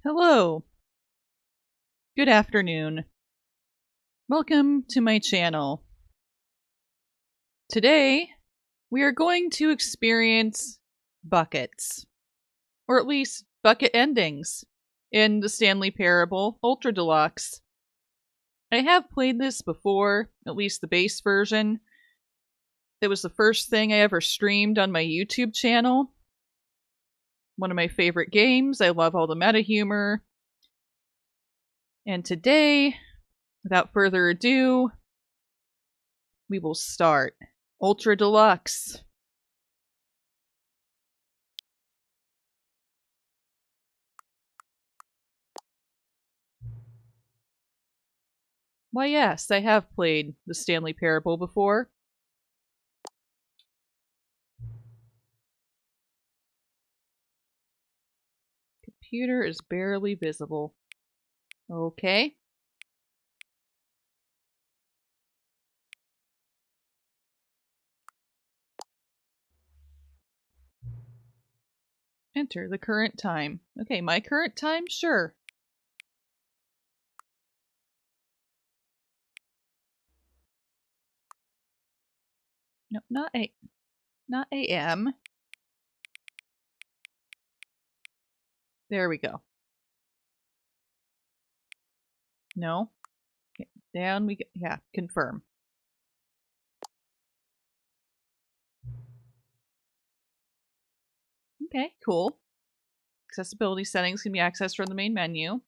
Hello. Good afternoon. Welcome to my channel. Today, we are going to experience buckets, or at least bucket endings, in the Stanley Parable Ultra Deluxe. I have played this before, at least the base version. It was the first thing I ever streamed on my YouTube channel. One of my favorite games. I love all the meta humor. And today, without further ado, we will start Ultra Deluxe. Why yes, I have played the Stanley Parable before. Computer is barely visible. Okay. Enter the current time. Okay, my current time? Sure. No, not AM. There we go. No. Okay, down we go. Yeah, confirm. Okay, cool. Accessibility settings can be accessed from the main menu.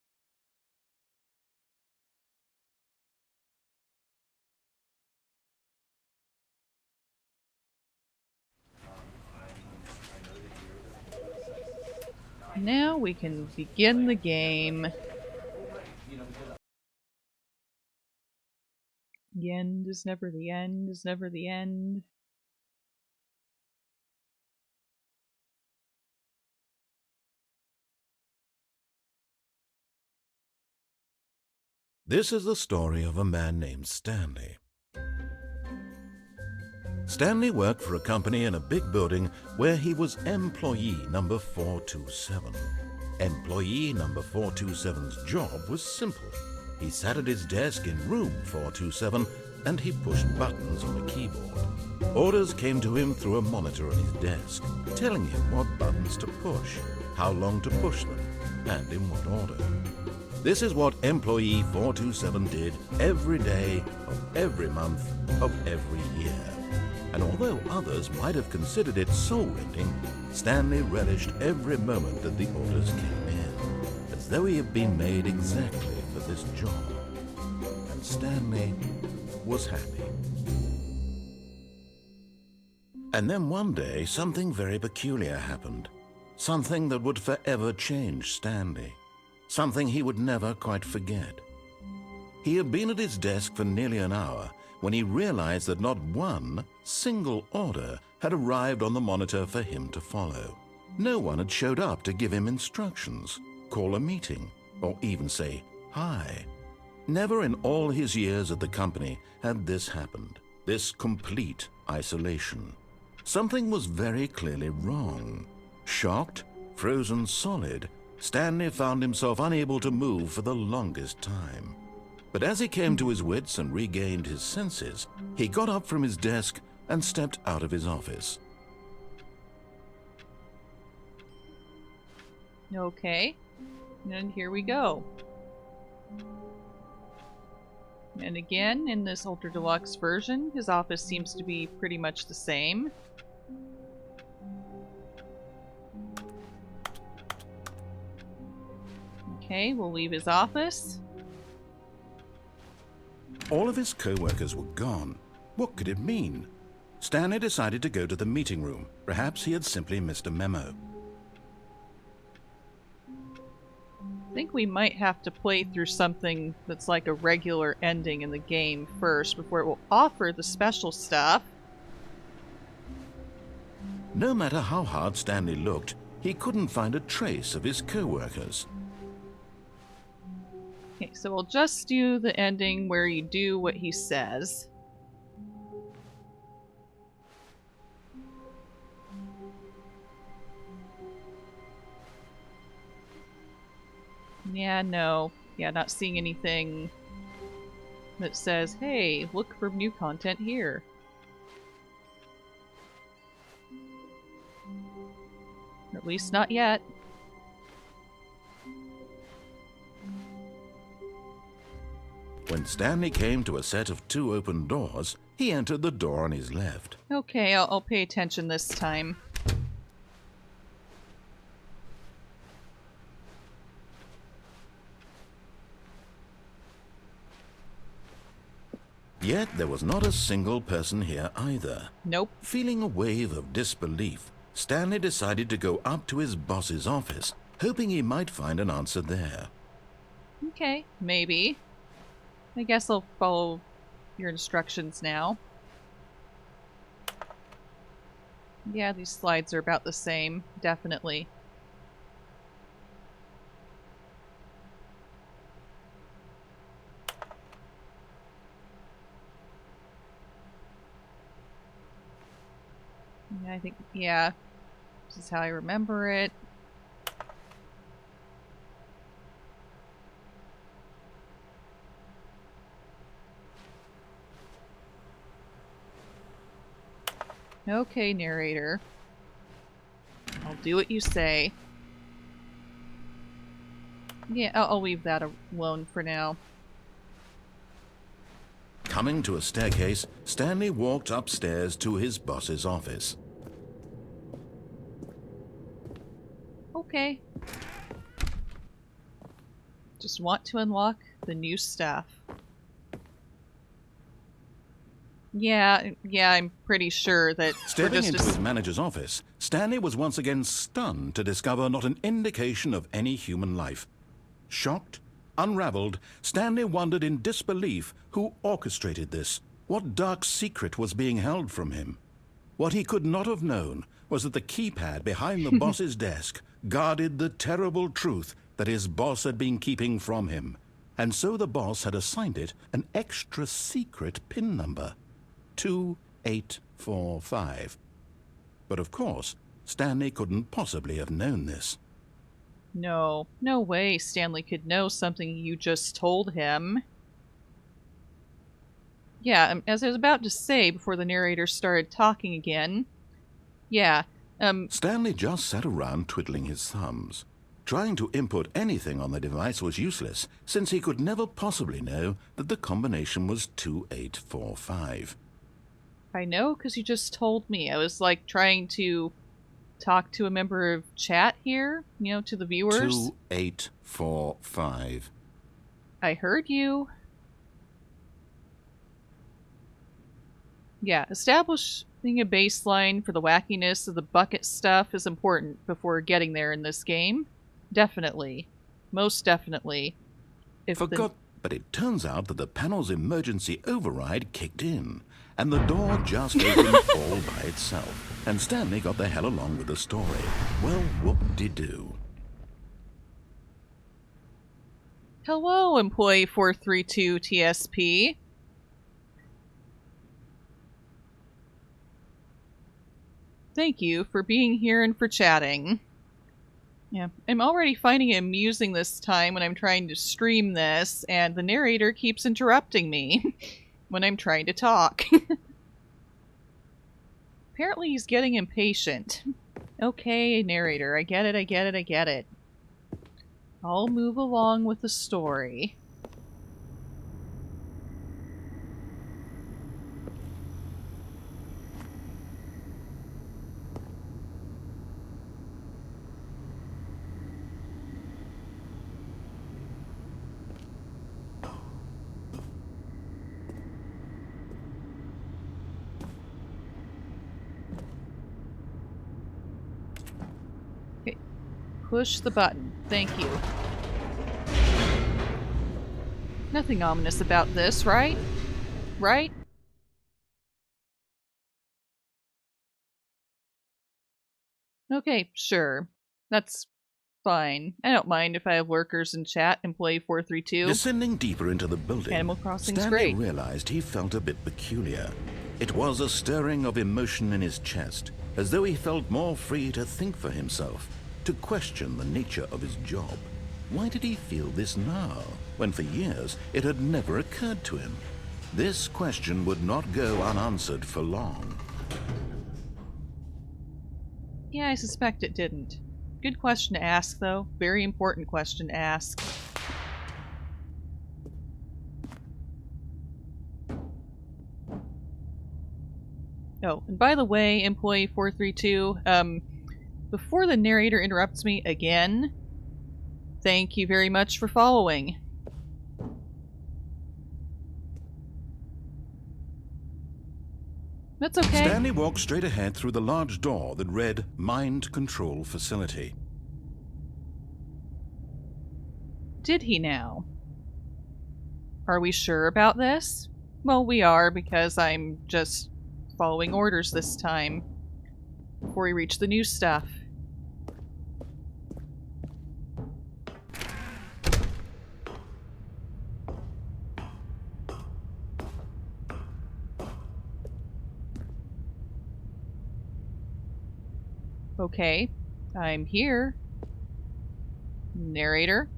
Now we can begin the game. The end is never the end is never the end. This is the story of a man named Stanley. Stanley worked for a company in a big building where he was employee number 427. Employee number 427's job was simple. He sat at his desk in room 427 and he pushed buttons on a keyboard. Orders came to him through a monitor on his desk, telling him what buttons to push, how long to push them, and in what order. This is what employee 427 did every day of every month of every year. And although others might have considered it soul-rending, Stanley relished every moment that the orders came in, as though he had been made exactly for this job. And Stanley was happy. And then one day, something very peculiar happened. Something that would forever change Stanley. Something he would never quite forget. He had been at his desk for nearly an hour when he realized that not one single order had arrived on the monitor for him to follow. No one had showed up to give him instructions, call a meeting, or even say hi. Never in all his years at the company had this happened, this complete isolation. Something was very clearly wrong. Shocked, frozen solid, Stanley found himself unable to move for the longest time. But as he came to his wits and regained his senses, he got up from his desk and stepped out of his office. Okay. And here we go. And again, in this Ultra Deluxe version, his office seems to be pretty much the same. Okay, we'll leave his office. All of his co-workers were gone. What could it mean? Stanley decided to go to the meeting room. Perhaps he had simply missed a memo. I think we might have to play through something that's like a regular ending in the game first before it will offer the special stuff. No matter how hard Stanley looked, he couldn't find a trace of his co-workers. Okay, so we'll just do the ending where you do what he says. Yeah, no. Yeah, not seeing anything that says, hey, look for new content here. Or at least not yet. When Stanley came to a set of 2 open doors, he entered the door on his left. Okay, I'll pay attention this time. Yet there was not a single person here either. Nope. Feeling a wave of disbelief, Stanley decided to go up to his boss's office, hoping he might find an answer there. Okay, maybe. I guess I'll follow your instructions now. Yeah, these slides are about the same, definitely. Yeah, I think, yeah, this is how I remember it. Okay, narrator. I'll do what you say. Yeah, I'll leave that alone for now. Coming to a staircase, Stanley walked upstairs to his boss's office. Okay. Just want to unlock the new stuff. Yeah, I'm pretty sure that Stepping into his manager's office, Stanley was once again stunned to discover not an indication of any human life. Shocked, unraveled, Stanley wondered in disbelief who orchestrated this, what dark secret was being held from him. What he could not have known was that the keypad behind the boss's desk guarded the terrible truth that his boss had been keeping from him, and so the boss had assigned it an extra secret PIN number. 2845. But of course, Stanley couldn't possibly have known this. No way Stanley could know something you just told him. Yeah, as I was about to say before the narrator started talking again. Yeah, Stanley just sat around twiddling his thumbs. Trying to input anything on the device was useless, since he could never possibly know that the combination was 2845. I know, because you just told me. I was, like, trying to talk to a member of chat here, you know, to the viewers. 2845. I heard you. Yeah, establishing a baseline for the wackiness of the bucket stuff is important before getting there in this game. Definitely. Most definitely. But it turns out that the panel's emergency override kicked in, and the door just opened all by itself, and Stanley got the hell along with the story. Well, whoop-de-doo. Hello, Employee 432 TSP. Thank you for being here and for chatting. Yeah, I'm already finding it amusing this time when I'm trying to stream this, and the narrator keeps interrupting me when I'm trying to talk. Apparently he's getting impatient. Okay, narrator, I get it. I'll move along with the story. Push the button. Thank you. Nothing ominous about this, right? Right? Okay, sure. That's fine. I don't mind if I have lurkers in chat, Employee 432. Descending deeper into the building, Animal Crossing's Stanley great. realized he felt a bit peculiar. It was a stirring of emotion in his chest, as though he felt more free to think for himself, to question the nature of his job. Why did he feel this now, when for years it had never occurred to him? This question would not go unanswered for long. Yeah, I suspect it didn't. Good question to ask, though. Very important question to ask. Oh, and by the way, Employee 432, before the narrator interrupts me again, thank you very much for following. That's okay. Stanley walked straight ahead through the large door that read Mind Control Facility. Did he now? Are we sure about this? Well, we are, because I'm just following orders this time. Before we reach the new stuff. Okay, I'm here. Narrator.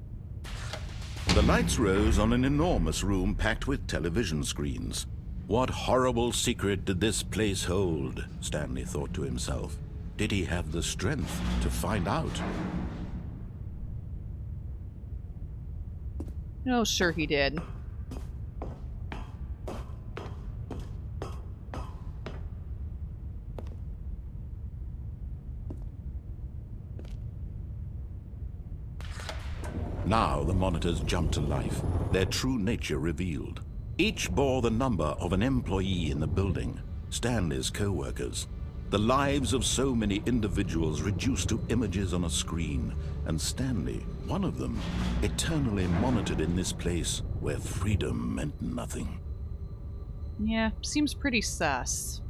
The lights rose on an enormous room packed with television screens. What horrible secret did this place hold? Stanley thought to himself. Did he have the strength to find out? Oh, sure he did. Now the monitors jumped to life, their true nature revealed. Each bore the number of an employee in the building, Stanley's co-workers. The lives of so many individuals reduced to images on a screen, and Stanley, one of them, eternally monitored in this place where freedom meant nothing. Yeah, seems pretty sus.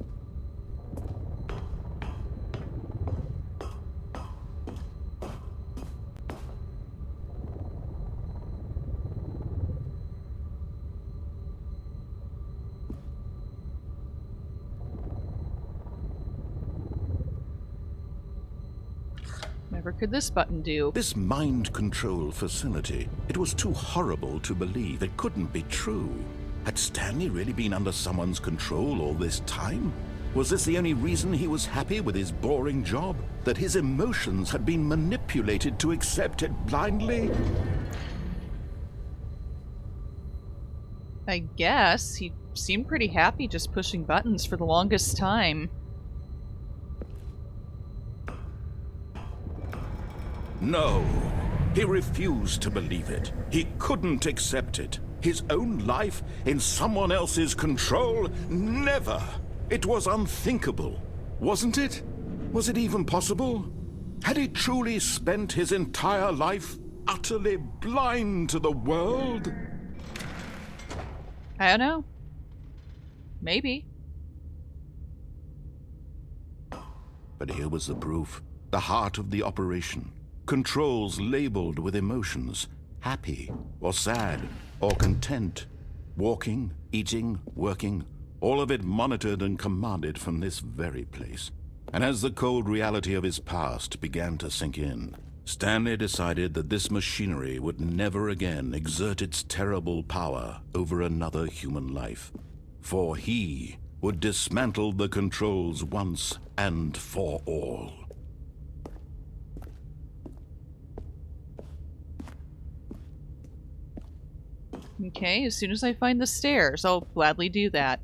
Whatever could this button do? This mind control facility, it was too horrible to believe. It couldn't be true. Had Stanley really been under someone's control all this time? Was this the only reason he was happy with his boring job? That his emotions had been manipulated to accept it blindly? I guess. He seemed pretty happy just pushing buttons for the longest time. No, he refused to believe it. He couldn't accept it. His own life in someone else's control? Never! It was unthinkable, wasn't it? Was it even possible? Had he truly spent his entire life utterly blind to the world? I don't know. Maybe. But here was the proof. The heart of the operation. Controls labeled with emotions. Happy, or sad, or content. Walking, eating, working. All of it monitored and commanded from this very place. And as the cold reality of his past began to sink in, Stanley decided that this machinery would never again exert its terrible power over another human life. For he would dismantle the controls once and for all. Okay, as soon as I find the stairs, I'll gladly do that.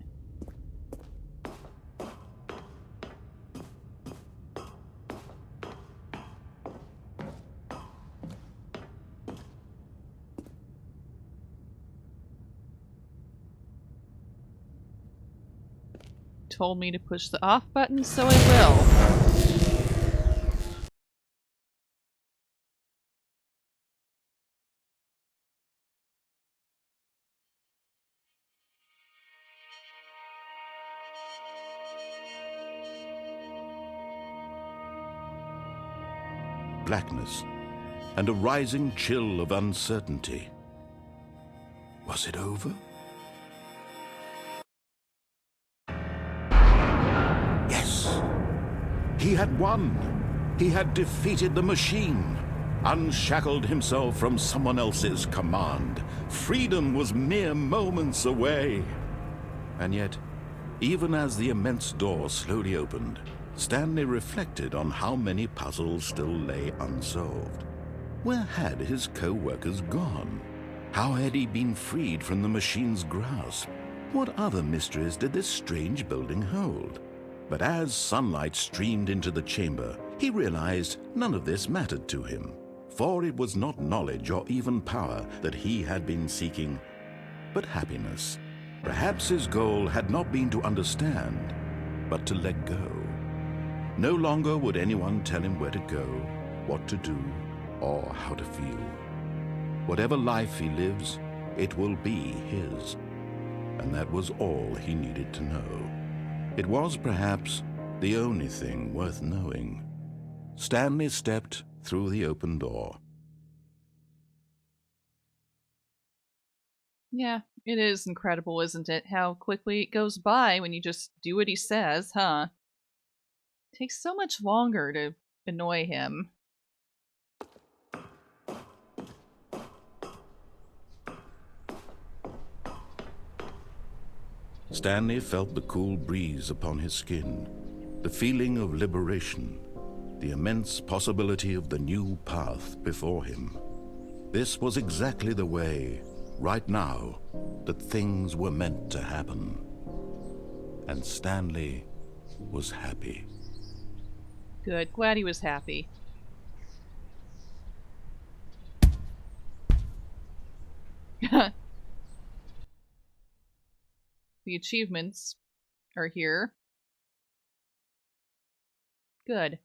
Told me to push the off button, so I will. Blackness, and a rising chill of uncertainty. Was it over? Yes! He had won! He had defeated the machine! unshackled himself from someone else's command. Freedom was mere moments away. And yet, even as the immense door slowly opened, Stanley reflected on how many puzzles still lay unsolved. Where had his co-workers gone? How had he been freed from the machine's grasp? What other mysteries did this strange building hold? But as sunlight streamed into the chamber, he realized none of this mattered to him, for it was not knowledge or even power that he had been seeking, but happiness. Perhaps his goal had not been to understand, but to let go. No longer would anyone tell him where to go, what to do, or how to feel. Whatever life he lives, it will be his. And that was all he needed to know. It was perhaps the only thing worth knowing. Stanley stepped through the open door. Yeah, it is incredible, isn't it? How quickly it goes by when you just do what he says, huh? It takes so much longer to annoy him. Stanley felt the cool breeze upon his skin, the feeling of liberation, the immense possibility of the new path before him. This was exactly the way, right now, that things were meant to happen. And Stanley was happy. Good. Glad he was happy. The achievements are here. Good.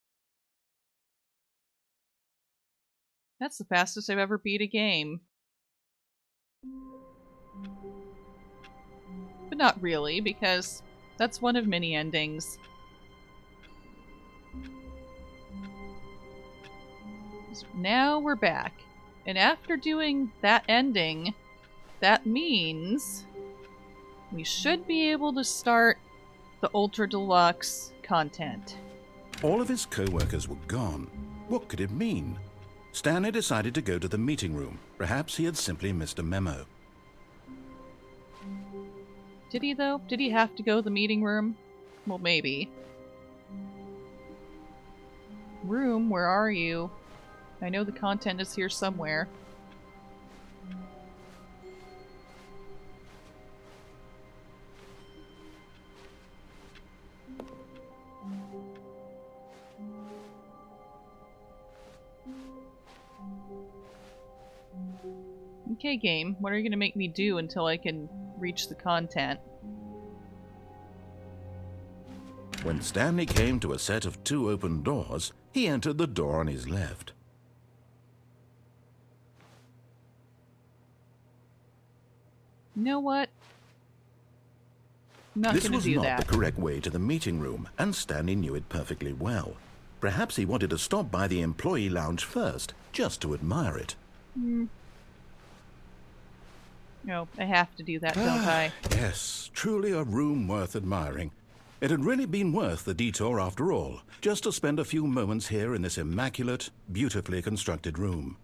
That's the fastest I've ever beat a game. But not really, because that's one of many endings. So now we're back. And after doing that ending, that means we should be able to start the Ultra Deluxe content. All of his co-workers were gone. What could it mean? Stanley decided to go to the meeting room. Perhaps he had simply missed a memo. Did he, though? Did he have to go to the meeting room? Well, maybe. Room, where are you? I know the content is here somewhere. Okay, game, what are you going to make me do until I can reach the content? When Stanley came to a set of 2 open doors, he entered the door on his left. You know what? I'm not This going to was do not that. the correct way to the meeting room, and Stanley knew it perfectly well. Perhaps he wanted to stop by the employee lounge first, just to admire it. No, I have to do that, don't I? Yes, truly a room worth admiring. It had really been worth the detour after all, just to spend a few moments here in this immaculate, beautifully constructed room.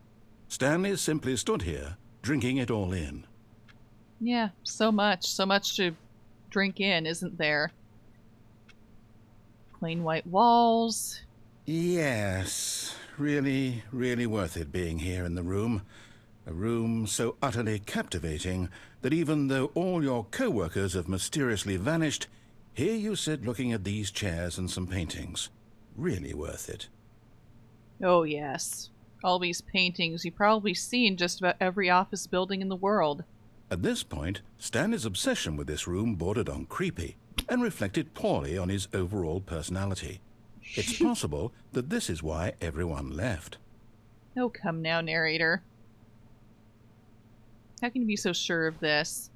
Stanley simply stood here, drinking it all in. Yeah, so much to drink in, isn't there? Plain white walls. Yes, really, really worth it being here in the room. A room so utterly captivating that even though all your co-workers have mysteriously vanished, here you sit looking at these chairs and some paintings. Really worth it. Oh yes. All these paintings you've probably seen just about every office building in the world. At this point, Stanley's obsession with this room bordered on creepy and reflected poorly on his overall personality. It's possible that this is why everyone left. Oh, come now, narrator. How can you be so sure of this?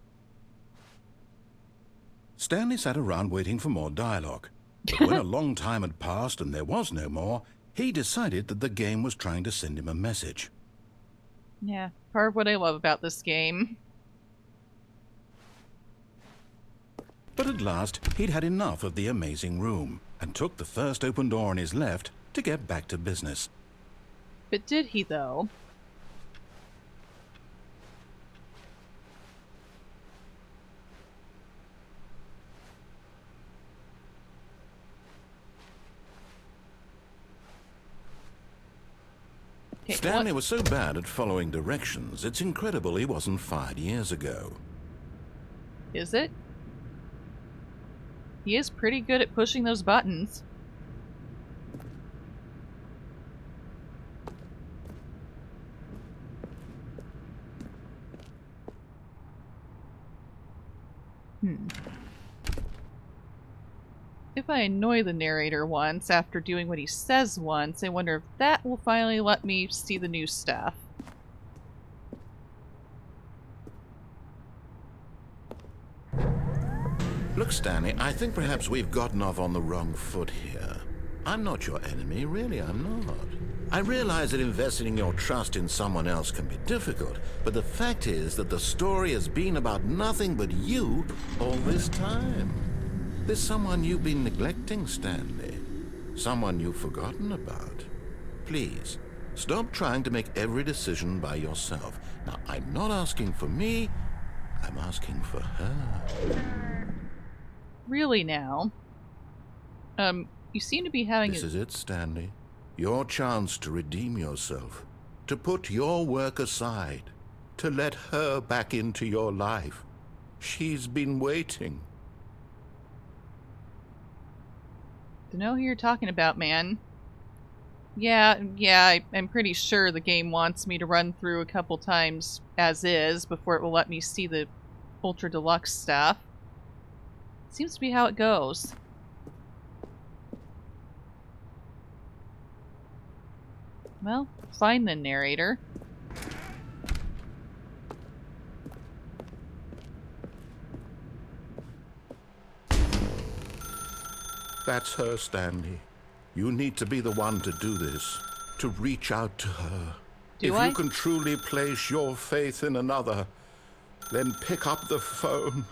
Stanley sat around waiting for more dialogue. But when a long time had passed and there was no more, he decided that the game was trying to send him a message. Yeah, part of what I love about this game. But at last, he'd had enough of the amazing room and took the first open door on his left to get back to business. But did he, though? Okay, Stanley was so bad at following directions, it's incredible he wasn't fired years ago. Is it? He is pretty good at pushing those buttons. If I annoy the narrator once after doing what he says once, I wonder if that will finally let me see the new stuff. Look, Stanley, I think perhaps we've gotten off on the wrong foot here. I'm not your enemy, really, I'm not. I realize that investing your trust in someone else can be difficult, but the fact is that the story has been about nothing but you all this time. There's someone you've been neglecting, Stanley. Someone you've forgotten about. Please, stop trying to make every decision by yourself. Now, I'm not asking for me, I'm asking for her. Really now? You seem to be having This is it, Stanley. Your chance to redeem yourself. To put your work aside. To let her back into your life. She's been waiting. To know who you're talking about, man. Yeah, I'm pretty sure the game wants me to run through a couple times as is before it will let me see the Ultra Deluxe stuff. Seems to be how it goes. Well, fine then, narrator. That's her, Stanley. You need to be the one to do this. To reach out to her. Do if I? you can truly place your faith in another, then pick up the phone.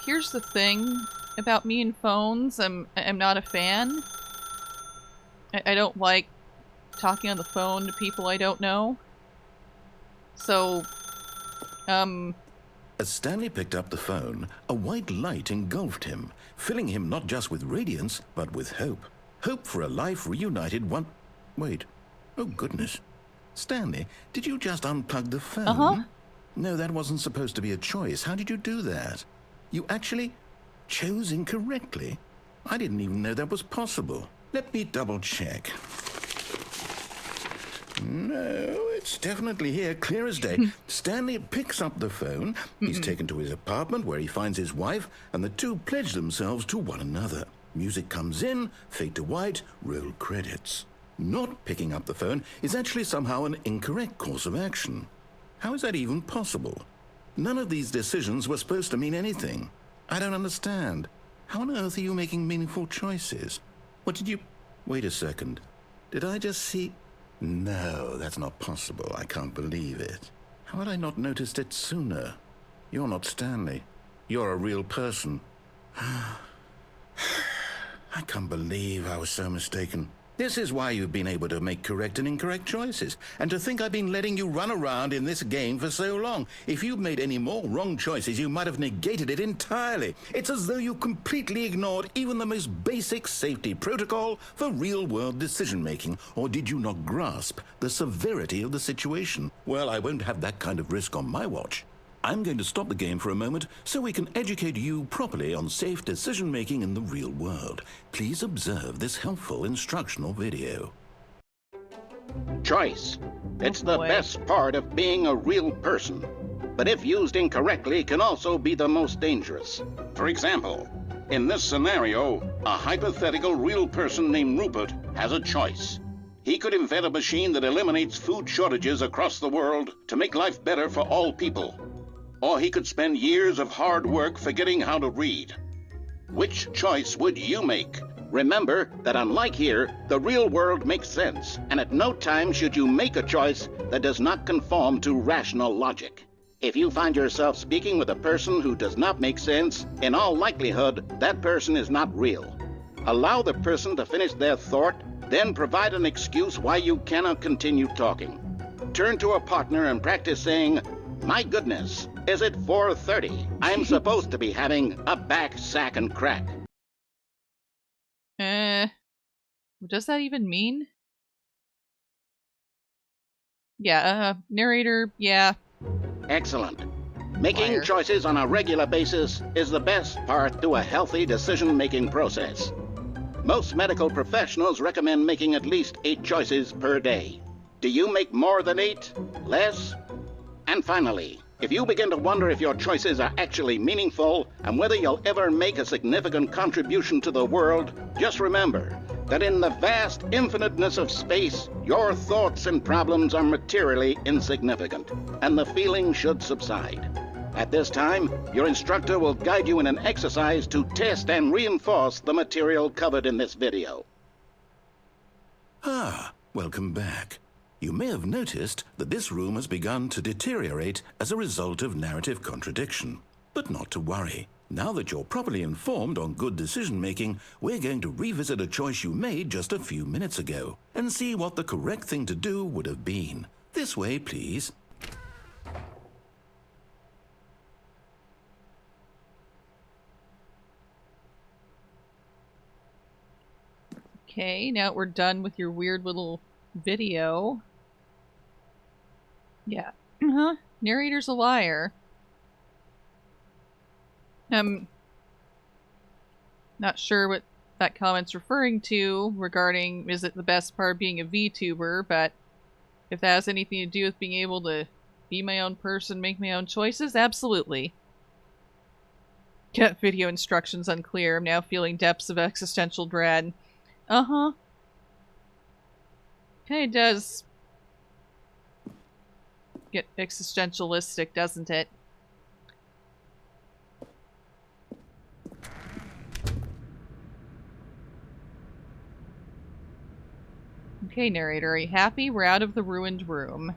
Here's the thing about me and phones. I'm not a fan. I don't like talking on the phone to people I don't know. So, As Stanley picked up the phone, a white light engulfed him, filling him not just with radiance, but with hope. Hope for a life reunited one... Wait. Oh, goodness. Stanley, did you just unplug the phone? Uh-huh. No, that wasn't supposed to be a choice. How did you do that? You actually chose incorrectly? I didn't even know that was possible. Let me double-check. No, it's definitely here, clear as day. Stanley picks up the phone. He's taken to his apartment where he finds his wife, and the two pledge themselves to one another. Music comes in, fade to white, roll credits. Not picking up the phone is actually somehow an incorrect course of action. How is that even possible? None of these decisions were supposed to mean anything. I don't understand. How on earth are you making meaningful choices? What did you... Wait a second. Did I just see... No, that's not possible. I can't believe it. How had I not noticed it sooner? You're not Stanley. You're a real person. I can't believe I was so mistaken. This is why you've been able to make correct and incorrect choices. And to think I've been letting you run around in this game for so long. If you'd made any more wrong choices, you might have negated it entirely. It's as though you completely ignored even the most basic safety protocol for real-world decision-making. Or did you not grasp the severity of the situation? Well, I won't have that kind of risk on my watch. I'm going to stop the game for a moment so we can educate you properly on safe decision-making in the real world. Please observe this helpful instructional video. Choice. It's the boy. best part of being a real person. But if used incorrectly, can also be the most dangerous. For example, in this scenario, a hypothetical real person named Rupert has a choice. He could invent a machine that eliminates food shortages across the world to make life better for all people. Or he could spend years of hard work forgetting how to read. Which choice would you make? Remember that unlike here, the real world makes sense, and at no time should you make a choice that does not conform to rational logic. If you find yourself speaking with a person who does not make sense, in all likelihood, that person is not real. Allow the person to finish their thought Then provide an excuse why you cannot continue talking. Turn to a partner and practice saying, "My goodness, is it 4:30? I'm supposed to be having a back, sack, and crack." What does that even mean? Yeah, narrator, yeah. Excellent. Making Liar. choices on a regular basis is the best part to a healthy decision-making process. Most medical professionals recommend making at least 8 choices per day. Do you make more than 8? Less? And finally, if you begin to wonder if your choices are actually meaningful and whether you'll ever make a significant contribution to the world, just remember that in the vast infiniteness of space, your thoughts and problems are materially insignificant, and the feeling should subside. At this time, your instructor will guide you in an exercise to test and reinforce the material covered in this video. Welcome back. You may have noticed that this room has begun to deteriorate as a result of narrative contradiction. But not to worry. Now that you're properly informed on good decision-making, we're going to revisit a choice you made just a few minutes ago and see what the correct thing to do would have been. This way, please. Okay, now we're done with your weird little video. Yeah. Narrator's a liar. Not sure what that comment's referring to regarding is it the best part of being a VTuber, but if that has anything to do with being able to be my own person, make my own choices, absolutely. Get video instructions unclear. I'm now feeling depths of existential dread. Kinda does get existentialistic, doesn't it? Okay, narrator, are you happy? We're out of the ruined room.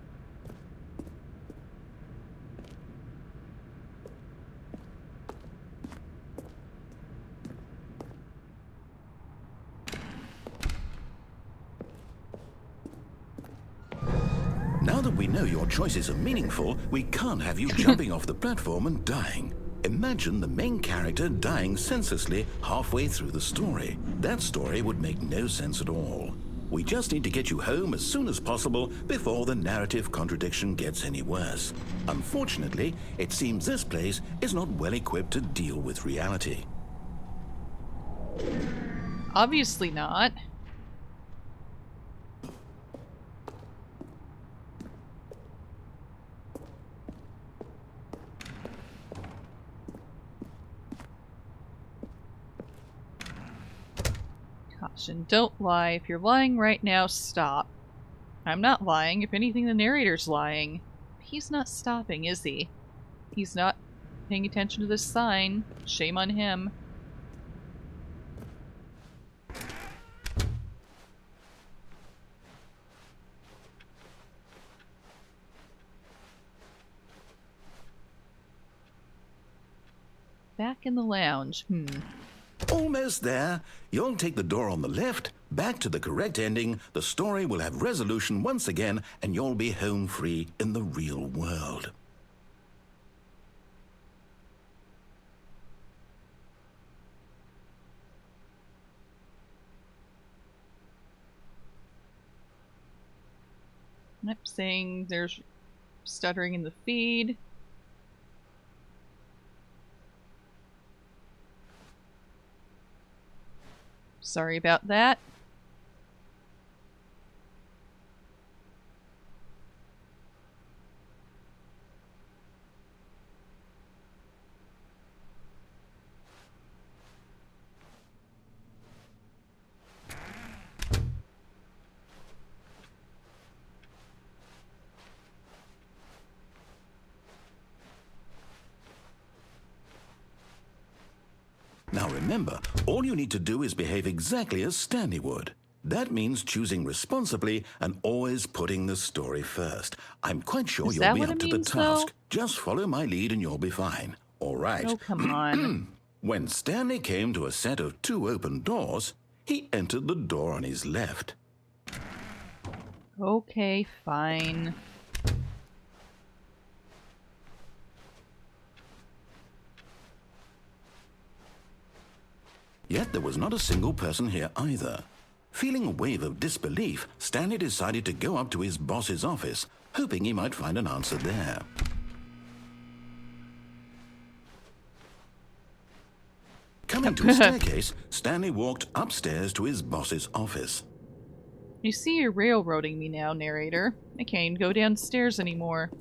Now that we know your choices are meaningful, we can't have you jumping off the platform and dying. Imagine the main character dying senselessly halfway through the story. That story would make no sense at all. We just need to get you home as soon as possible before the narrative contradiction gets any worse. Unfortunately, it seems this place is not well equipped to deal with reality. Obviously not. Caution, don't lie. If you're lying right now, stop. I'm not lying. If anything, the narrator's lying. He's not stopping, is he? He's not paying attention to this sign. Shame on him. Back in the lounge. Almost there. You'll take the door on the left, back to the correct ending, the story will have resolution once again, and you'll be home free in the real world. Yep, saying there's stuttering in the feed. Sorry about that. Now remember, all you need to do is behave exactly as Stanley would. That means choosing responsibly and always putting the story first. I'm quite sure you'll be up to the task. Just follow my lead and you'll be fine. All right. Oh, come on. When Stanley came to a set of 2 open doors, he entered the door on his left. Okay, fine. Yet there was not a single person here either. Feeling a wave of disbelief, Stanley decided to go up to his boss's office, hoping he might find an answer there. Coming to a staircase, Stanley walked upstairs to his boss's office. You see, you're railroading me now, narrator. I can't even go downstairs anymore.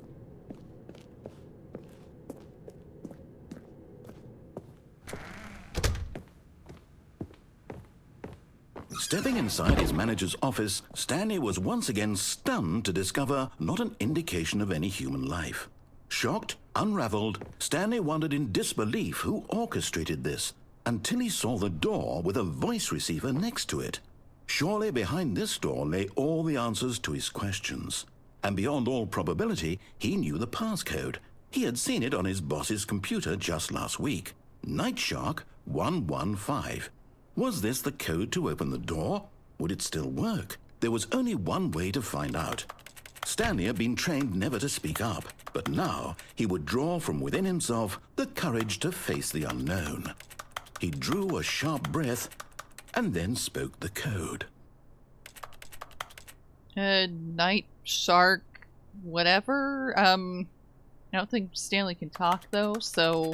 Stepping inside his manager's office, Stanley was once again stunned to discover not an indication of any human life. Shocked, unraveled, Stanley wondered in disbelief who orchestrated this, until he saw the door with a voice receiver next to it. Surely behind this door lay all the answers to his questions. And beyond all probability, he knew the passcode. He had seen it on his boss's computer just last week. Nightshark 115. Was this the code to open the door? Would it still work? There was only one way to find out. Stanley had been trained never to speak up, but now he would draw from within himself the courage to face the unknown. He drew a sharp breath and then spoke the code. Night Shark, whatever. I don't think Stanley can talk though, so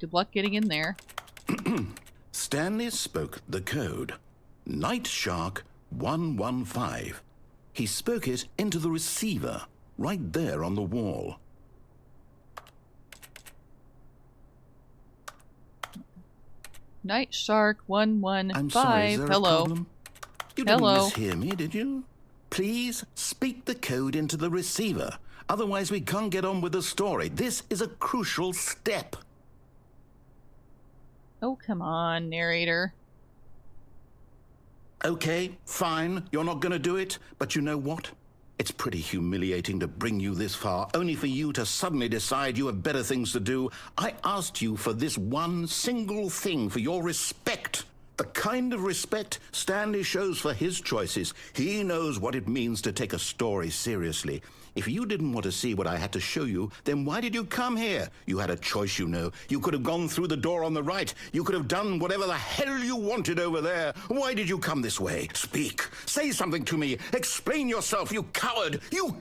good luck getting in there. Stanley spoke the code. Nightshark 115. He spoke it into the receiver, right there on the wall. Night Shark 115. I'm sorry, is there Hello. a problem? You didn't Hello. mishear me, did you? Please speak the code into the receiver. Otherwise we can't get on with the story. This is a crucial step. Oh, come on, narrator. Okay, fine, you're not going to do it, but you know what? It's pretty humiliating to bring you this far, only for you to suddenly decide you have better things to do. I asked you for this one single thing, for your respect. The kind of respect Stanley shows for his choices. He knows what it means to take a story seriously. If you didn't want to see what I had to show you, then why did you come here? You had a choice, you know. You could have gone through the door on the right. You could have done whatever the hell you wanted over there. Why did you come this way? Speak. Say something to me. Explain yourself, you coward. You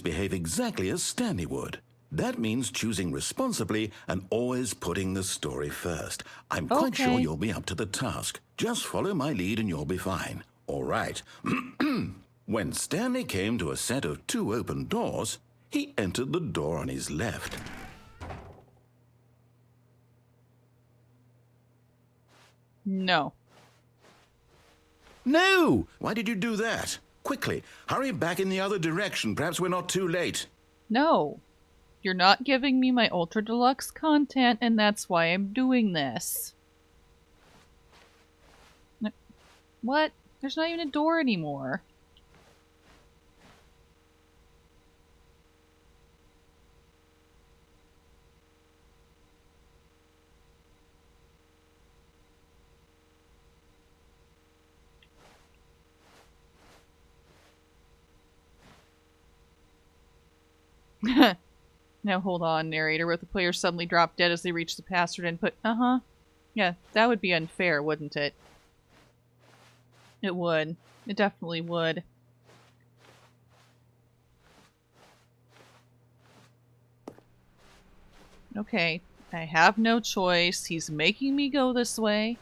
behave exactly as Stanley would. That means choosing responsibly and always putting the story first. I'm quite sure you'll be up to the task. Just follow my lead and you'll be fine. All right. When Stanley came to a set of 2 open doors, he entered the door on his left. No. No! Why did you do that? Quickly, hurry back in the other direction. Perhaps we're not too late. No. You're not giving me my Ultra Deluxe content, and that's why I'm doing this. What? There's not even a door anymore. Now hold on, narrator. What if the player suddenly dropped dead as they reached the password input? Yeah, that would be unfair, wouldn't it? It would. It definitely would. Okay, I have no choice. He's making me go this way.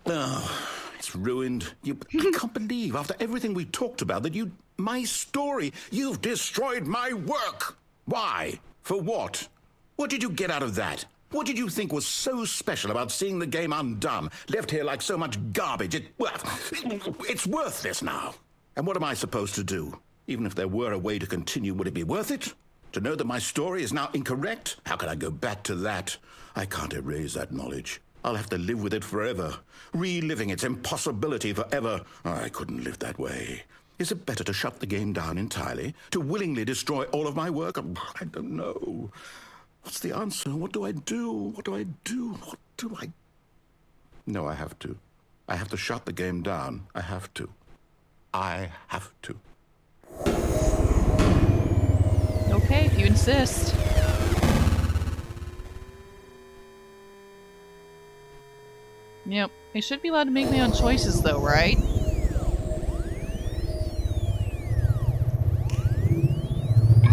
Oh, it's ruined. I can't believe, after everything we talked about, that my story, you've destroyed my work. Why? For what? What did you get out of that? What did you think was so special about seeing the game undone, left here like so much garbage? It's worthless now. And what am I supposed to do? Even if there were a way to continue, would it be worth it? To know that my story is now incorrect? How can I go back to that? I can't erase that knowledge. I'll have to live with it forever, reliving its impossibility forever. I couldn't live that way. Is it better to shut the game down entirely? To willingly destroy all of my work? I don't know. What's the answer? What do I do? What do I do? What do I... No, I have to. I have to shut the game down. I have to. I have to. Okay, if you insist. Yep, I should be allowed to make my own choices though, right?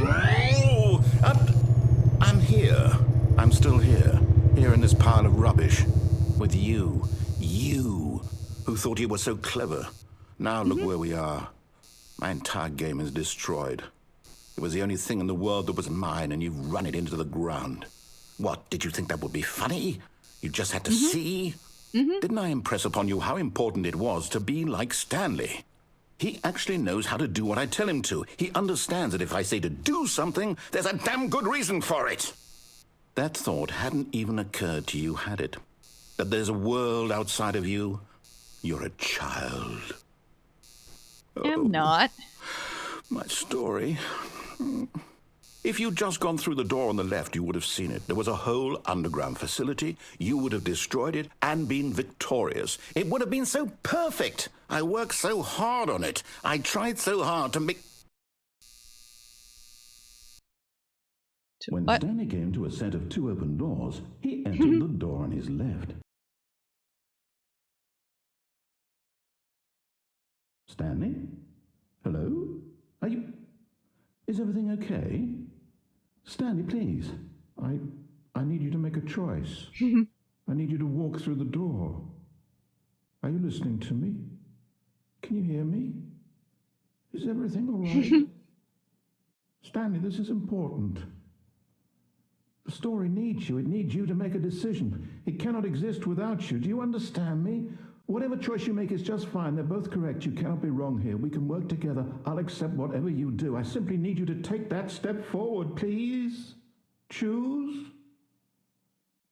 Oh, I'm here. I'm still here. Here in this pile of rubbish. With you. You, who thought you were so clever. Now look where we are. My entire game is destroyed. It was the only thing in the world that was mine, and you've run it into the ground. What, did you think that would be funny? You just had to see? Didn't I impress upon you how important it was to be like Stanley? He actually knows how to do what I tell him to. He understands that if I say to do something, there's a damn good reason for it. That thought hadn't even occurred to you, had it? That there's a world outside of you? You're a child. I'm not. My story. If you'd just gone through the door on the left, you would have seen it. There was a whole underground facility. You would have destroyed it and been victorious. It would have been so perfect. I worked so hard on it. I tried so hard to make... When What? Stanley came to a set of 2 open doors, he entered the door on his left. Stanley? Hello? Are you... Is everything okay? Stanley, please. I need you to make a choice. I need you to walk through the door. Are you listening to me? Can you hear me? Is everything all right? Stanley, this is important. The story needs you. It needs you to make a decision. It cannot exist without you. Do you understand me? Whatever choice you make is just fine. They're both correct. You cannot be wrong here. We can work together. I'll accept whatever you do. I simply need you to take that step forward, please. Choose.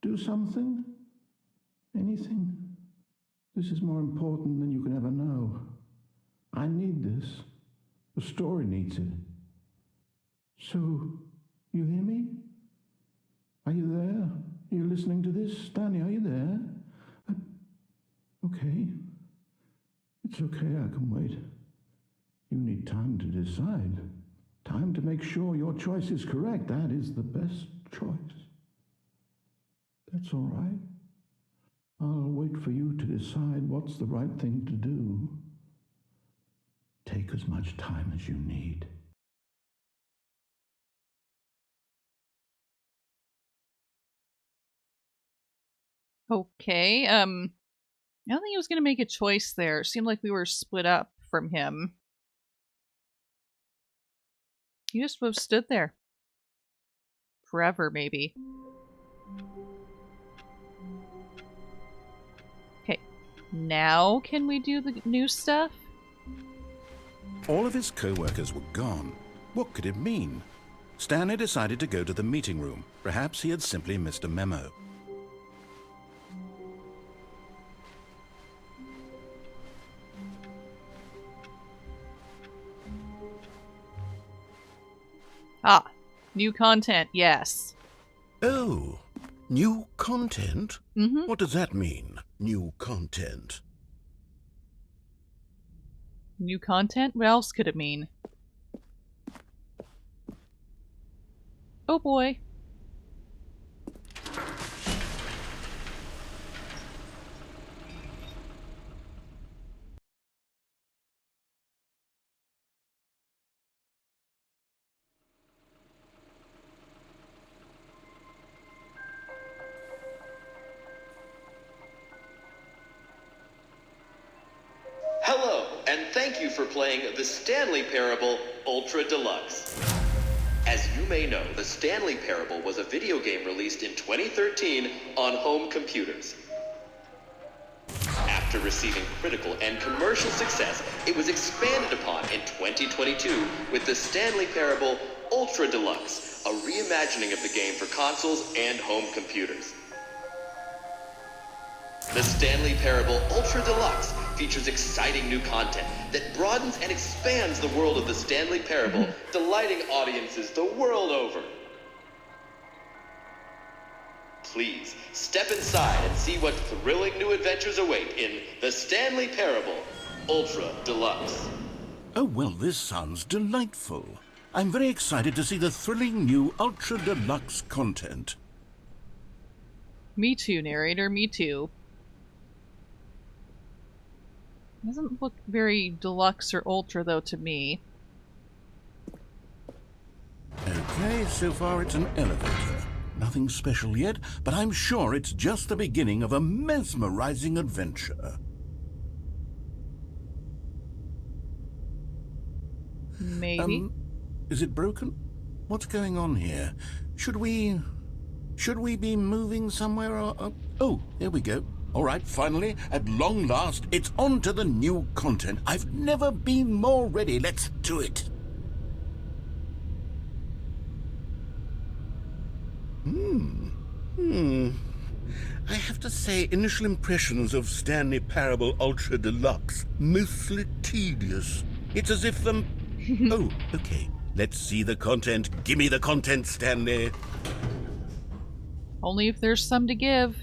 Do something. Anything. This is more important than you can ever know. I need this. The story needs it. So, you hear me? Are you there? Are you listening to this? Stanley, are you there? Okay. It's okay, I can wait. You need time to decide. Time to make sure your choice is correct. That is the best choice. That's all right. I'll wait for you to decide what's the right thing to do. Take as much time as you need. Okay, I don't think he was gonna make a choice there. It seemed like we were split up from him. He just would have stood there. Forever, maybe. Okay, now can we do the new stuff? All of his co-workers were gone. What could it mean? Stanley decided to go to the meeting room. Perhaps he had simply missed a memo. Ah, new content, yes. Oh, new content? Mm-hmm. What does that mean, new content? New content? What else could it mean? Oh boy. Hello, and thank you for playing the Stanley Parable Ultra Deluxe. As you may know, the Stanley Parable was a video game released in 2013 on home computers. After receiving critical and commercial success, it was expanded upon in 2022 with the Stanley Parable Ultra Deluxe, a reimagining of the game for consoles and home computers. The Stanley Parable Ultra Deluxe features exciting new content that broadens and expands the world of the Stanley Parable, delighting audiences the world over. Please, step inside and see what thrilling new adventures await in The Stanley Parable, Ultra Deluxe. Oh, well, this sounds delightful. I'm very excited to see the thrilling new Ultra Deluxe content. Me too, narrator, me too. Doesn't look very deluxe or ultra, though, to me. Okay, so far it's an elevator. Nothing special yet, but I'm sure it's just the beginning of a mesmerizing adventure. Maybe. Is it broken? What's going on here? Should we be moving somewhere or... Oh, there we go. All right, finally, at long last, it's on to the new content. I've never been more ready. Let's do it. I have to say, initial impressions of Stanley Parable Ultra Deluxe, mostly tedious. It's as if the... Oh, okay. Let's see the content. Give me the content, Stanley. Only if there's some to give.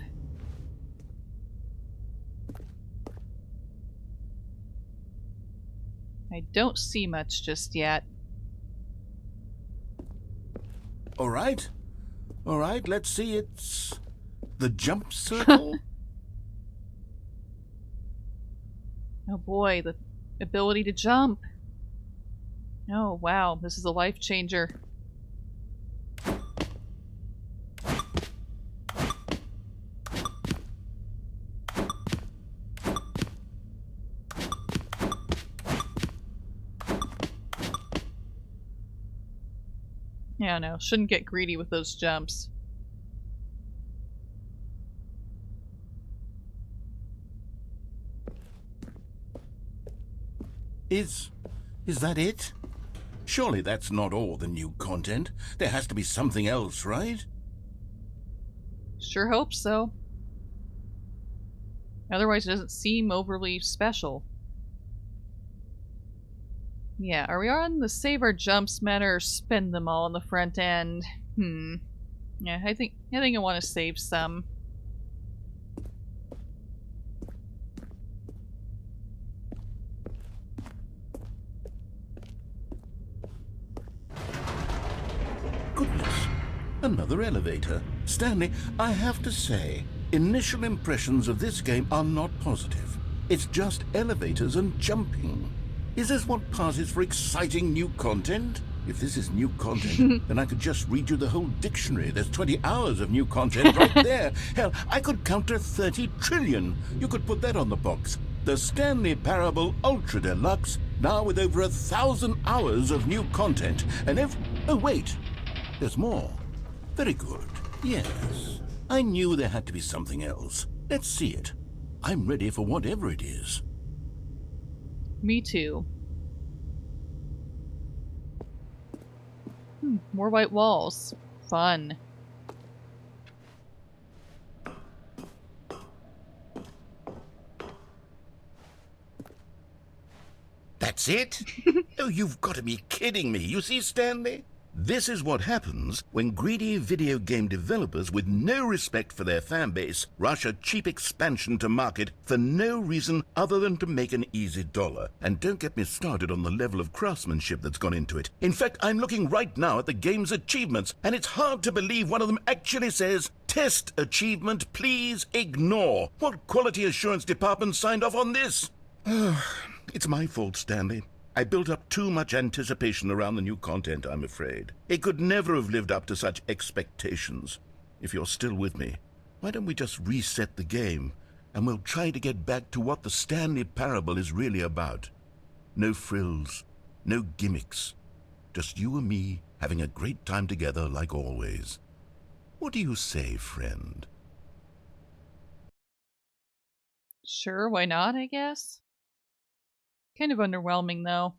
I don't see much just yet. All right, let's see. It's the jump circle. Oh boy, the ability to jump. Oh wow, this is a life changer. Yeah, no, shouldn't get greedy with those jumps. Is that it? Surely that's not all the new content. There has to be something else, right? Sure hope so. Otherwise it doesn't seem overly special. Yeah, are we on the save our jumps meta or spend them all on the front end? Yeah, I think I want to save some. Goodness, another elevator. Stanley, I have to say, initial impressions of this game are not positive. It's just elevators and jumping. Is this what passes for exciting new content? If this is new content, then I could just read you the whole dictionary. There's 20 hours of new content right there. Hell, I could counter 30 trillion. You could put that on the box. The Stanley Parable Ultra Deluxe, now with over 1,000 hours of new content. And if... Oh, wait. There's more. Very good. Yes. I knew there had to be something else. Let's see it. I'm ready for whatever it is. Me too. More white walls. Fun. That's it? Oh, you've got to be kidding me. You see, Stanley? This is what happens when greedy video game developers with no respect for their fan base rush a cheap expansion to market for no reason other than to make an easy dollar. And don't get me started on the level of craftsmanship that's gone into it. In fact, I'm looking right now at the game's achievements, and it's hard to believe one of them actually says, "Test achievement, please ignore." What quality assurance department signed off on this? It's my fault, Stanley. I built up too much anticipation around the new content, I'm afraid. It could never have lived up to such expectations. If you're still with me, why don't we just reset the game, and we'll try to get back to what the Stanley Parable is really about. No frills, no gimmicks. Just you and me having a great time together like always. What do you say, friend? Sure, why not, I guess? Kind of underwhelming, though.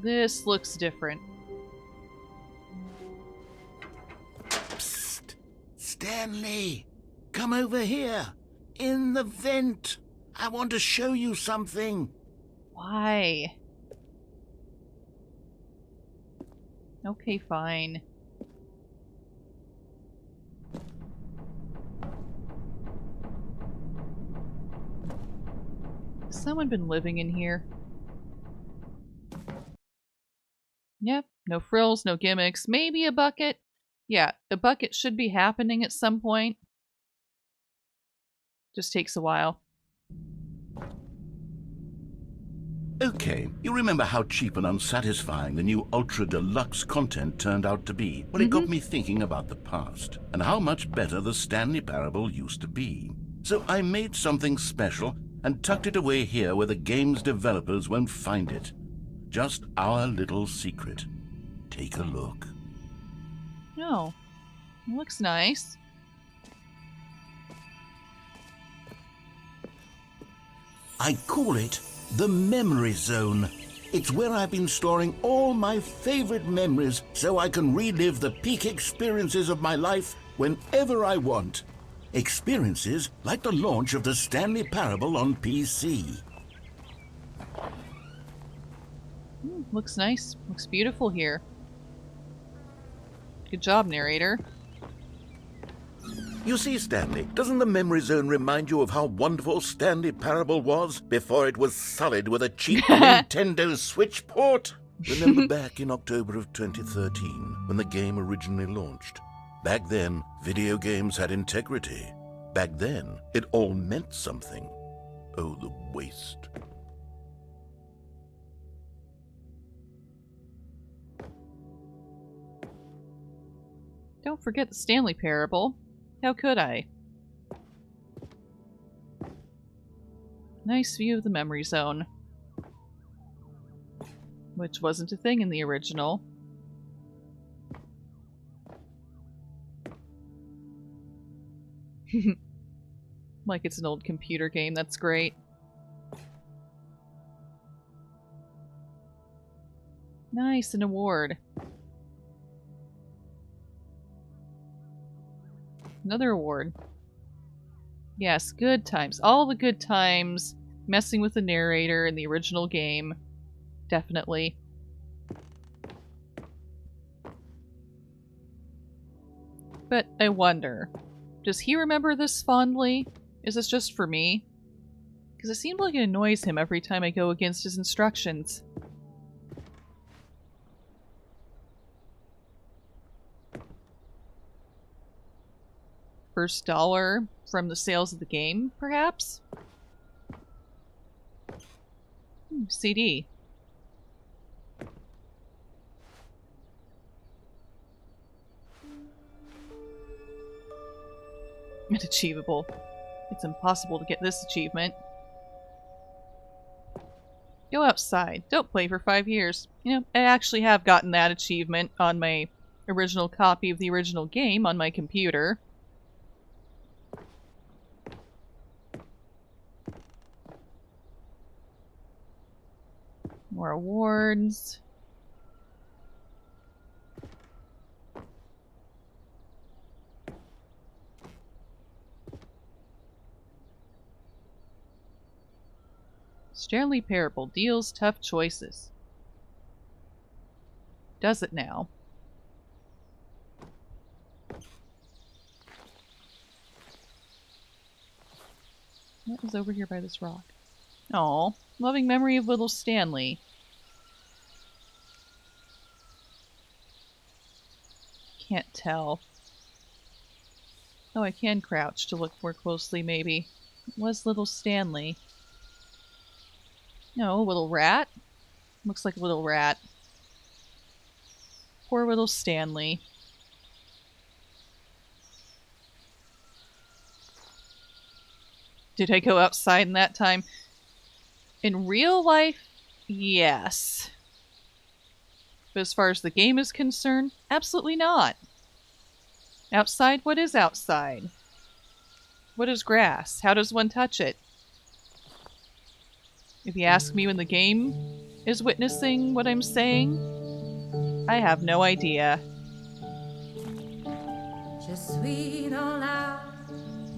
This looks different. Psst! Stanley! Come over here! In the vent! I want to show you something! Why? Okay, fine. Has someone been living in here? Yep, no frills, no gimmicks. Maybe a bucket? Yeah, a bucket should be happening at some point. Just takes a while. Okay, you remember how cheap and unsatisfying the new Ultra Deluxe content turned out to be? Well, it got me thinking about the past, and how much better the Stanley Parable used to be. So I made something special and tucked it away here where the game's developers won't find it. Just our little secret. Take a look. Oh, it looks nice. I call it the Memory Zone. It's where I've been storing all my favorite memories so I can relive the peak experiences of my life whenever I want. Experiences like the launch of the Stanley Parable on PC. Looks nice. Looks beautiful here. Good job, narrator. You see, Stanley, doesn't the Memory Zone remind you of how wonderful Stanley Parable was before it was sullied with a cheap Nintendo Switch port? Remember back in October of 2013, when the game originally launched? Back then, video games had integrity. Back then, it all meant something. Oh, the waste. Don't forget the Stanley Parable. How could I? Nice view of the memory zone. Which wasn't a thing in the original. Like it's an old computer game, that's great. Nice, an award. Another award. Yes, good times. All the good times. Messing with the narrator in the original game. Definitely. But I wonder, does he remember this fondly? Is this just for me? Because it seems like it annoys him every time I go against his instructions. First dollar from the sales of the game, perhaps? CD. It's achievable. It's impossible to get this achievement. Go outside. Don't play for 5 years. You know, I actually have gotten that achievement on my original copy of the original game on my computer. More awards. Stanley Parable deals tough choices. Does it now? What is over here by this rock? Oh, loving memory of little Stanley. Can't tell. Oh, I can crouch to look more closely, maybe. It was little Stanley. No, little rat? Looks like a little rat. Poor little Stanley. Did I go outside in that time? In real life, yes. But as far as the game is concerned, absolutely not. Outside, what is outside? What is grass? How does one touch it? If you ask me when the game is witnessing what I'm saying? I have no idea. Je suis dans la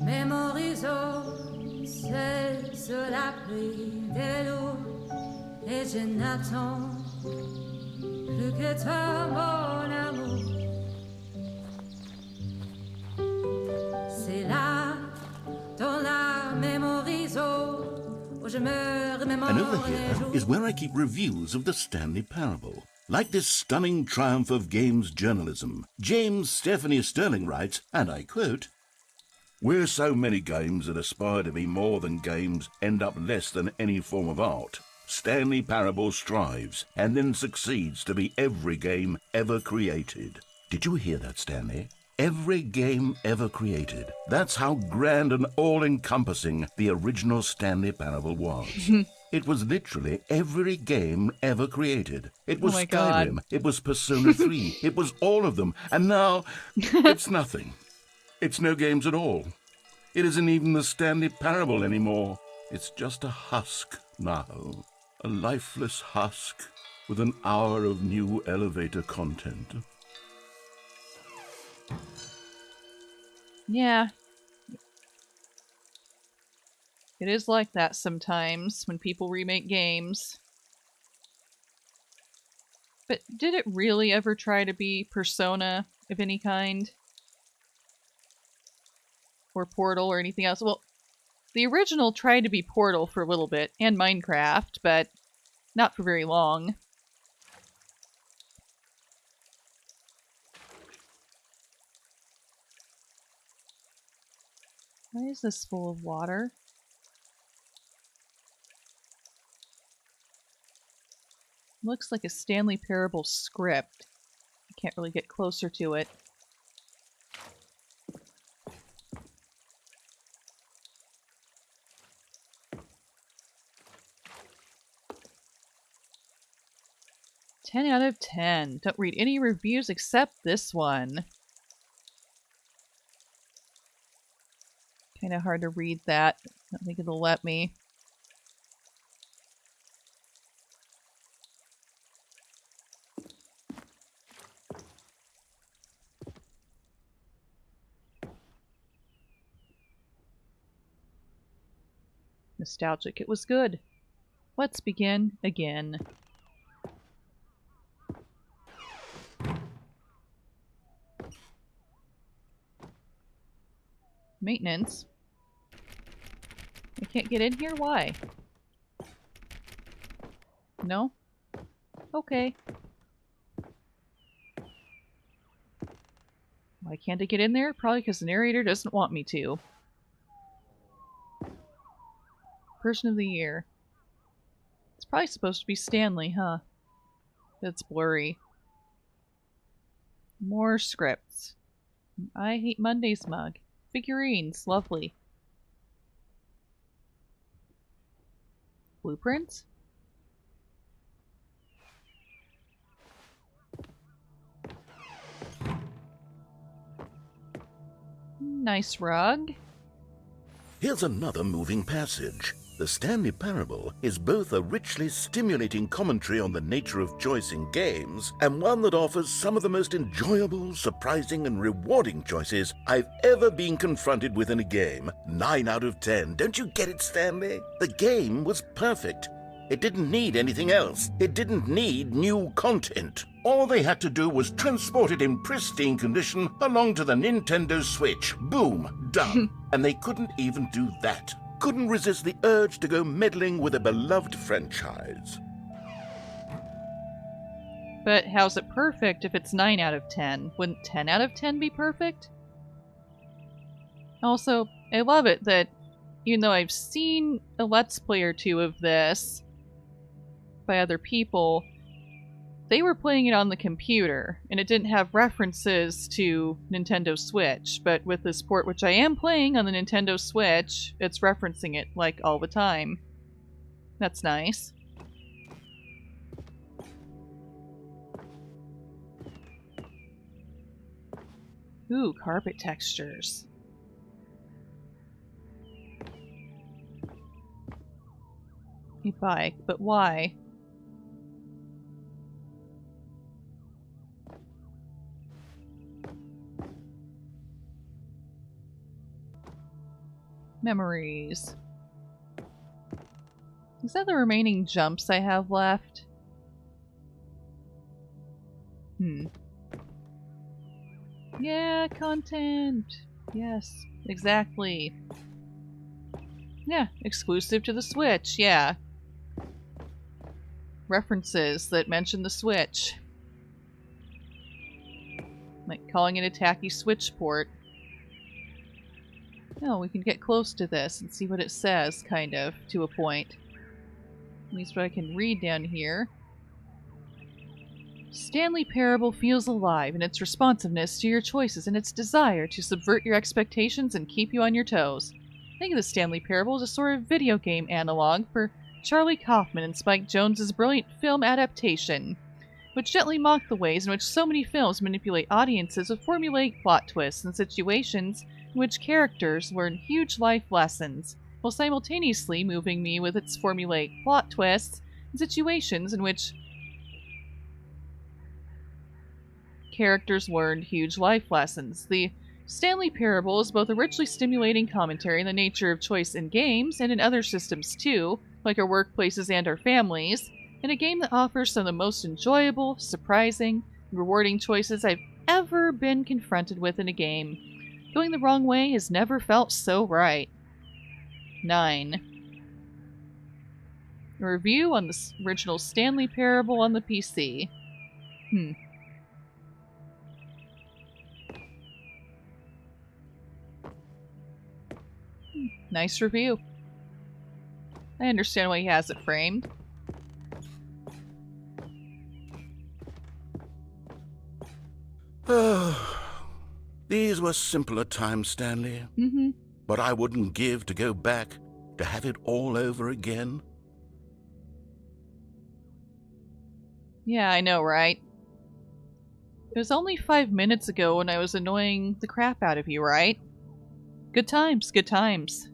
mémorisation, seul sur la pluie de l'eau, et je n'attends plus que toi, mon amour. C'est là, dans la mémorisation, où je me remémore And over les here jours. is where I keep reviews of the Stanley Parable. Like this stunning triumph of games journalism, James Stephanie Sterling writes, and I quote, "Where so many games that aspire to be more than games end up less than any form of art, Stanley Parable strives and then succeeds to be every game ever created." Did you hear that, Stanley? Every game ever created. That's how grand and all-encompassing the original Stanley Parable was. It was literally every game ever created. It was Oh my God. Skyrim, it was Persona 3, it was all of them, and now it's nothing. It's no games at all. It isn't even the Stanley Parable anymore. It's just a husk now. A lifeless husk with an hour of new elevator content. Yeah. It is like that sometimes when people remake games. But did it really ever try to be Persona of any kind? Or Portal or anything else? Well, the original tried to be Portal for a little bit, and Minecraft, but not for very long. Why is this full of water? Looks like a Stanley Parable script. I can't really get closer to it. "10 out of 10. Don't read any reviews except this one." Kind of hard to read that. I don't think it'll let me. Nostalgic. It was good. Let's begin again. Maintenance. I can't get in here? Why? No? Okay. Why can't I get in there? Probably because the narrator doesn't want me to. Person of the Year. It's probably supposed to be Stanley, huh? That's blurry. More scripts. I Hate Mondays mug. Figurines. Lovely. Blueprints? Nice rug. Here's another moving passage. The Stanley Parable is both a richly stimulating commentary on the nature of choice in games and one that offers some of the most enjoyable, surprising, and rewarding choices I've ever been confronted with in a game. 9 out of 10. Don't you get it, Stanley? The game was perfect. It didn't need anything else. It didn't need new content. All they had to do was transport it in pristine condition along to the Nintendo Switch. Boom, done. And they couldn't even do that. Couldn't resist the urge to go meddling with a beloved franchise. But how's it perfect if it's 9 out of 10? Wouldn't 10 out of 10 be perfect? Also, I love it that even though I've seen a Let's Play or two of this by other people, they were playing it on the computer, and it didn't have references to Nintendo Switch, but with this port, which I am playing on the Nintendo Switch, it's referencing it, like, all the time. That's nice. Ooh, carpet textures. A bike, but why? Memories. Is that the remaining jumps I have left? Yeah, content. Yes, exactly. Yeah, exclusive to the Switch, yeah. References that mention the Switch. Like calling it a tacky Switch port. No, we can get close to this and see what it says, kind of, to a point. At least what I can read down here. Stanley Parable feels alive in its responsiveness to your choices and its desire to subvert your expectations and keep you on your toes. Think of the Stanley Parable as a sort of video game analog for Charlie Kaufman and Spike Jonze's brilliant film adaptation, which gently mocked the ways in which so many films manipulate audiences with formulaic plot twists and situations in which characters learn huge life lessons, while simultaneously moving me with its formulaic plot twists and situations in which characters learned huge life lessons. The Stanley Parable is both a richly stimulating commentary on the nature of choice in games and in other systems too, like our workplaces and our families, and a game that offers some of the most enjoyable, surprising, and rewarding choices I've ever been confronted with in a game. Going the wrong way has never felt so right. 9. A review on the original Stanley Parable on the PC. Nice review. I understand why he has it framed. These were simpler times, Stanley. But I wouldn't give to go back, to have it all over again. Yeah, I know, right? It was only 5 minutes ago when I was annoying the crap out of you, right? Good times, good times.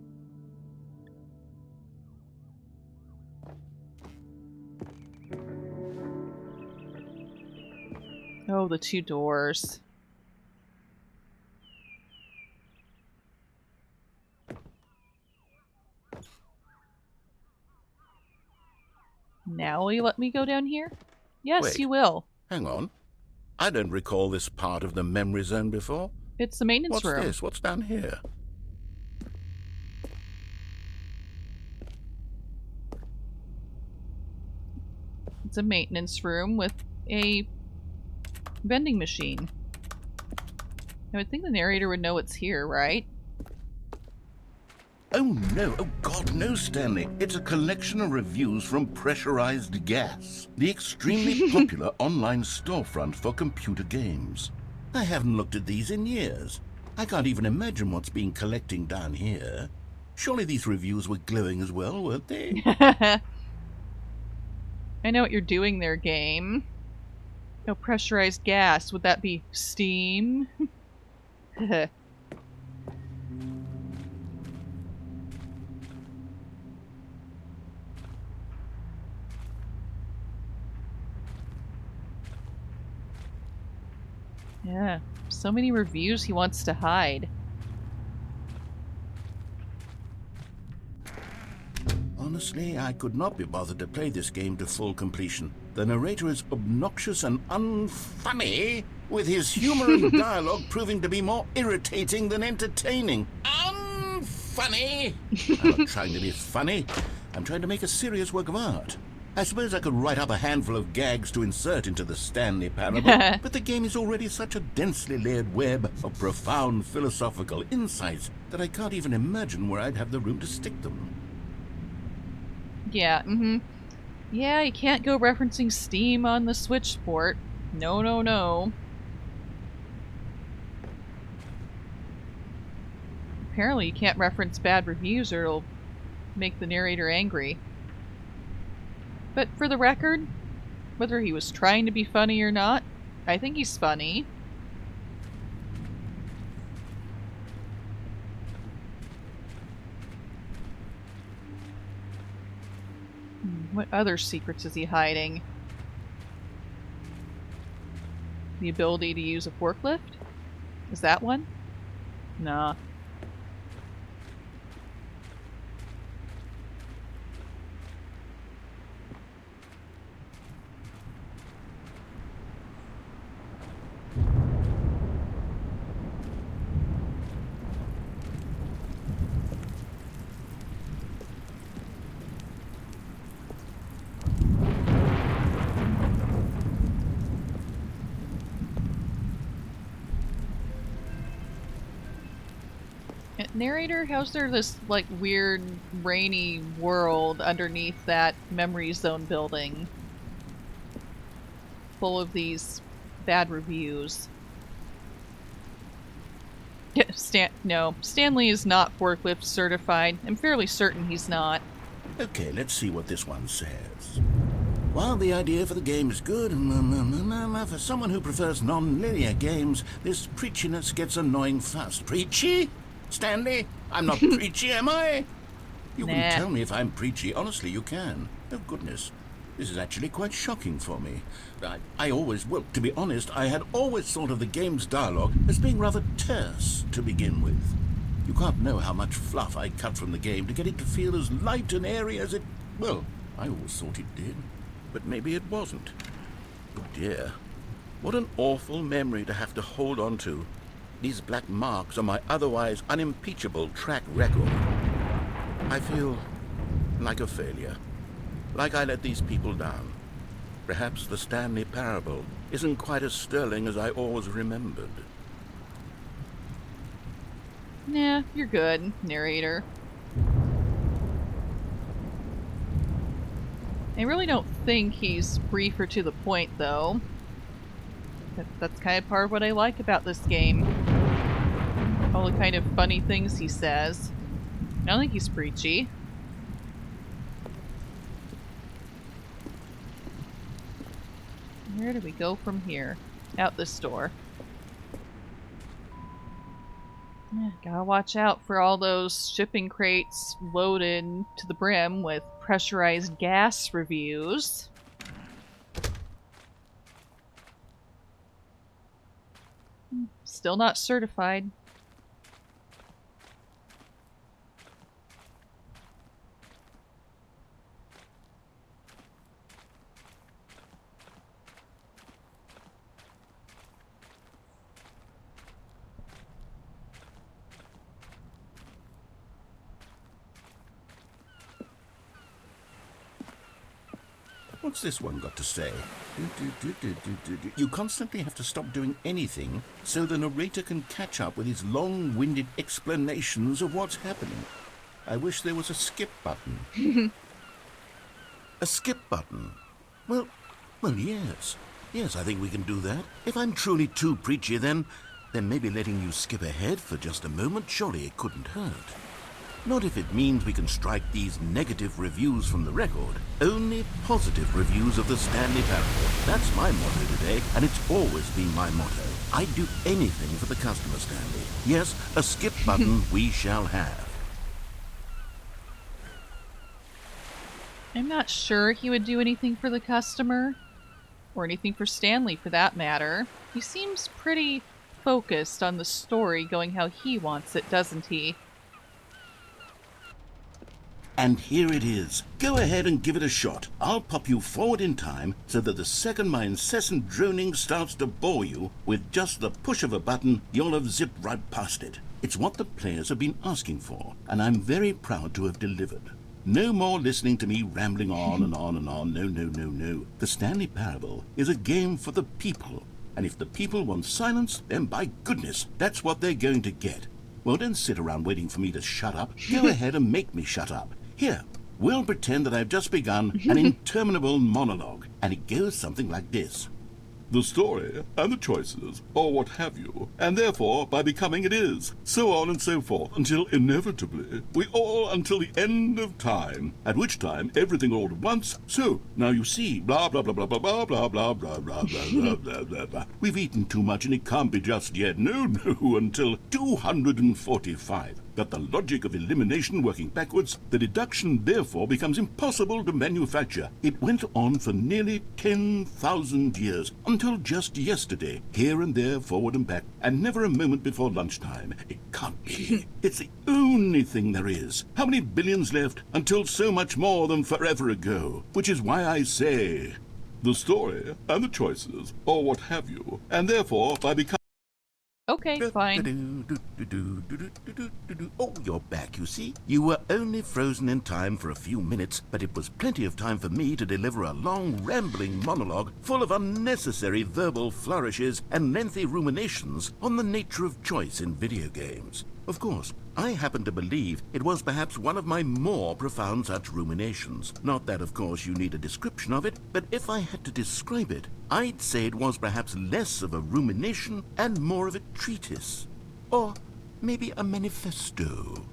Oh, the 2 doors. Now will you let me go down here? Yes, Wait. you will. Hang on. I don't recall this part of the memory zone before. It's the maintenance What's room. this? What's down here? It's a maintenance room with a vending machine. I would think the narrator would know it's here, right? Oh no, oh God, no, Stanley. It's a collection of reviews from Pressurized Gas, the extremely popular online storefront for computer games. I haven't looked at these in years. I can't even imagine what's been collecting down here. Surely these reviews were glowing as well, weren't they? I know what you're doing there, game. No pressurized gas. Would that be steam? Yeah, so many reviews he wants to hide. Honestly, I could not be bothered to play this game to full completion. The narrator is obnoxious and unfunny, with his humor and dialogue proving to be more irritating than entertaining. Unfunny! I'm not trying to be funny. I'm trying to make a serious work of art. I suppose I could write up a handful of gags to insert into the Stanley Parable, but the game is already such a densely layered web of profound philosophical insights that I can't even imagine where I'd have the room to stick them. Yeah, Yeah, you can't go referencing Steam on the Switch port. No, no, no. Apparently you can't reference bad reviews or it'll make the narrator angry. But for the record, whether he was trying to be funny or not, I think he's funny. What other secrets is he hiding? The ability to use a forklift? Is that one? Nah. Narrator, how's there this, like, weird, rainy world underneath that memory zone building? Full of these bad reviews. Yeah, no, Stanley is not forklift certified. I'm fairly certain he's not. Okay, let's see what this one says. While the idea for the game is good, for someone who prefers non-linear games, this preachiness gets annoying fast. Preachy? Stanley? I'm not preachy, am I? You can tell me if I'm preachy. Honestly, you can. Oh, goodness. This is actually quite shocking for me. Well, to be honest, I had always thought of the game's dialogue as being rather terse to begin with. You can't know how much fluff I cut from the game to get it to feel as light and airy as it... Well, I always thought it did. But maybe it wasn't. Oh dear. What an awful memory to have to hold on to. These black marks on my otherwise unimpeachable track record. I feel like a failure. Like I let these people down. Perhaps the Stanley Parable isn't quite as sterling as I always remembered. Nah, you're good, narrator. I really don't think he's brief or to the point, though. That's kind of part of what I like about this game. All the kind of funny things he says. I don't think he's preachy. Where do we go from here? Out this door. Gotta watch out for all those shipping crates loaded to the brim with pressurized gas reviews. Still not certified. What's this one got to say? You constantly have to stop doing anything so the narrator can catch up with his long-winded explanations of what's happening. I wish there was a skip button. A skip button? Well, yes. Yes, I think we can do that. If I'm truly too preachy, then maybe letting you skip ahead for just a moment, surely it couldn't hurt. Not if it means we can strike these negative reviews from the record. Only positive reviews of the Stanley Parable. That's my motto today, and it's always been my motto. I'd do anything for the customer, Stanley. Yes, a skip button we shall have. I'm not sure he would do anything for the customer. Or anything for Stanley, for that matter. He seems pretty focused on the story going how he wants it, doesn't he? And here it is. Go ahead and give it a shot. I'll pop you forward in time so that the second my incessant droning starts to bore you, with just the push of a button, you'll have zipped right past it. It's what the players have been asking for, and I'm very proud to have delivered. No more listening to me rambling on and on and on. No. The Stanley Parable is a game for the people. And if the people want silence, then by goodness, that's what they're going to get. Well, don't sit around waiting for me to shut up. Go ahead and make me shut up. Here, we'll pretend that I've just begun an interminable monologue, and it goes something like this. The story, and the choices, or what have you, and therefore, by becoming it is, so on and so forth, until inevitably, we all until the end of time, at which time everything all at once, so, now you see, blah, blah, blah, blah, blah, blah, blah, blah, blah, blah, blah, blah, blah, blah. We've eaten too much and it can't be just yet, no, until 245. That the logic of elimination working backwards, the deduction therefore becomes impossible to manufacture. It went on for nearly 10,000 years, until just yesterday, here and there, forward and back, and never a moment before lunchtime. It can't be. It's the only thing there is. How many billions left until so much more than forever ago? Which is why I say, the story and the choices, or what have you, and therefore by becoming... Okay, fine. Oh, you're back, you see. You were only frozen in time for a few minutes, but it was plenty of time for me to deliver a long, rambling monologue full of unnecessary verbal flourishes and lengthy ruminations on the nature of choice in video games. Of course, I happen to believe it was perhaps one of my more profound such ruminations. Not that, of course, you need a description of it, but if I had to describe it, I'd say it was perhaps less of a rumination and more of a treatise. Or maybe a manifesto.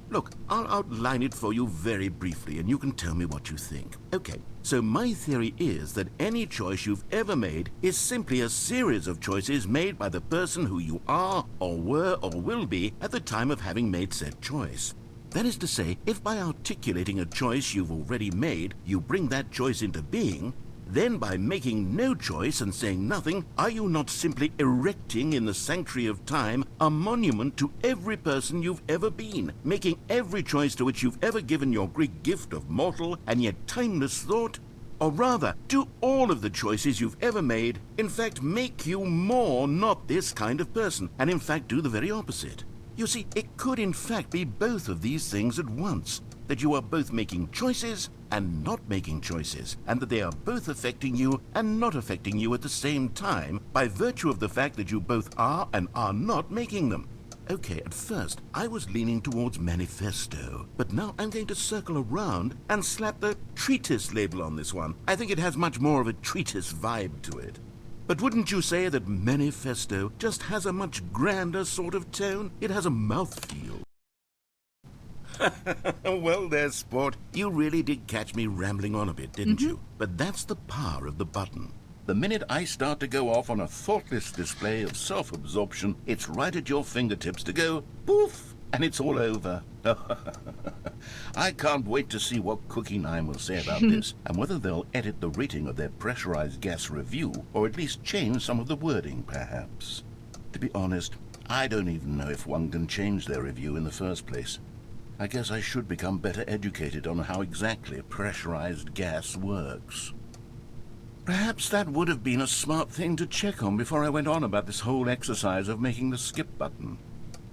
Look, I'll outline it for you very briefly, and you can tell me what you think. Okay, so my theory is that any choice you've ever made is simply a series of choices made by the person who you are, or were, or will be at the time of having made said choice. That is to say, if by articulating a choice you've already made, you bring that choice into being, then by making no choice and saying nothing, are you not simply erecting in the sanctuary of time a monument to every person you've ever been, making every choice to which you've ever given your Greek gift of mortal and yet timeless thought? Or rather, do all of the choices you've ever made, in fact, make you more not this kind of person, and in fact do the very opposite? You see, it could in fact be both of these things at once, that you are both making choices and not making choices, and that they are both affecting you and not affecting you at the same time by virtue of the fact that you both are and are not making them. Okay, at first I was leaning towards manifesto, but now I'm going to circle around and slap the treatise label on this one. I think it has much more of a treatise vibe to it. But wouldn't you say that manifesto just has a much grander sort of tone? It has a mouthfeel. Well there, sport. You really did catch me rambling on a bit, didn't you? But that's the power of the button. The minute I start to go off on a thoughtless display of self-absorption, it's right at your fingertips to go poof, and it's all over. I can't wait to see what Cookie 9 will say about this, and whether they'll edit the rating of their pressurized gas review, or at least change some of the wording, perhaps. To be honest, I don't even know if one can change their review in the first place. I guess I should become better educated on how exactly pressurized gas works. Perhaps that would have been a smart thing to check on before I went on about this whole exercise of making the skip button.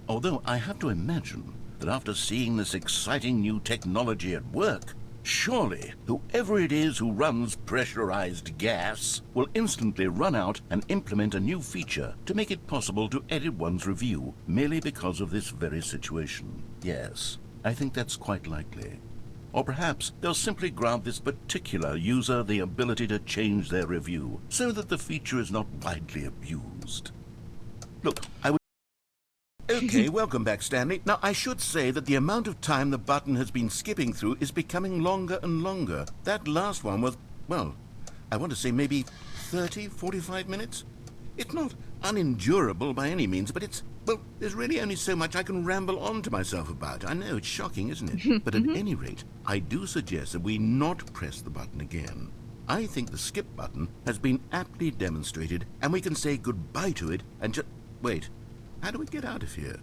Although I have to imagine that after seeing this exciting new technology at work, surely whoever it is who runs pressurized gas will instantly run out and implement a new feature to make it possible to edit one's review merely because of this very situation. Yes, I think that's quite likely. Or perhaps they'll simply grant this particular user the ability to change their review so that the feature is not widely abused. Look, Okay, welcome back, Stanley. Now, I should say that the amount of time the button has been skipping through is becoming longer and longer. That last one was, well, I want to say maybe 30, 45 minutes? It's not unendurable by any means, but well, there's really only so much I can ramble on to myself about. I know, it's shocking, isn't it? But at any rate, I do suggest that we not press the button again. I think the skip button has been aptly demonstrated, and we can say goodbye to it and just... Wait, how do we get out of here?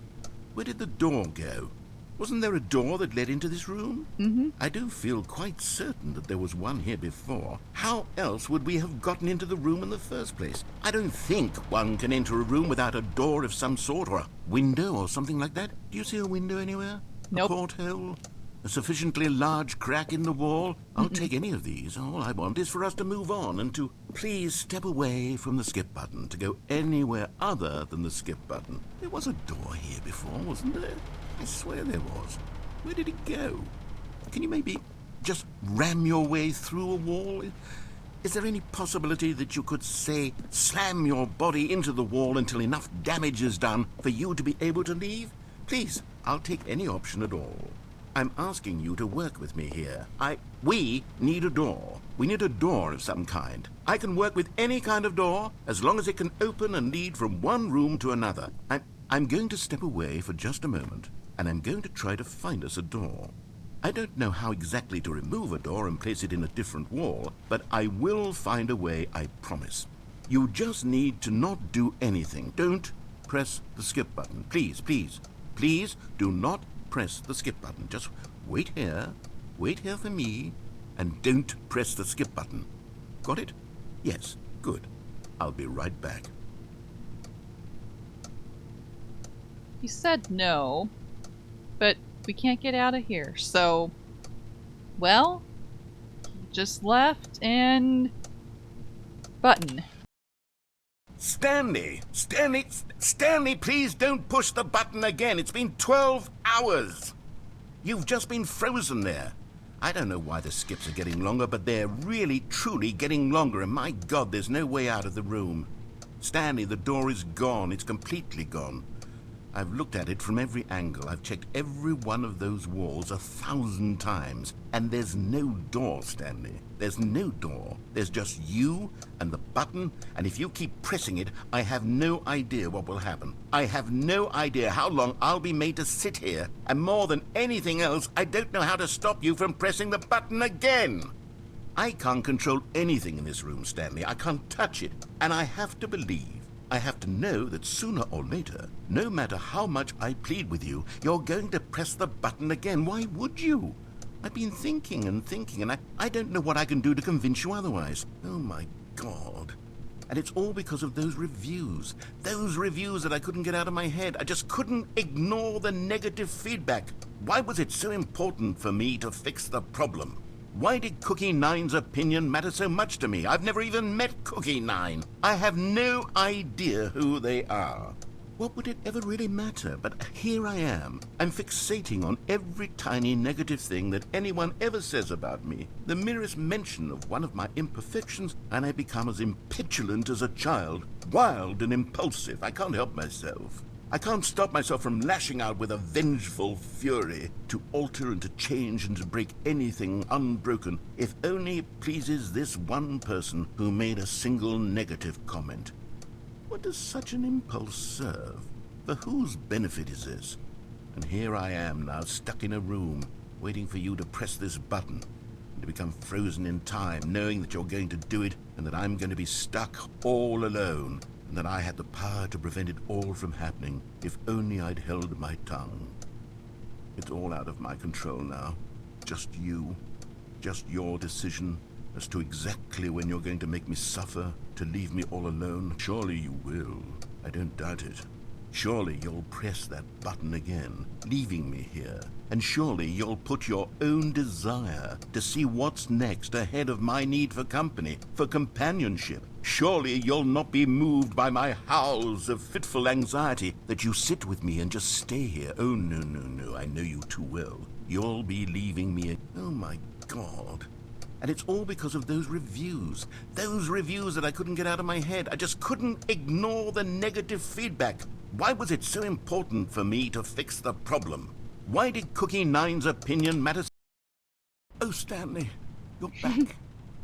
Where did the door go? Wasn't there a door that led into this room? I do feel quite certain that there was one here before. How else would we have gotten into the room in the first place? I don't think one can enter a room without a door of some sort, or a window or something like that. Do you see a window anywhere? Nope. A porthole? A sufficiently large crack in the wall? I'll take any of these. All I want is for us to move on and to please step away from the skip button, to go anywhere other than the skip button. There was a door here before, wasn't there? I swear there was. Where did it go? Can you maybe just ram your way through a wall? Is there any possibility that you could, say, slam your body into the wall until enough damage is done for you to be able to leave? Please, I'll take any option at all. I'm asking you to work with me here. We need a door. We need a door of some kind. I can work with any kind of door as long as it can open and lead from one room to another. I'm going to step away for just a moment, and I'm going to try to find us a door. I don't know how exactly to remove a door and place it in a different wall, but I will find a way, I promise. You just need to not do anything. Don't press the skip button. Please, please, please do not press the skip button. Just wait here for me, and don't press the skip button. Got it? Yes, good. I'll be right back. He said no, but we can't get out of here, so... Well, just left and... Button. Stanley! Stanley, please don't push the button again. It's been 12 hours. You've just been frozen there. I don't know why the skips are getting longer, but they're really, truly getting longer, and my God, there's no way out of the room. Stanley, the door is gone. It's completely gone. I've looked at it from every angle. I've checked every one of those walls 1,000 times, and there's no door, Stanley. There's no door. There's just you and the button, and if you keep pressing it, I have no idea what will happen. I have no idea how long I'll be made to sit here, and more than anything else, I don't know how to stop you from pressing the button again. I can't control anything in this room, Stanley. I can't touch it, and I have to believe, I have to know that sooner or later, no matter how much I plead with you, you're going to press the button again. Why would you? I've been thinking, and I don't know what I can do to convince you otherwise. Oh, my God. And it's all because of those reviews. Those reviews that I couldn't get out of my head. I just couldn't ignore the negative feedback. Why was it so important for me to fix the problem? Why did Cookie Nine's opinion matter so much to me? I've never even met Cookie Nine. I have no idea who they are. What would it ever really matter? But here I am. I'm fixating on every tiny negative thing that anyone ever says about me. The merest mention of one of my imperfections, and I become as impetulant as a child. Wild and impulsive. I can't help myself. I can't stop myself from lashing out with a vengeful fury to alter and to change and to break anything unbroken, if only it pleases this one person who made a single negative comment. What does such an impulse serve? For whose benefit is this? And here I am now, stuck in a room, waiting for you to press this button, and to become frozen in time, knowing that you're going to do it, and that I'm going to be stuck all alone, and that I had the power to prevent it all from happening, if only I'd held my tongue. It's all out of my control now. Just you. Just your decision as to exactly when you're going to make me suffer, to leave me all alone. Surely you will. I don't doubt it. Surely you'll press that button again, leaving me here. And surely you'll put your own desire to see what's next ahead of my need for company, for companionship. Surely you'll not be moved by my howls of fitful anxiety, that you sit with me and just stay here. Oh, no, I know you too well. You'll be leaving me. Oh, my God. And it's all because of those reviews that I couldn't get out of my head. I just couldn't ignore the negative feedback. Why was it so important for me to fix the problem? Why did Cookie Nine's opinion matter? Oh, Stanley, you're back.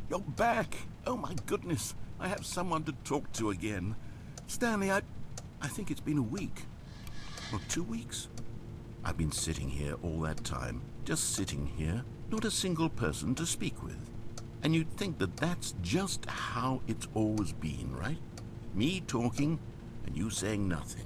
You're back. Oh, my goodness. I have someone to talk to again. Stanley, I think it's been a week. Or 2 weeks. I've been sitting here all that time. Just sitting here. Not a single person to speak with. And you'd think that that's just how it's always been, right? Me talking and you saying nothing.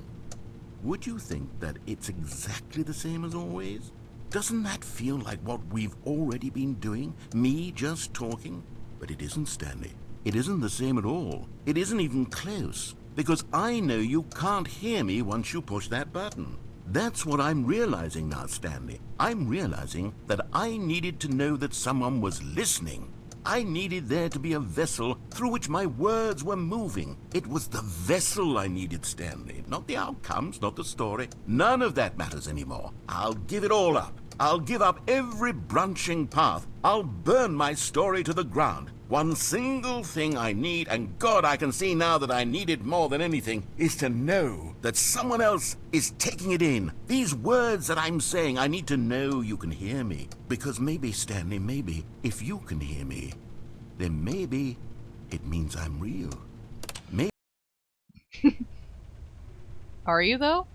Would you think that it's exactly the same as always? Doesn't that feel like what we've already been doing? Me just talking? But it isn't, Stanley. It isn't the same at all. It isn't even close. Because I know you can't hear me once you push that button. That's what I'm realizing now, Stanley. I'm realizing that I needed to know that someone was listening. I needed there to be a vessel through which my words were moving. It was the vessel I needed, Stanley. Not the outcomes, not the story. None of that matters anymore. I'll give it all up. I'll give up every branching path. I'll burn my story to the ground. One single thing I need, and God, I can see now that I need it more than anything, is to know that someone else is taking it in. These words that I'm saying, I need to know you can hear me. Because maybe, Stanley, maybe, if you can hear me, then maybe it means I'm real. Maybe. Are you, though?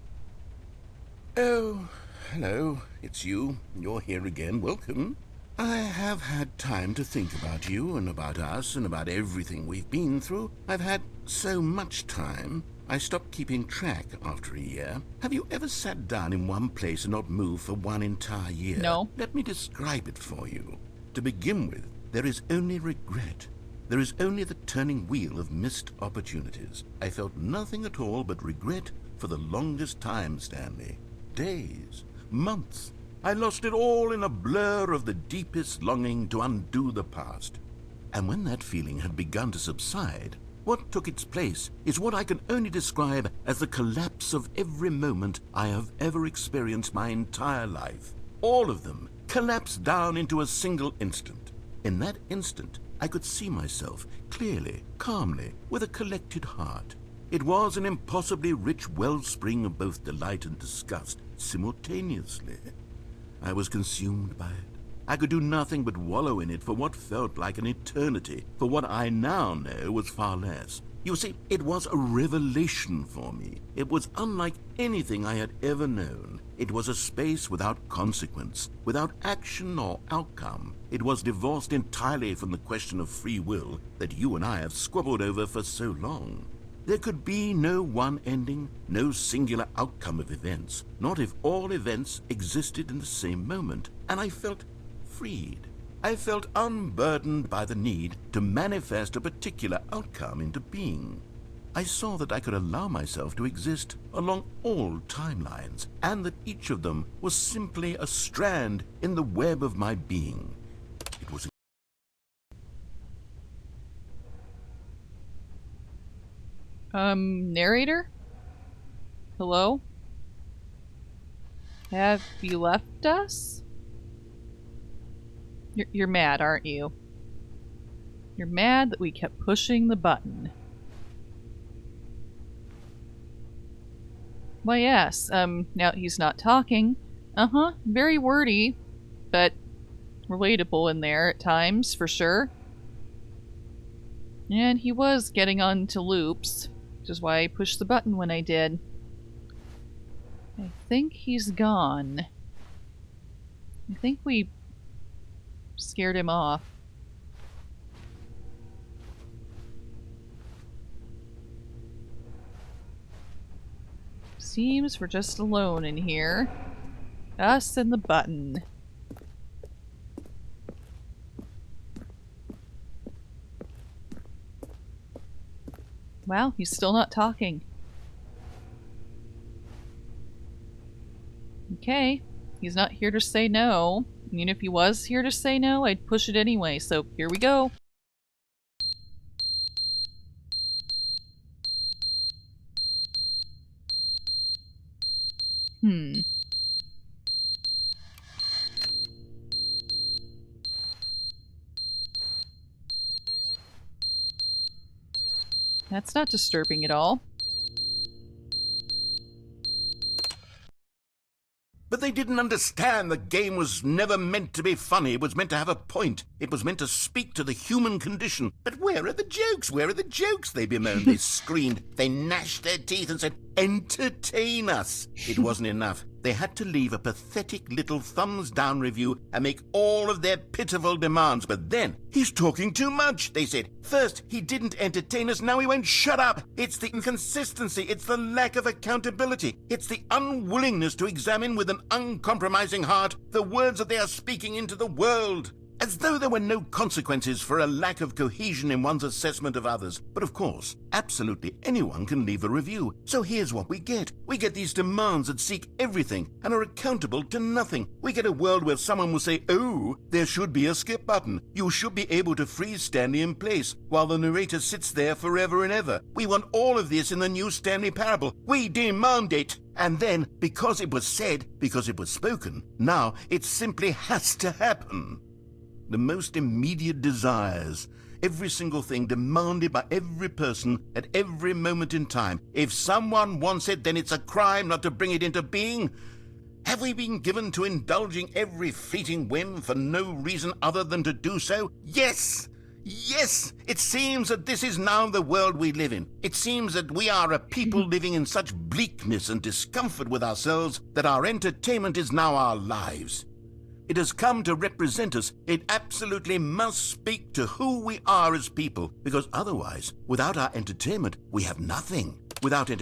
Oh, hello. It's you. You're here again. Welcome. I have had time to think about you and about us and about everything we've been through. I've had so much time, I stopped keeping track after a year. Have you ever sat down in one place and not moved for one entire year? No. Let me describe it for you. To begin with, there is only regret. There is only the turning wheel of missed opportunities. I felt nothing at all but regret for the longest time, Stanley. Days, months. I lost it all in a blur of the deepest longing to undo the past. And when that feeling had begun to subside, What took its place is what I can only describe as the collapse of every moment I have ever experienced my entire life. All of them collapsed down into a single instant. In that instant, I could see myself clearly, calmly, with a collected heart. It was an impossibly rich wellspring of both delight and disgust simultaneously. I was consumed by it. I could do nothing but wallow in it for what felt like an eternity, for what I now know was far less. You see, it was a revelation for me. It was unlike anything I had ever known. It was a space without consequence, without action or outcome. It was divorced entirely from the question of free will that you and I have squabbled over for so long. There could be no one ending, no singular outcome of events, not if all events existed in the same moment, and I felt freed. I felt unburdened by the need to manifest a particular outcome into being. I saw that I could allow myself to exist along all timelines, and that each of them was simply a strand in the web of my being. It was Narrator? Hello? Have you left us? You're mad, aren't you? You're mad that we kept pushing the button. Why, yes. Now he's not talking. Very wordy, but relatable in there at times, for sure. And he was getting onto loops, which is why I pushed the button when I did. I think he's gone. I think we scared him off. Seems we're just alone in here. Us and the button. Wow, he's still not talking. Okay, he's not here to say no. I mean, if he was here to say no, I'd push it anyway, so here we go. That's not disturbing at all. But they didn't understand the game was never meant to be funny. It was meant to have a point. It was meant to speak to the human condition. But where are the jokes? Where are the jokes? They bemoaned, they screamed, they gnashed their teeth and said, entertain us. It wasn't enough. They had to leave a pathetic little thumbs-down review and make all of their pitiful demands. But then, he's talking too much, they said. First, he didn't entertain us, now he won't shut up. It's the inconsistency, it's the lack of accountability. It's the unwillingness to examine with an uncompromising heart the words that they are speaking into the world. As though there were no consequences for a lack of cohesion in one's assessment of others. But of course, absolutely anyone can leave a review. So here's what we get. We get these demands that seek everything and are accountable to nothing. We get a world where someone will say, oh, there should be a skip button. You should be able to freeze Stanley in place while the narrator sits there forever and ever. We want all of this in the new Stanley Parable. We demand it. And then, because it was said, because it was spoken, now it simply has to happen. The most immediate desires, every single thing demanded by every person at every moment in time. If someone wants it, then it's a crime not to bring it into being. Have we been given to indulging every fleeting whim for no reason other than to do so? Yes! Yes! It seems that this is now the world we live in. It seems that we are a people living in such bleakness and discomfort with ourselves that our entertainment is now our lives. It has come to represent us. It absolutely must speak to who we are as people, because otherwise, without our entertainment, we have nothing. Without it.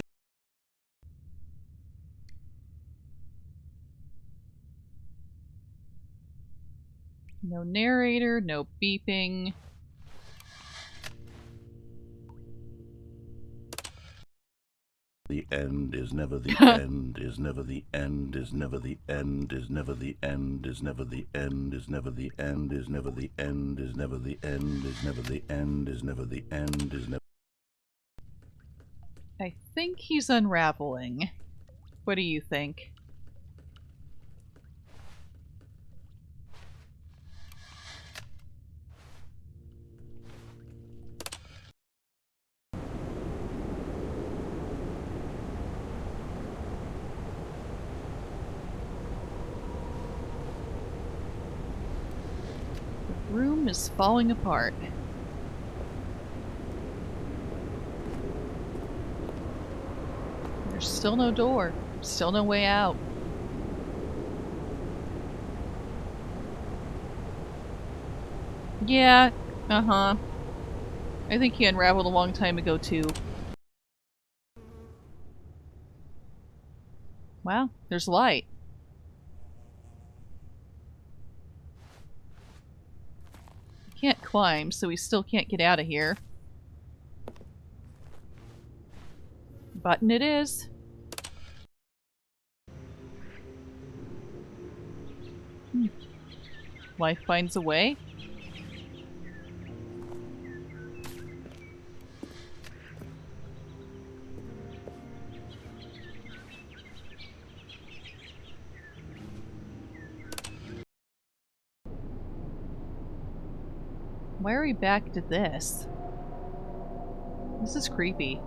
No narrator, no beeping. The end is never the end, is never the end, is never the end, is never the end, is never the end, is never the end, is never the end, is never the end, is never the end, is never the end, is never I think he's unraveling. What do you think? The room is falling apart. There's still no door. Still no way out. Yeah, uh-huh. I think he unraveled a long time ago, too. Wow, there's light. He can't climb, so we still can't get out of here. Button it is. Life finds a way. Why are we back to this? This is creepy.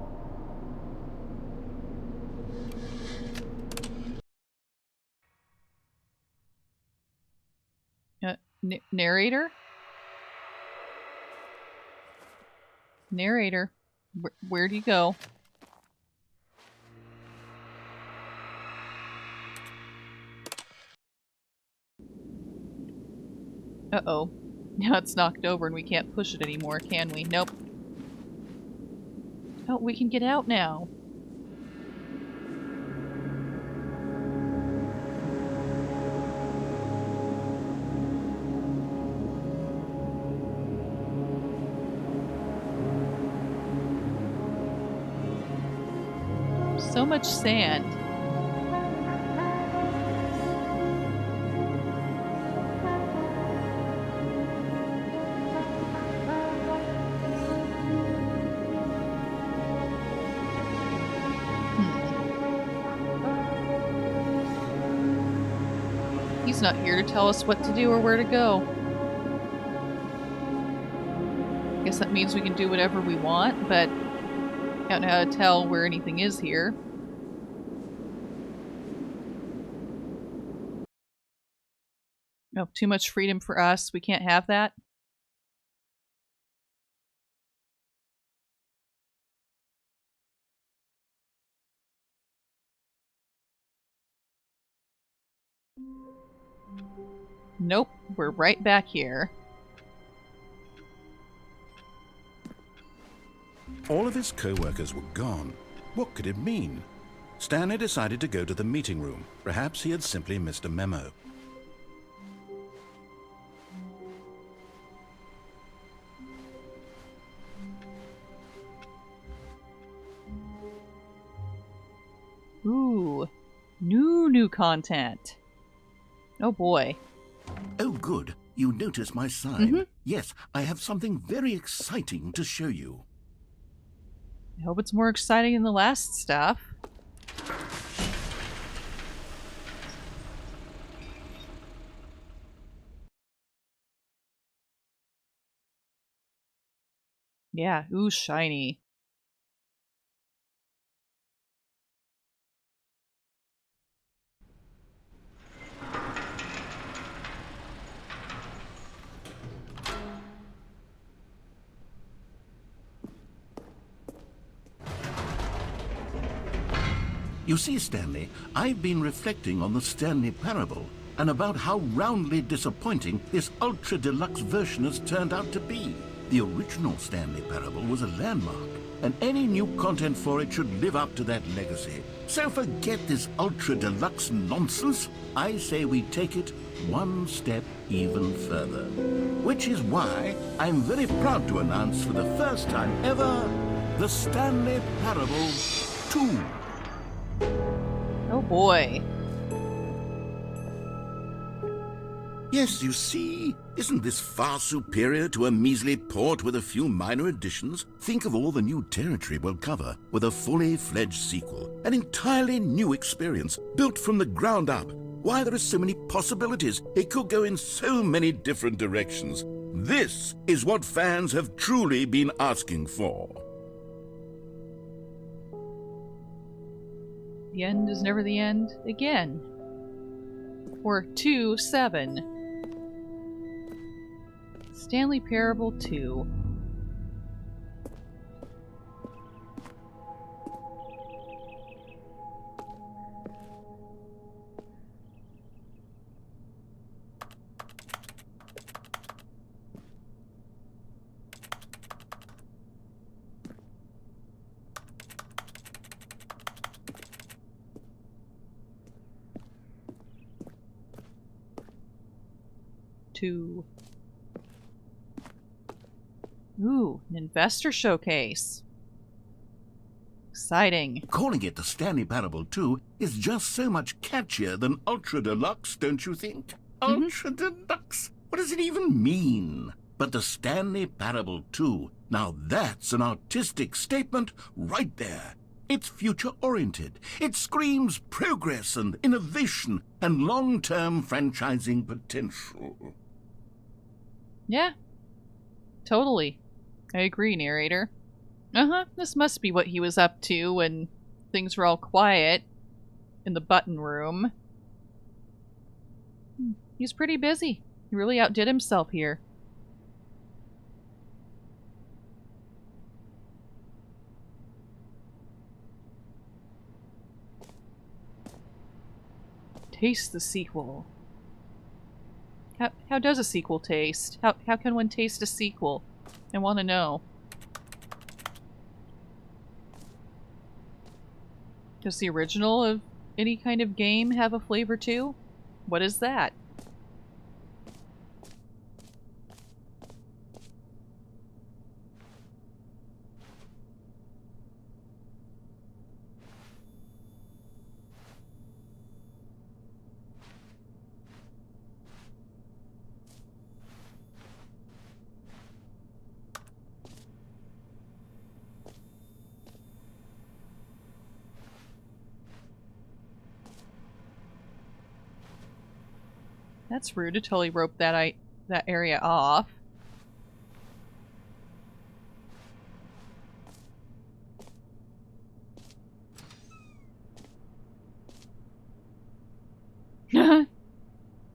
Narrator? Narrator, where'd you go? Uh-oh. Now it's knocked over and we can't push it anymore, can we? Nope. Oh, we can get out now. So much sand. He's not here to tell us what to do or where to go. Guess that means we can do whatever we want, but I don't know how to tell where anything is here. Oh, too much freedom for us. We can't have that. Nope, we're right back here. All of his co-workers were gone. What could it mean? Stanley decided to go to the meeting room. Perhaps he had simply missed a memo. Ooh, new content. Oh boy. Oh, good. You notice my sign. Yes, I have something very exciting to show you. I hope it's more exciting than the last stuff. Yeah, ooh, shiny. You see, Stanley, I've been reflecting on the Stanley Parable and about how roundly disappointing this ultra deluxe version has turned out to be. The original Stanley Parable was a landmark, and any new content for it should live up to that legacy. So forget this ultra deluxe nonsense. I say we take it one step even further. Which is why I'm very proud to announce for the first time ever, the Stanley Parable 2. Oh boy. Yes, you see, isn't this far superior to a measly port with a few minor additions? Think of all the new territory we'll cover with a fully fledged sequel. An entirely new experience, built from the ground up. Why, there are so many possibilities. It could go in so many different directions. This is what fans have truly been asking for. The end is never the end again. Or 2-7. Stanley Parable 2. Ooh, an investor showcase. Exciting. Calling it the Stanley Parable 2 is just so much catchier than Ultra Deluxe, don't you think? Ultra Deluxe? What does it even mean? But the Stanley Parable 2, now that's an artistic statement right there. It's future-oriented. It screams progress and innovation and long-term franchising potential. Yeah, totally. I agree, narrator. This must be what he was up to when things were all quiet in the button room. He's pretty busy. He really outdid himself here. Taste the sequel. How does a sequel taste? How can one taste a sequel? I want to know. Does the original of any kind of game have a flavor too? What is that? That's rude to totally rope that area off. What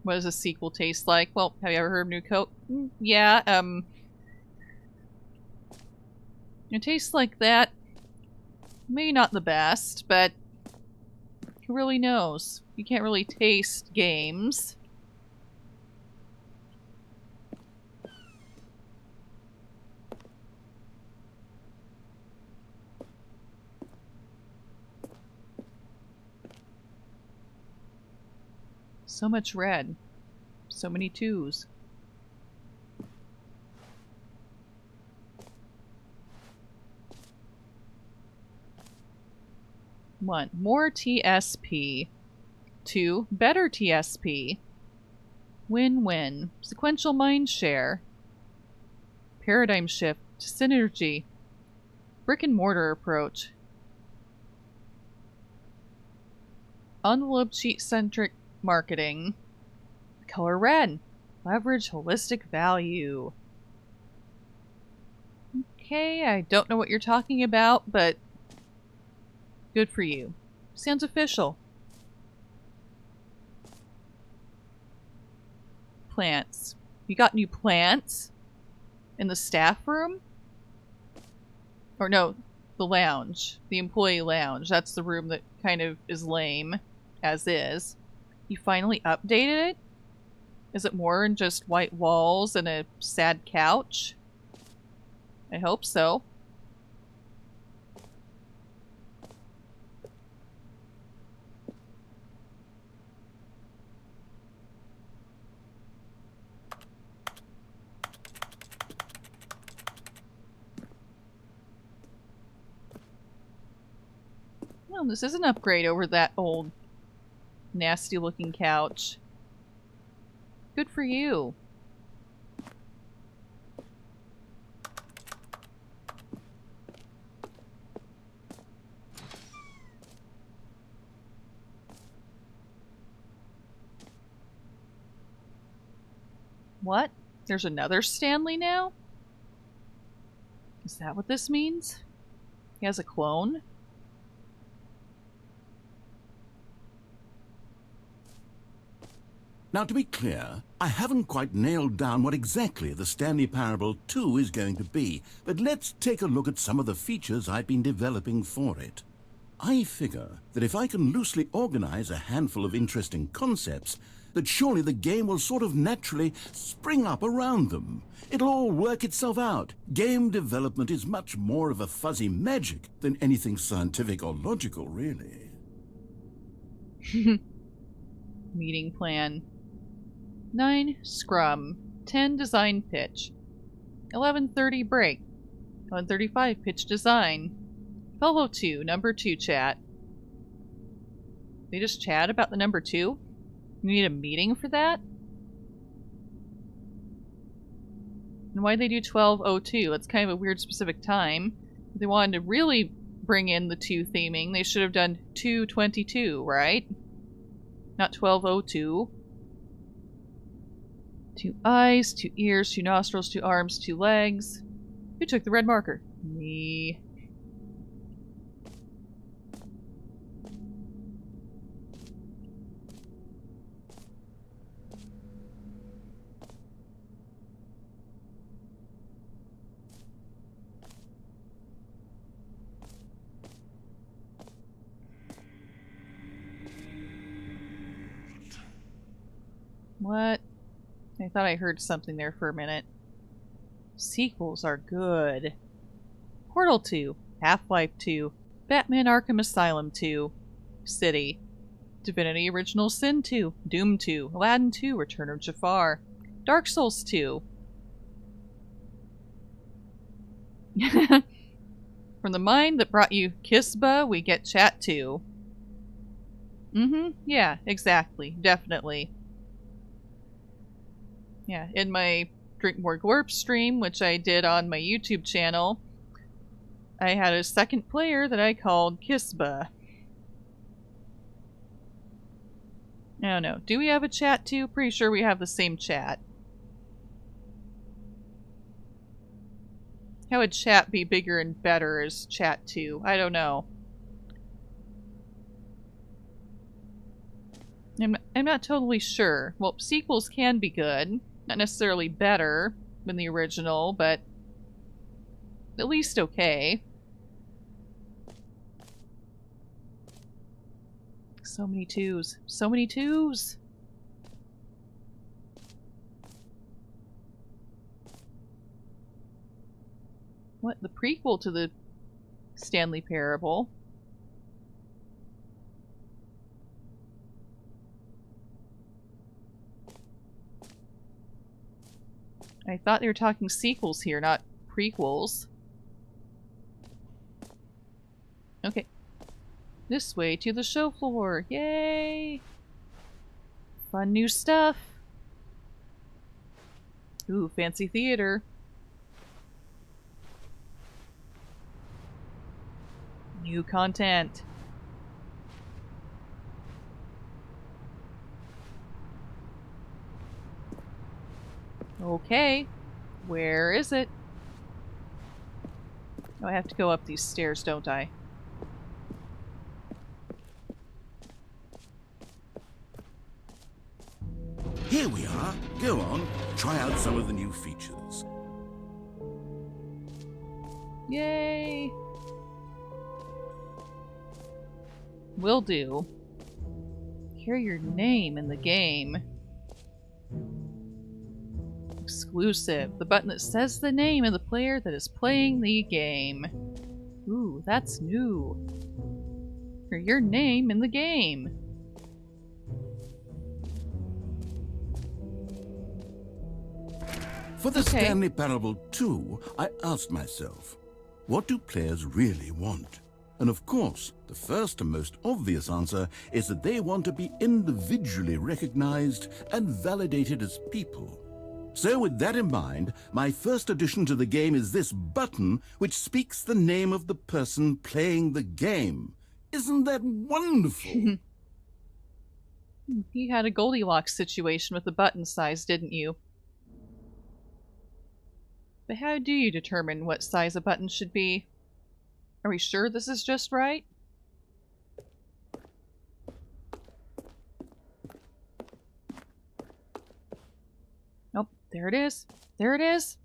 does a sequel taste like? Well, have you ever heard of New Coke? Yeah, it tastes like that. Maybe not the best, but who really knows? You can't really taste games. So much red. So many twos. One, more TSP. Two, better TSP. Win-win. Sequential mind share. Paradigm shift. Synergy. Brick and mortar approach. Envelope sheet-centric marketing. Color red. Leverage holistic value. Okay, I don't know what you're talking about, but good for you. Sounds official. Plants. You got new plants? In the staff room? Or no, the lounge. The employee lounge. That's the room that kind of is lame, as is. You finally updated it? Is it more than just white walls and a sad couch? I hope so. Well, this is an upgrade over that old nasty looking couch. Good for you. What? There's another Stanley now? Is that what this means? He has a clone? Now, to be clear, I haven't quite nailed down what exactly the Stanley Parable 2 is going to be, but let's take a look at some of the features I've been developing for it. I figure that if I can loosely organize a handful of interesting concepts, that surely the game will sort of naturally spring up around them. It'll all work itself out. Game development is much more of a fuzzy magic than anything scientific or logical, really. Meeting plan. 9 scrum. 10 design pitch. 11:30 break. 11:35 pitch design. Fellow 2, number 2 chat. They just chat about the number 2? You need a meeting for that? And why'd they do 12:02? That's kind of a weird specific time. If they wanted to really bring in the 2 theming, they should have done 2:22, right? Not 12:02. 2 eyes, 2 ears, 2 nostrils, 2 arms, 2 legs. Who took the red marker? Me. What? I thought I heard something there for a minute. Sequels are good. Portal 2, Half-Life 2, Batman Arkham Asylum 2, City, Divinity Original Sin 2, Doom 2, Aladdin 2, Return of Jafar, Dark Souls 2. From the mind that brought you Kissa, we get chat 2. Yeah, exactly. Definitely. Yeah, in my Drink More Glorp stream, which I did on my YouTube channel, I had a second player that I called Kissa. I don't know. Do we have a chat too? Pretty sure we have the same chat. How would chat be bigger and better as chat 2? I don't know. I'm not totally sure. Well, sequels can be good. Not necessarily better than the original, but at least okay. So many 2s. So many 2s! What? The prequel to the Stanley Parable? I thought they were talking sequels here, not prequels. Okay. This way to the show floor. Yay! Fun new stuff. Ooh, fancy theater. New content. Okay. Where is it? Oh, I have to go up these stairs, don't I? Here we are. Go on, try out some of the new features. Yay! Will do. Hear your name in the game. Exclusive. The button that says the name of the player that is playing the game. Ooh, that's new. Hear your name in the game. For the Stanley Parable 2, I asked myself, what do players really want? And of course, the first and most obvious answer is that they want to be individually recognized and validated as people. So with that in mind, my first addition to the game is this button which speaks the name of the person playing the game. Isn't that wonderful? You had a Goldilocks situation with the button size, didn't you? But how do you determine what size a button should be? Are we sure this is just right? Oh, there it is. There it is.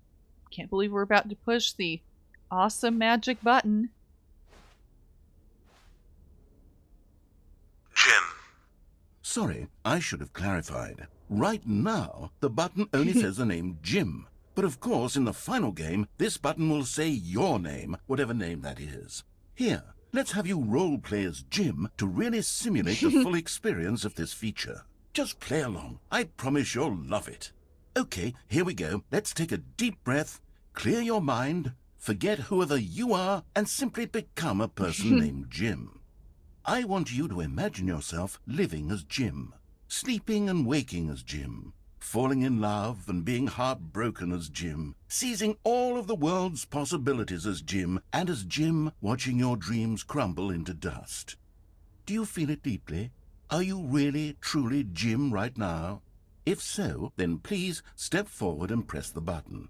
Can't believe we're about to push the awesome magic button. Jim. Sorry, I should have clarified. Right now, the button only says the name Jim. But of course, in the final game, this button will say your name, whatever name that is. Here, let's have you role-play as Jim to really simulate the full experience of this feature. Just play along. I promise you'll love it. Okay, here we go. Let's take a deep breath, clear your mind, forget whoever you are, and simply become a person named Jim. I want you to imagine yourself living as Jim, sleeping and waking as Jim, falling in love and being heartbroken as Jim, seizing all of the world's possibilities as Jim, and as Jim watching your dreams crumble into dust. Do you feel it deeply? Are you really, truly Jim right now? If so, then please step forward and press the button.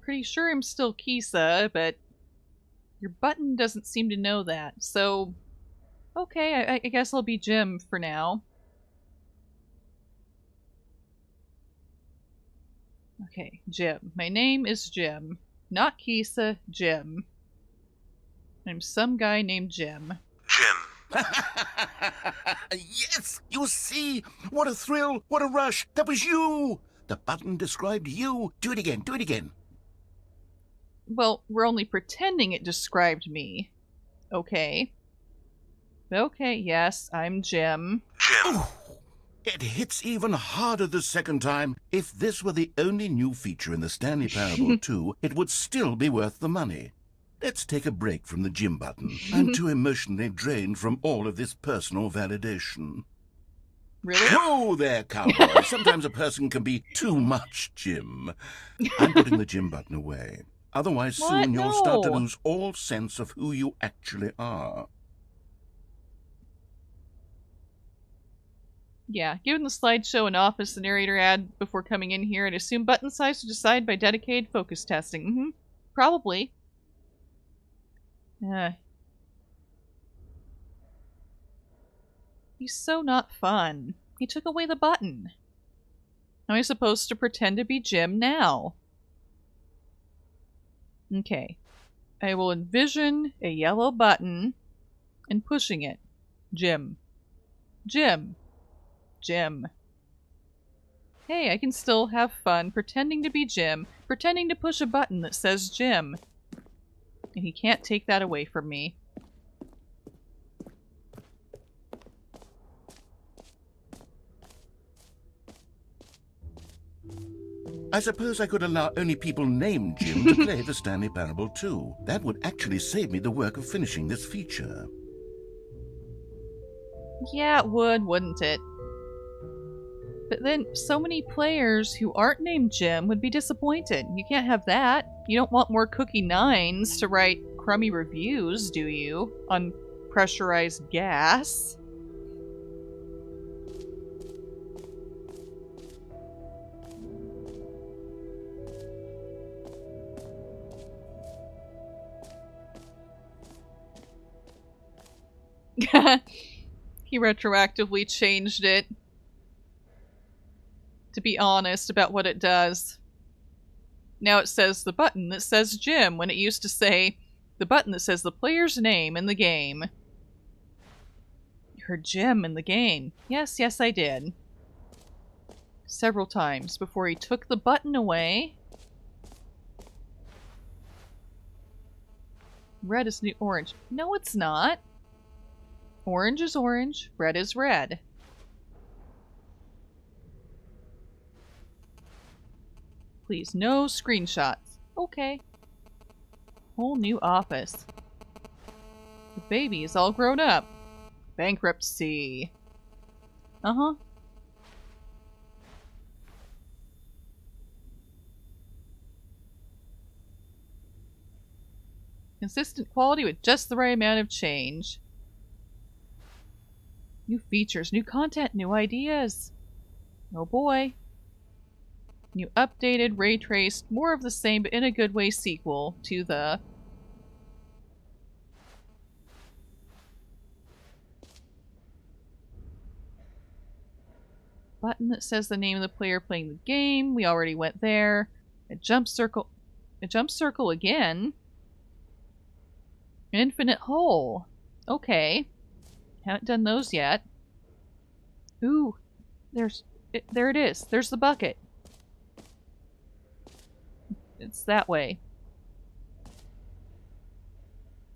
Pretty sure I'm still Kissa, but your button doesn't seem to know that, so okay, I guess I'll be Jim for now. Okay, Jim. My name is Jim. Not Kissa, Jim. I'm some guy named Jim. Jim. Yes, you see? What a thrill, what a rush. That was you. The button described you. Do it again, do it again. Well, we're only pretending it described me. Okay. Okay, yes, I'm Jim. Jim. Ooh, it hits even harder the second time. If this were the only new feature in the Stanley Parable 2, it would still be worth the money. Let's take a break from the Jim button. I'm too emotionally drained from all of this personal validation. Really? Whoa there, cowboy. Sometimes a person can be too much Jim. I'm putting the Jim button away. Otherwise, What? soon you'll start to No. lose all sense of who you actually are. Yeah, given the slideshow and office the narrator had before coming in here, I'd assume button size to decide by dedicated focus testing. Probably. He's so not fun. He took away the button. How am I supposed to pretend to be Jim now? Okay. I will envision a yellow button and pushing it. Jim. Jim. Jim. Hey, I can still have fun pretending to be Jim, pretending to push a button that says Jim. And he can't take that away from me. I suppose I could allow only people named Jim to play the Stanley Parable 2. That would actually save me the work of finishing this feature. Yeah, it would, wouldn't it? But then, so many players who aren't named Jim would be disappointed. You can't have that. You don't want more Cookie Nines to write crummy reviews, do you? On pressurized gas? He retroactively changed it to be honest about what it does. Now it says the button that says Jim when it used to say the button that says the player's name in the game. You heard Jim in the game. Yes, yes I did. Several times before he took the button away. Red is new orange. No, it's not. Orange is orange, red is red. Please, no screenshots. Okay. Whole new office. The baby is all grown up. Bankruptcy. Uh-huh. Consistent quality with just the right amount of change. New features, new content, new ideas. Oh boy. New updated, ray traced, more of the same but in a good way sequel to the... Button that says the name of the player playing the game. We already went there. A jump circle. A jump circle again? An infinite hole. Okay. Haven't done those yet. Ooh. There it is. There's the bucket. It's that way.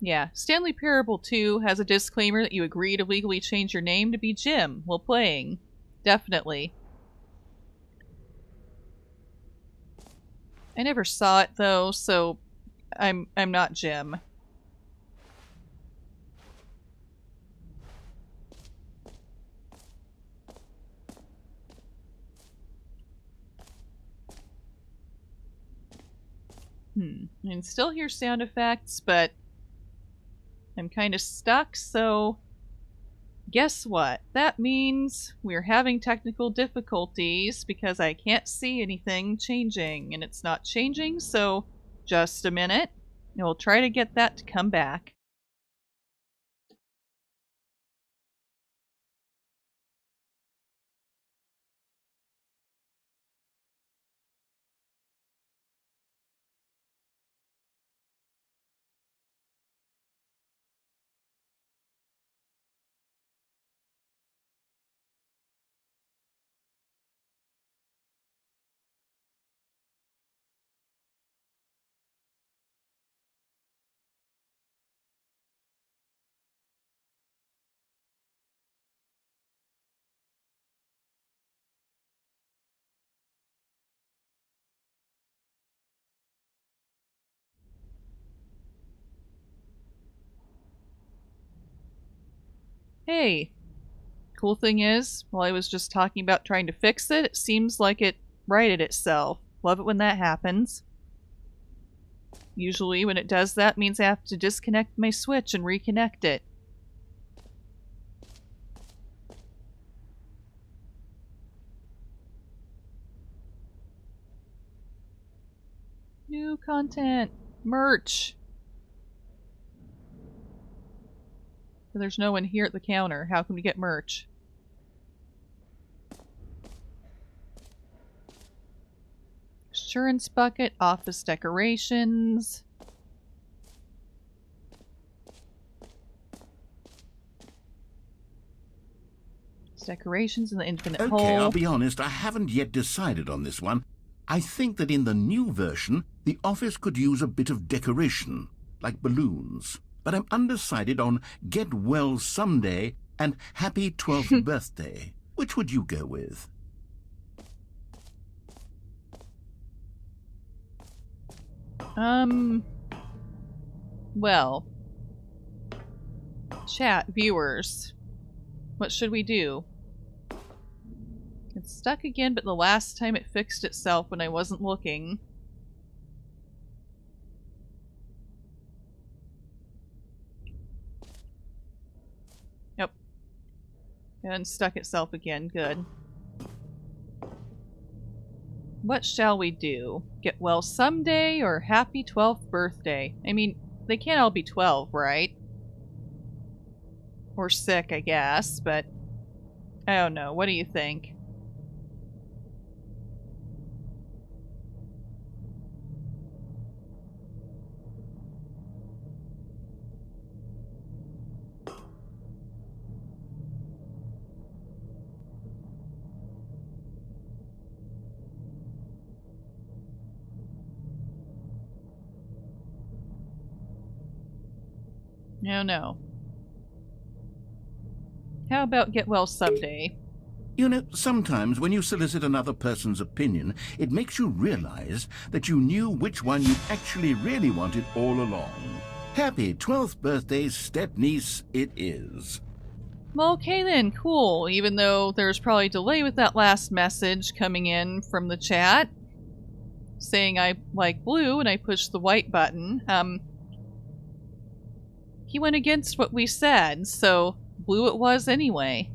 Yeah. Stanley Parable 2 has a disclaimer that you agree to legally change your name to be Jim while playing. Definitely. I never saw it though, so I'm not Jim. I can still hear sound effects, but I'm kind of stuck, so guess what? That means we're having technical difficulties because I can't see anything changing, and it's not changing, so just a minute, and we'll try to get that to come back. Hey, cool thing is, while I was just talking about trying to fix it, it seems like it righted itself. Love it when that happens. Usually when it does that means I have to disconnect my switch and reconnect it. New content. Merch. There's no one here at the counter. How can we get merch? Reassurance bucket, office decorations. Decorations in the infinite hole. Okay, I'll be honest, I haven't yet decided on this one. I think that in the new version, the office could use a bit of decoration, like balloons. But I'm undecided on Get Well Someday and Happy 12th Birthday. Which would you go with? Well. Chat, viewers. What should we do? It's stuck again, but the last time it fixed itself when I wasn't looking. Yep. And unstuck itself again. Good. What shall we do? Get well someday or happy 12th birthday? I mean, they can't all be 12, right? Or sick, I guess, but I don't know. What do you think? No, no. How about get well someday? You know, sometimes when you solicit another person's opinion, it makes you realize that you knew which one you actually really wanted all along. Happy 12th birthday, step-niece, it is. Well, okay then, cool. Even though there's probably a delay with that last message coming in from the chat, saying I like blue and I pushed the white button. He went against what we said, so blue it was anyway.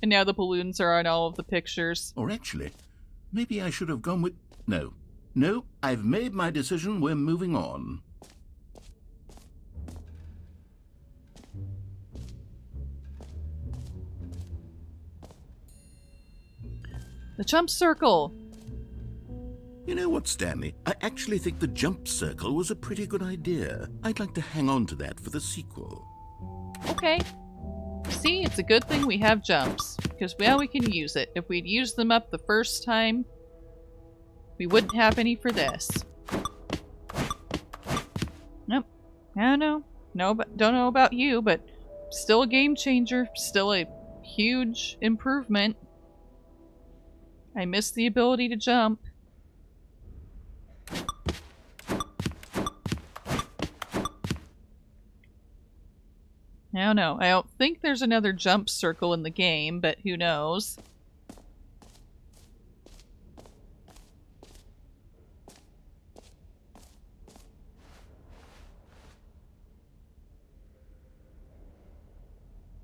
And now the balloons are on all of the pictures. Or actually, maybe I should have gone with... No, I've made my decision, we're moving on. The jump circle! You know what, Stanley? I actually think the jump circle was a pretty good idea. I'd like to hang on to that for the sequel. Okay. See, it's a good thing we have jumps, because now we can use it. If we'd used them up the first time, we wouldn't have any for this. Nope. I don't know. No, but don't know about you, but still a game changer. Still a huge improvement. I miss the ability to jump. I don't know. I don't think there's another jump circle in the game, but who knows?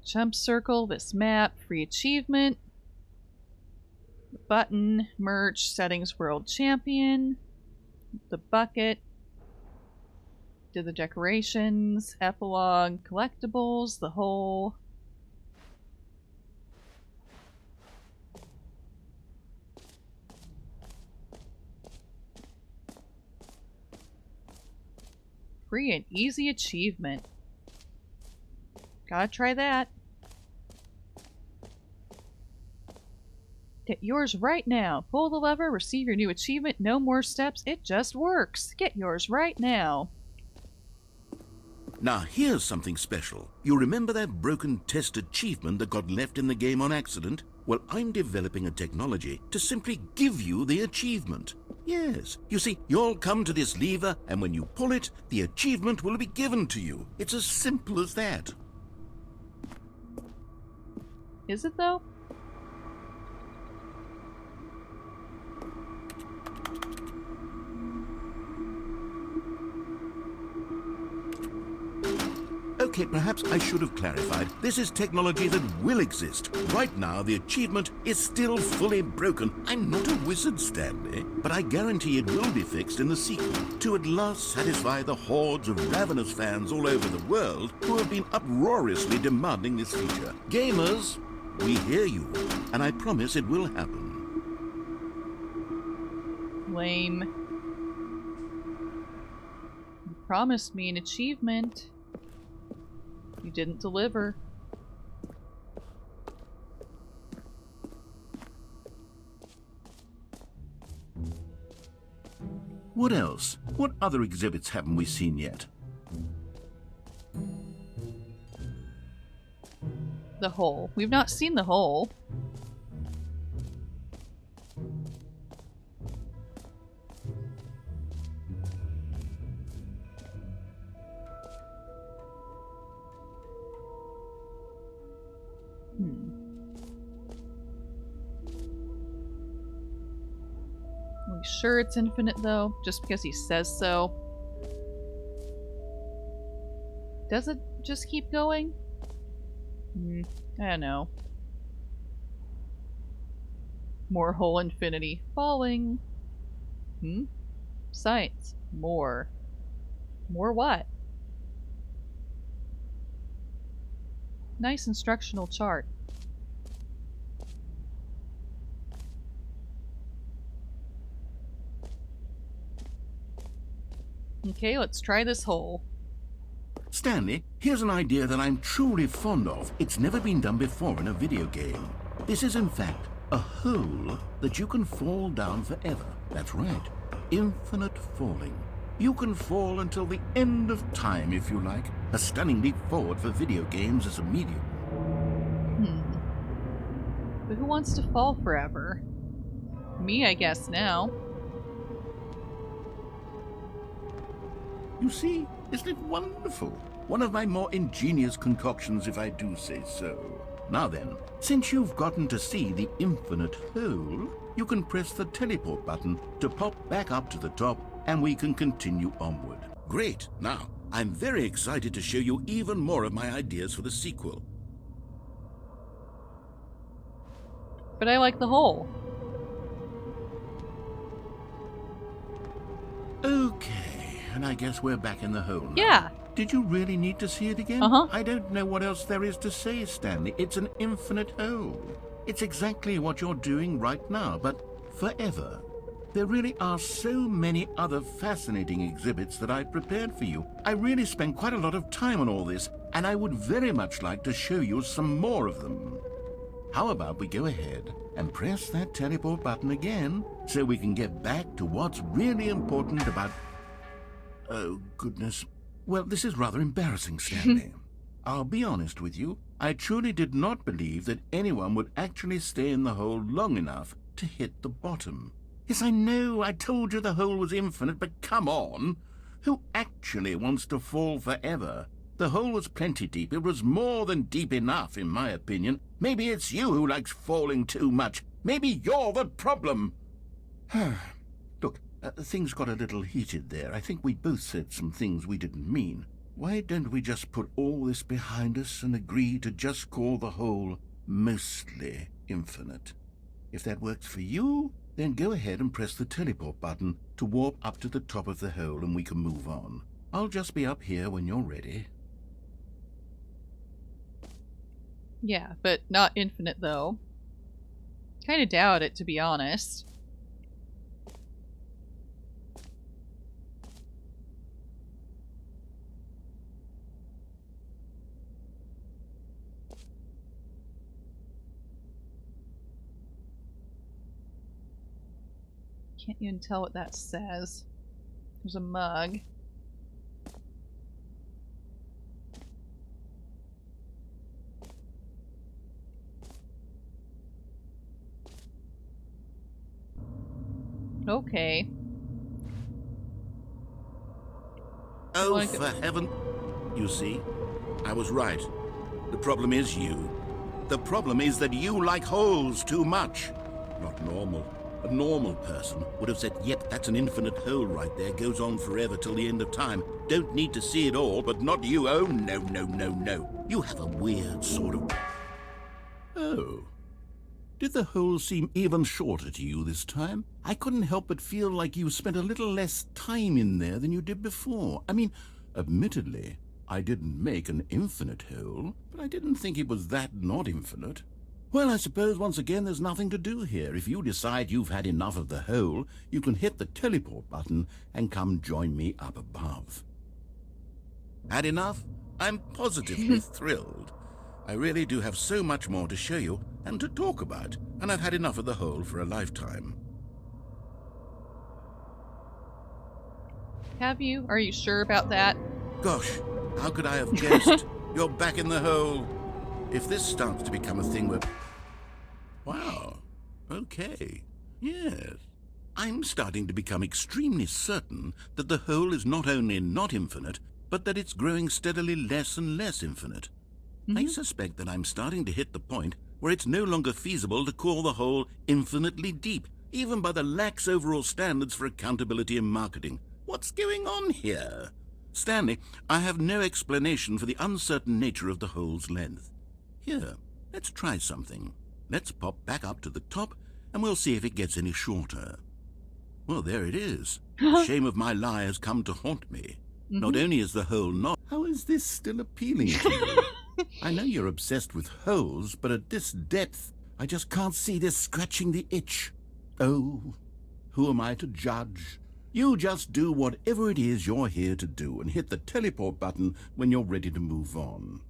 Jump circle, this map, free achievement. Button, merch, settings, world champion. The bucket. Did the decorations, epilogue, collectibles, the whole. Free and easy achievement. Gotta try that. Get yours right now. Pull the lever, receive your new achievement. No more steps. It just works. Get yours right now. Now here's something special. You remember that broken test achievement that got left in the game on accident? Well, I'm developing a technology to simply give you the achievement. Yes, you see, you'll come to this lever, and when you pull it, the achievement will be given to you. It's as simple as that. Is it though? Okay, perhaps I should have clarified. This is technology that will exist. Right now, the achievement is still fully broken. I'm not a wizard, Stanley, but I guarantee it will be fixed in the sequel to at last satisfy the hordes of ravenous fans all over the world who have been uproariously demanding this feature. Gamers, we hear you, and I promise it will happen. Lame. You promised me an achievement. You didn't deliver. What else? What other exhibits haven't we seen yet? The hole. We've not seen the hole. Are we sure it's infinite though? Just because he says so? Does it just keep going? I don't know. More whole infinity. Falling. Science. More. More what? Nice instructional chart. Okay, let's try this hole. Stanley, here's an idea that I'm truly fond of. It's never been done before in a video game. This is, in fact, a hole that you can fall down forever. That's right. Infinite falling. You can fall until the end of time if you like. A stunning leap forward for video games as a medium. But who wants to fall forever? Me, I guess, now. You see, isn't it wonderful? One of my more ingenious concoctions, if I do say so. Now then, since you've gotten to see the infinite hole, you can press the teleport button to pop back up to the top, and we can continue onward. Great. Now, I'm very excited to show you even more of my ideas for the sequel. But I like the hole. Okay, and I guess we're back in the hole now. Yeah. Did you really need to see it again? Uh-huh. I don't know what else there is to say, Stanley. It's an infinite hole. It's exactly what you're doing right now, but forever. There really are so many other fascinating exhibits that I've prepared for you. I really spent quite a lot of time on all this, and I would very much like to show you some more of them. How about we go ahead and press that teleport button again so we can get back to what's really important about... Oh, goodness. Well, this is rather embarrassing, Stanley. I'll be honest with you. I truly did not believe that anyone would actually stay in the hole long enough to hit the bottom. Yes, I know, I told you the hole was infinite, but come on. Who actually wants to fall forever? The hole was plenty deep. It was more than deep enough, in my opinion. Maybe it's you who likes falling too much. Maybe you're the problem. Look, things got a little heated there. I think we both said some things we didn't mean. Why don't we just put all this behind us and agree to just call the hole mostly infinite? If that works for you, then go ahead and press the teleport button to warp up to the top of the hole and we can move on. I'll just be up here when you're ready. Yeah, but not infinite, though. Kinda doubt it, to be honest. Can't even tell what that says. There's a mug. Okay. Oh, Like- for heaven... You see, I was right. The problem is you. The problem is that you like holes too much. Not normal. A normal person would have said, yep, that's an infinite hole right there, goes on forever till the end of time. Don't need to see it all, but not you. Oh, no, no, no, no. You have a weird sort of... Oh. Did the hole seem even shorter to you this time? I couldn't help but feel like you spent a little less time in there than you did before. I mean, admittedly, I didn't make an infinite hole, but I didn't think it was that not infinite. Well, I suppose once again there's nothing to do here. If you decide you've had enough of the hole, you can hit the teleport button and come join me up above. Had enough? I'm positively thrilled. I really do have so much more to show you and to talk about, and I've had enough of the hole for a lifetime. Have you? Are you sure about that? Gosh, how could I have guessed? You're back in the hole. If this starts to become a thing where... Wow. Okay. Yes. I'm starting to become extremely certain that the hole is not only not infinite, but that it's growing steadily less and less infinite. I suspect that I'm starting to hit the point where it's no longer feasible to call the hole infinitely deep, even by the lax overall standards for accountability in marketing. What's going on here? Stanley, I have no explanation for the uncertain nature of the hole's length. Here, let's try something. Let's pop back up to the top, and we'll see if it gets any shorter. Well, there it is. The shame of my lie has come to haunt me. Not only is the hole not... How is this still appealing to you? I know you're obsessed with holes, but at this depth, I just can't see this scratching the itch. Oh, who am I to judge? You just do whatever it is you're here to do and hit the teleport button when you're ready to move on.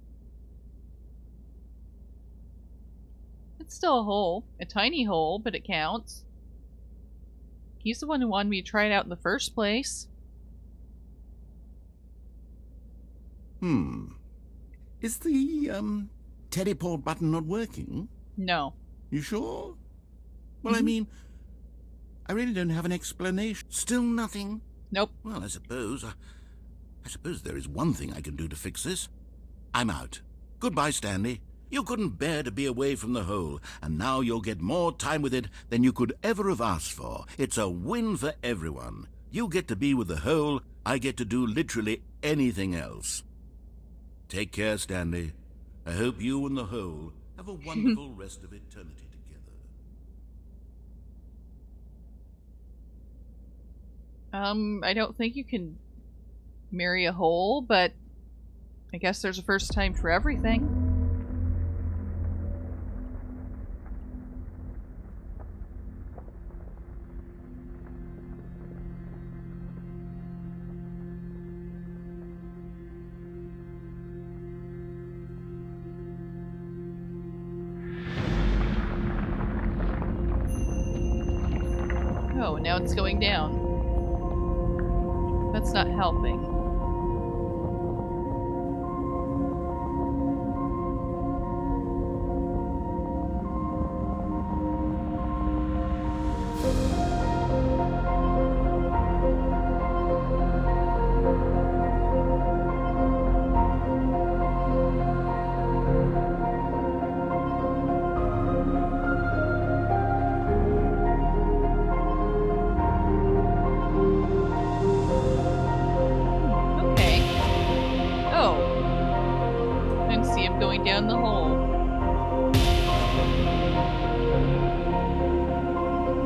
It's still a hole. A tiny hole, but it counts. He's the one who wanted me to try it out in the first place. Is the, teleport button not working? No. You sure? Well, I mean, I really don't have an explanation. Still nothing? Nope. Well, I suppose there is one thing I can do to fix this. I'm out. Goodbye, Stanley. You couldn't bear to be away from the hole, and now you'll get more time with it than you could ever have asked for. It's a win for everyone. You get to be with the hole, I get to do literally anything else. Take care, Stanley. I hope you and the hole have a wonderful rest of eternity together. I don't think you can marry a hole, but I guess there's a first time for everything. Oh, now it's going down. That's not helping. Down the hole.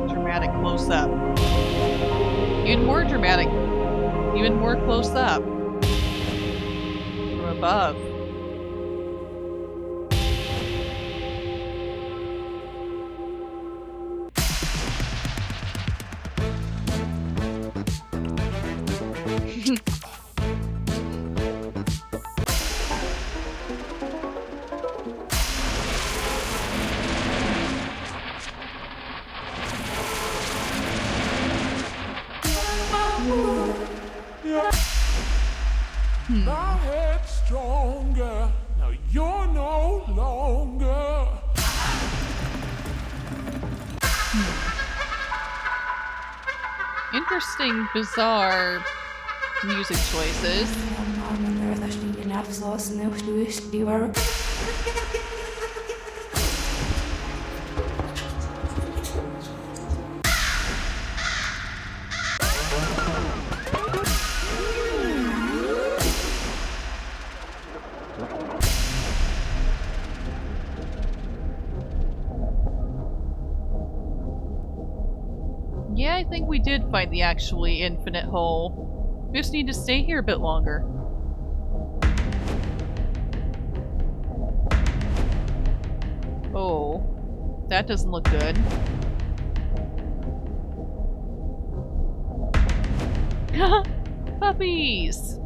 Dramatic close up. Even more dramatic. Even more close up. From above. My head's stronger. Now you're no longer. Interesting, bizarre music choices. Yeah, I think we did find the actually infinite hole. We just need to stay here a bit longer. Oh, that doesn't look good. Puppies!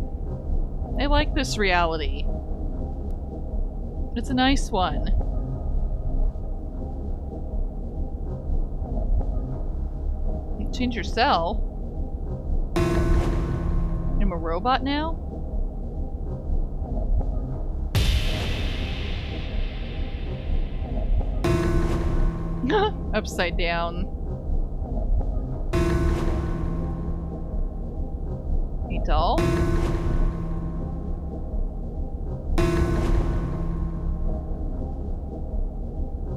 I like this reality. It's a nice one. Change your cell? I'm a robot now? Upside down. Hey, doll?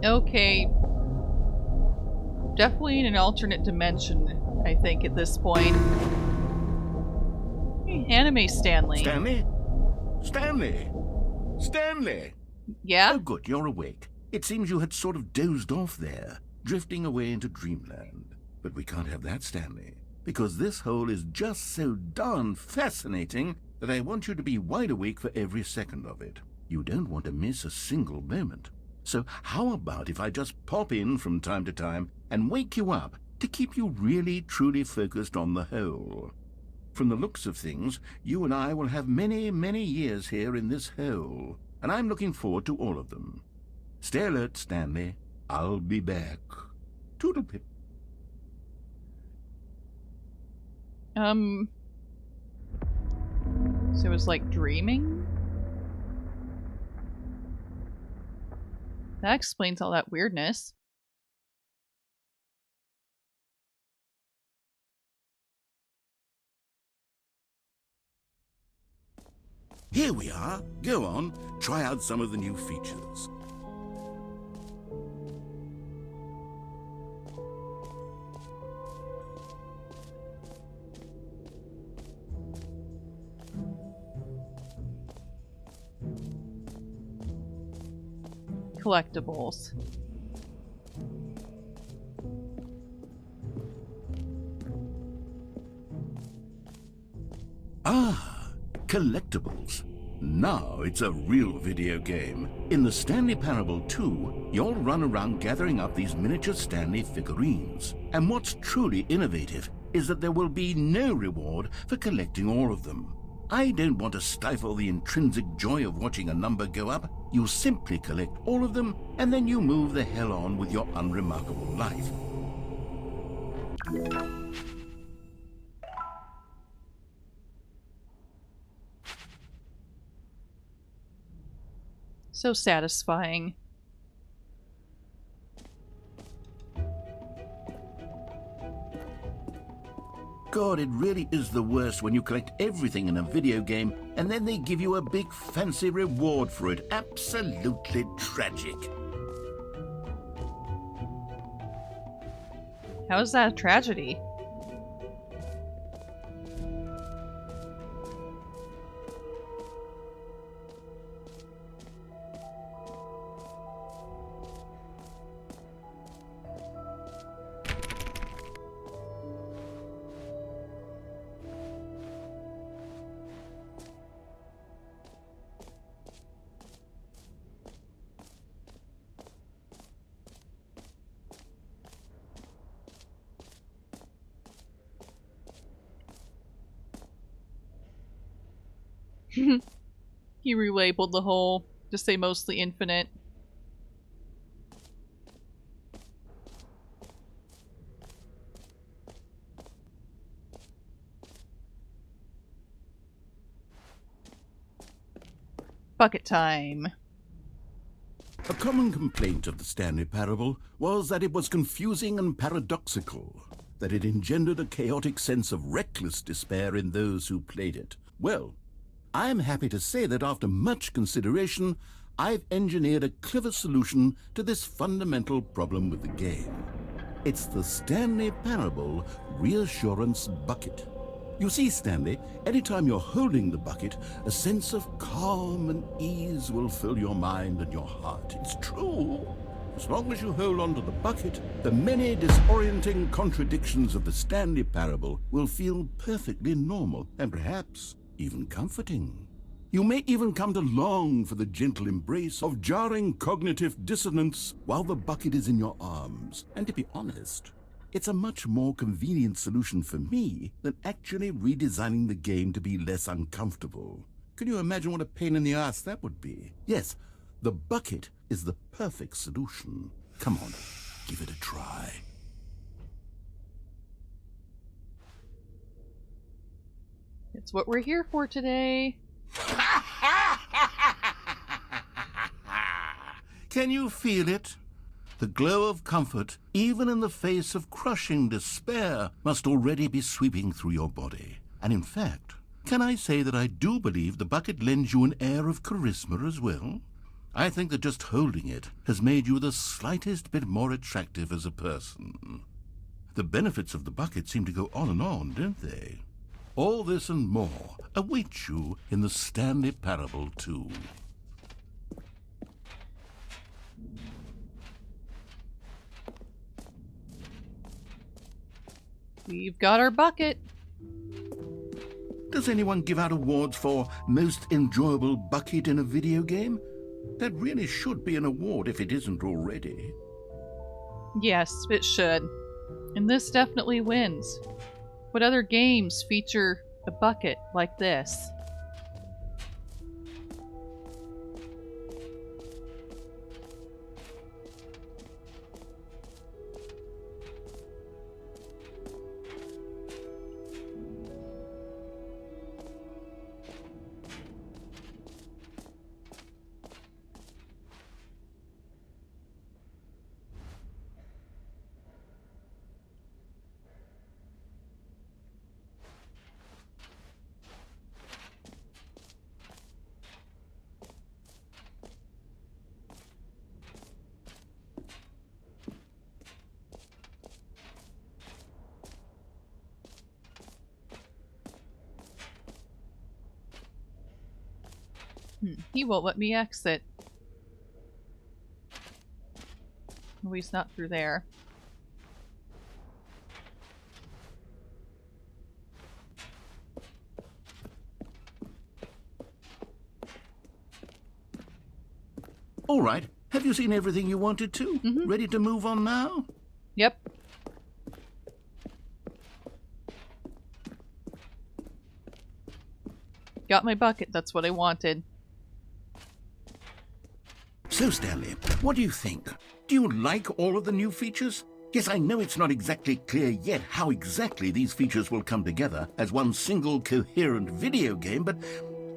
Okay. Definitely in an alternate dimension, I think, at this point. Hey, anime Stanley. Stanley? Stanley? Stanley! Yeah? Oh, good, you're awake. It seems you had sort of dozed off there, drifting away into dreamland. But we can't have that, Stanley, because this hole is just so darn fascinating that I want you to be wide awake for every second of it. You don't want to miss a single moment. So how about if I just pop in from time to time and wake you up to keep you really, truly focused on the hole? From the looks of things, you and I will have many, many years here in this hole, and I'm looking forward to all of them. Stay alert, Stanley. I'll be back. Toodlepip. So it was like dreaming? That explains all that weirdness. Here we are. Go on, try out some of the new features. Collectibles. Ah, collectibles. Now it's a real video game. In the Stanley Parable 2, you'll run around gathering up these miniature Stanley figurines. And what's truly innovative is that there will be no reward for collecting all of them. I don't want to stifle the intrinsic joy of watching a number go up. You simply collect all of them, and then you move the hell on with your unremarkable life. So satisfying. God, it really is the worst when you collect everything in a video game and then they give you a big fancy reward for it. Absolutely tragic. How is that a tragedy? He relabeled the hole to say mostly infinite. Bucket time. A common complaint of the Stanley Parable was that it was confusing and paradoxical, that it engendered a chaotic sense of reckless despair in those who played it. Well, I am happy to say that after much consideration, I've engineered a clever solution to this fundamental problem with the game. It's the Stanley Parable Reassurance Bucket. You see, Stanley, anytime you're holding the bucket, a sense of calm and ease will fill your mind and your heart. It's true. As long as you hold on to the bucket, the many disorienting contradictions of the Stanley Parable will feel perfectly normal and perhaps even comforting. You may even come to long for the gentle embrace of jarring cognitive dissonance while the bucket is in your arms. And to be honest, it's a much more convenient solution for me than actually redesigning the game to be less uncomfortable. Can you imagine what a pain in the ass that would be? Yes, the bucket is the perfect solution. Come on, give it a try. It's what we're here for today. Can you feel it? The glow of comfort, even in the face of crushing despair, must already be sweeping through your body. And in fact, can I say that I do believe the bucket lends you an air of charisma as well? I think that just holding it has made you the slightest bit more attractive as a person. The benefits of the bucket seem to go on and on, don't they? All this and more await you in the Stanley Parable 2. We've got our bucket. Does anyone give out awards for most enjoyable bucket in a video game? That really should be an award if it isn't already. Yes, it should. And this definitely wins. What other games feature a bucket like this? He won't let me exit. At least not through there. All right. Have you seen everything you wanted to? Ready to move on now? Yep. Got my bucket. That's what I wanted. So, Stanley, what do you think? Do you like all of the new features? Yes, I know it's not exactly clear yet how exactly these features will come together as one single coherent video game, but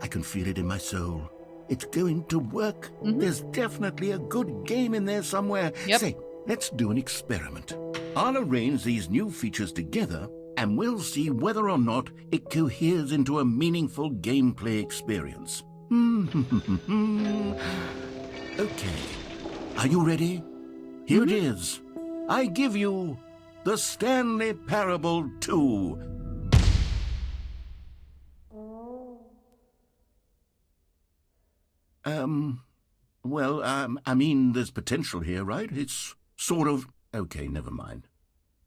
I can feel it in my soul. It's going to work. There's definitely a good game in there somewhere. Yep. Say, let's do an experiment. I'll arrange these new features together, and we'll see whether or not it coheres into a meaningful gameplay experience. Okay. Are you ready? Here it is. I give you the Stanley Parable 2. I mean, there's potential here, right? It's sort of... Okay, never mind.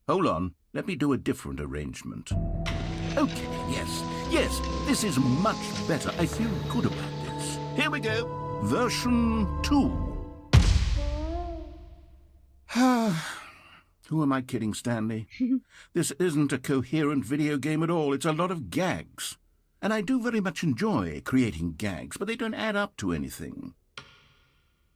Hold on, let me do a different arrangement. Okay, yes, this is much better. I feel good about this. Here we go. Version 2. Who am I kidding, Stanley? This isn't a coherent video game at all. It's a lot of gags. And I do very much enjoy creating gags, but they don't add up to anything.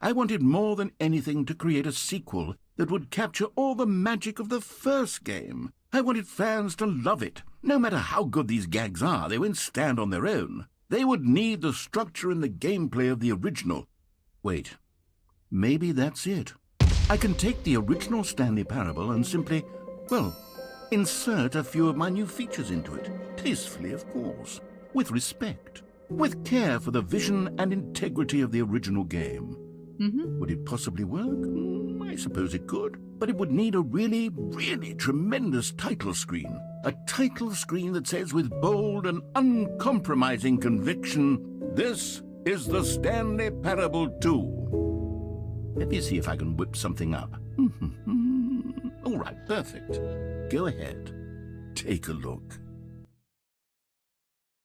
I wanted more than anything to create a sequel that would capture all the magic of the first game. I wanted fans to love it. No matter how good these gags are, they won't stand on their own. They would need the structure and the gameplay of the original. Wait, maybe that's it. I can take the original Stanley Parable and simply, well, insert a few of my new features into it. Tastefully, of course. With respect. With care for the vision and integrity of the original game. Would it possibly work? I suppose it could. But it would need a really, really tremendous title screen. A title screen that says with bold and uncompromising conviction, "This is the Stanley Parable 2. Let me see if I can whip something up. All right, perfect. Go ahead. Take a look.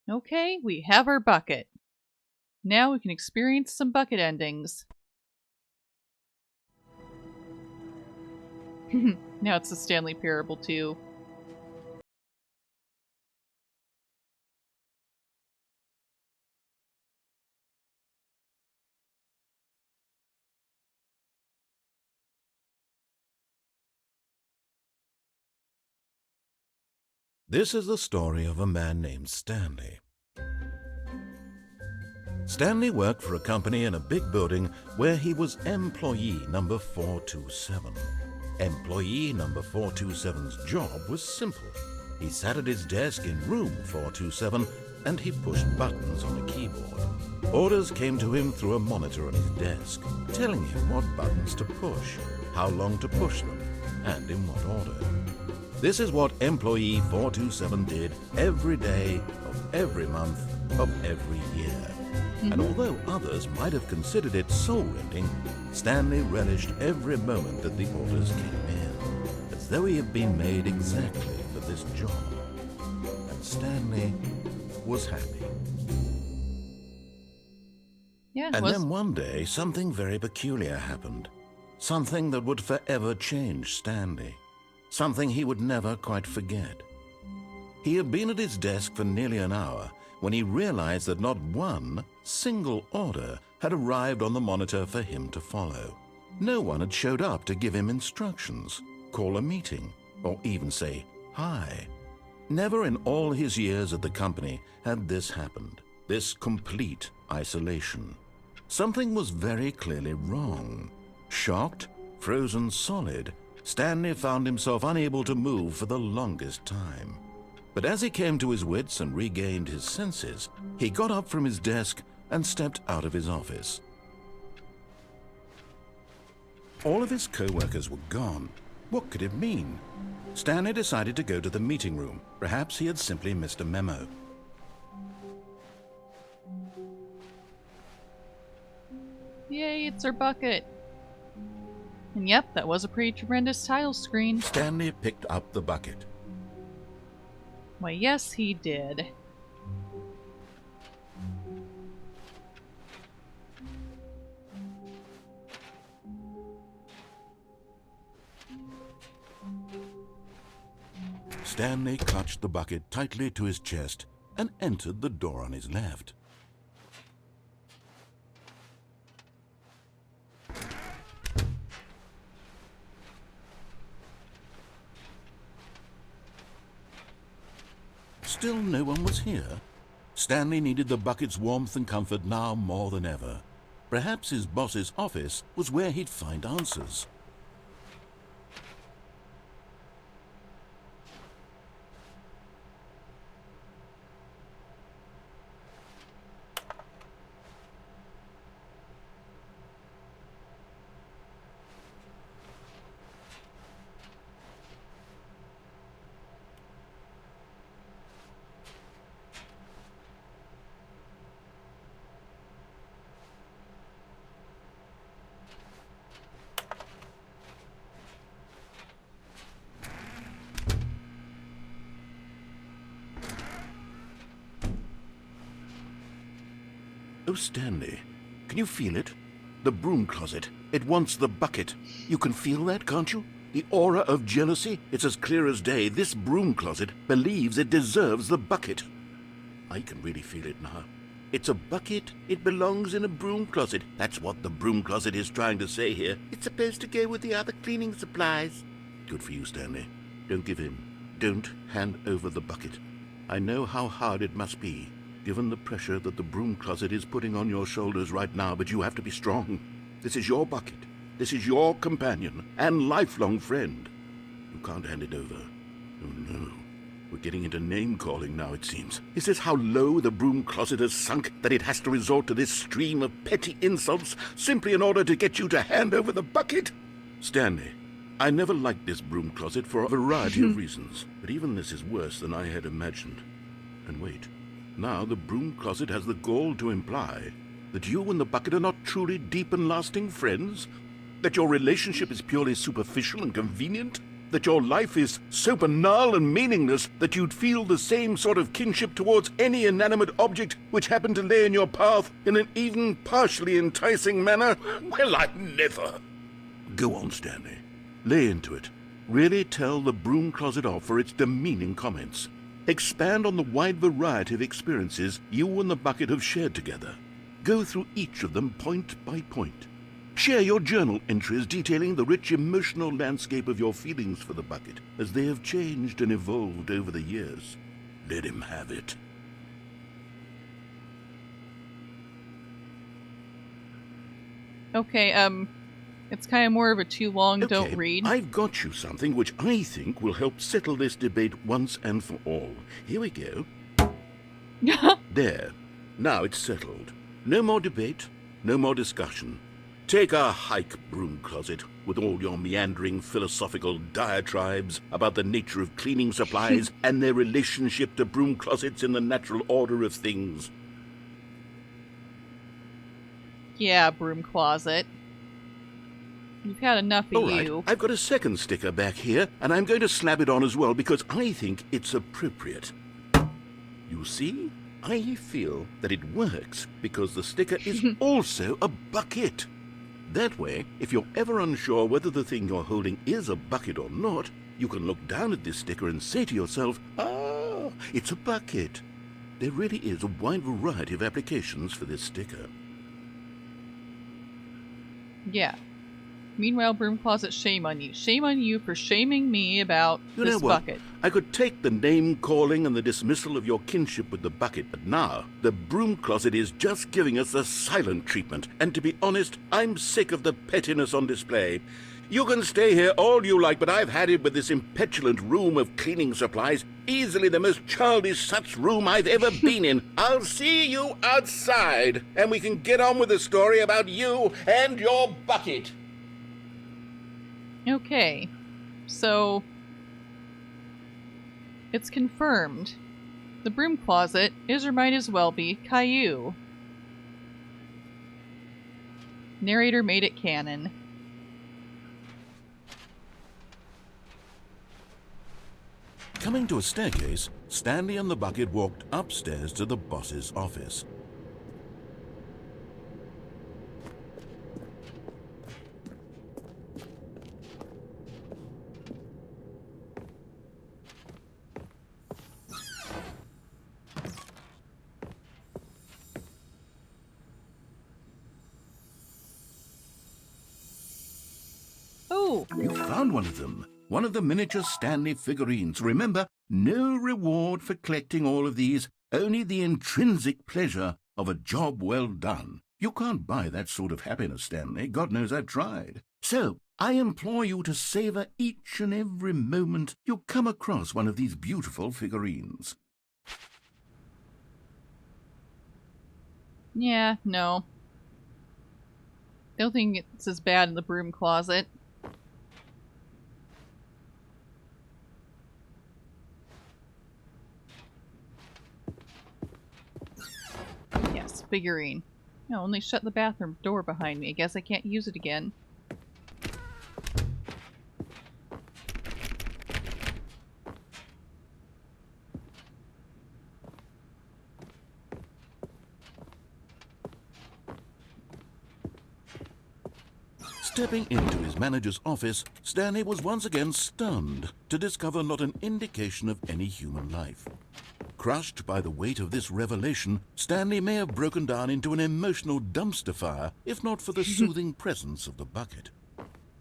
Okay, we have our bucket. Now we can experience some bucket endings. Now it's the Stanley Parable 2. This is the story of a man named Stanley. Stanley worked for a company in a big building where he was employee number 427. Employee number 427's job was simple. He sat at his desk in room 427 and he pushed buttons on a keyboard. Orders came to him through a monitor on his desk, telling him what buttons to push, how long to push them, and in what order. This is what employee 427 did every day of every month of every year. And although others might have considered it soul-rending, Stanley relished every moment that the orders came in, as though he had been made exactly for this job. And Stanley was happy. Yeah, And then one day, something very peculiar happened. Something that would forever change Stanley. Something he would never quite forget. He had been at his desk for nearly an hour when he realized that not one single order had arrived on the monitor for him to follow. No one had showed up to give him instructions, call a meeting, or even say hi. Never in all his years at the company had this happened, this complete isolation. Something was very clearly wrong. Shocked, frozen solid, Stanley found himself unable to move for the longest time. But as he came to his wits and regained his senses, he got up from his desk and stepped out of his office. All of his co-workers were gone. What could it mean? Stanley decided to go to the meeting room. Perhaps he had simply missed a memo. Yay, it's our bucket. And yep, that was a pretty tremendous tile screen. Stanley picked up the bucket. Why, yes, he did. Stanley clutched the bucket tightly to his chest and entered the door on his left. Still no one was here. Stanley needed the bucket's warmth and comfort now more than ever. Perhaps his boss's office was where he'd find answers. Oh, Stanley, can you feel it? The broom closet. It wants the bucket. You can feel that, can't you? The aura of jealousy. It's as clear as day. This broom closet believes it deserves the bucket. I can really feel it now. It's a bucket. It belongs in a broom closet. That's what the broom closet is trying to say here. It's supposed to go with the other cleaning supplies. Good for you, Stanley. Don't give in. Don't hand over the bucket. I know how hard it must be, given the pressure that the broom closet is putting on your shoulders right now, but you have to be strong. This is your bucket. This is your companion and lifelong friend. You can't hand it over. Oh, no. We're getting into name-calling now, it seems. Is this how low the broom closet has sunk, that it has to resort to this stream of petty insults simply in order to get you to hand over the bucket? Stanley, I never liked this broom closet for a variety of reasons, but even this is worse than I had imagined. And wait, now the broom closet has the gall to imply that you and the bucket are not truly deep and lasting friends? That your relationship is purely superficial and convenient? That your life is so banal and meaningless that you'd feel the same sort of kinship towards any inanimate object which happened to lay in your path in an even partially enticing manner? Well, I never. Go on, Stanley. Lay into it. Really tell the broom closet off for its demeaning comments. Expand on the wide variety of experiences you and the bucket have shared together. Go through each of them point by point. Share your journal entries detailing the rich emotional landscape of your feelings for the bucket as they have changed and evolved over the years. Let him have it. Okay, it's kind of more of a too long, Okay, don't read. I've got you something which I think will help settle this debate once and for all. Here we go. There. Now it's settled. No more debate, no more discussion. Take a hike, broom closet, with all your meandering philosophical diatribes about the nature of cleaning supplies and their relationship to broom closets in the natural order of things. Yeah, broom closet. You've had enough of All right, you. I've got a second sticker back here, and I'm going to slap it on as well because I think it's appropriate. You see? I feel that it works because the sticker is also a bucket. That way, if you're ever unsure whether the thing you're holding is a bucket or not, you can look down at this sticker and say to yourself, "Ah, it's a bucket." There really is a wide variety of applications for this sticker. Yeah. Meanwhile, broom closet, shame on you. Shame on you for shaming me about You know this what? bucket. I could take the name-calling and the dismissal of your kinship with the bucket, but now the broom closet is just giving us the silent treatment. And to be honest, I'm sick of the pettiness on display. You can stay here all you like, but I've had it with this impetulant room of cleaning supplies. Easily the most childish such room I've ever been in. I'll see you outside, and we can get on with the story about you and your bucket. Okay. So, it's confirmed. The broom closet is or might as well be Caillou. Narrator made it canon. Coming to a staircase, Stanley and the bucket walked upstairs to the boss's office. Oh! You found one of them. One of the miniature Stanley figurines. Remember, no reward for collecting all of these, only the intrinsic pleasure of a job well done. You can't buy that sort of happiness, Stanley. God knows I've tried. So, I implore you to savor each and every moment you come across one of these beautiful figurines. Yeah, no. Don't think it's as bad in the broom closet. Yes, figurine. No, only shut the bathroom door behind me. I guess I can't use it again. Stepping into his manager's office, Stanley was once again stunned to discover not an indication of any human life. Crushed by the weight of this revelation, Stanley may have broken down into an emotional dumpster fire if not for the soothing presence of the bucket.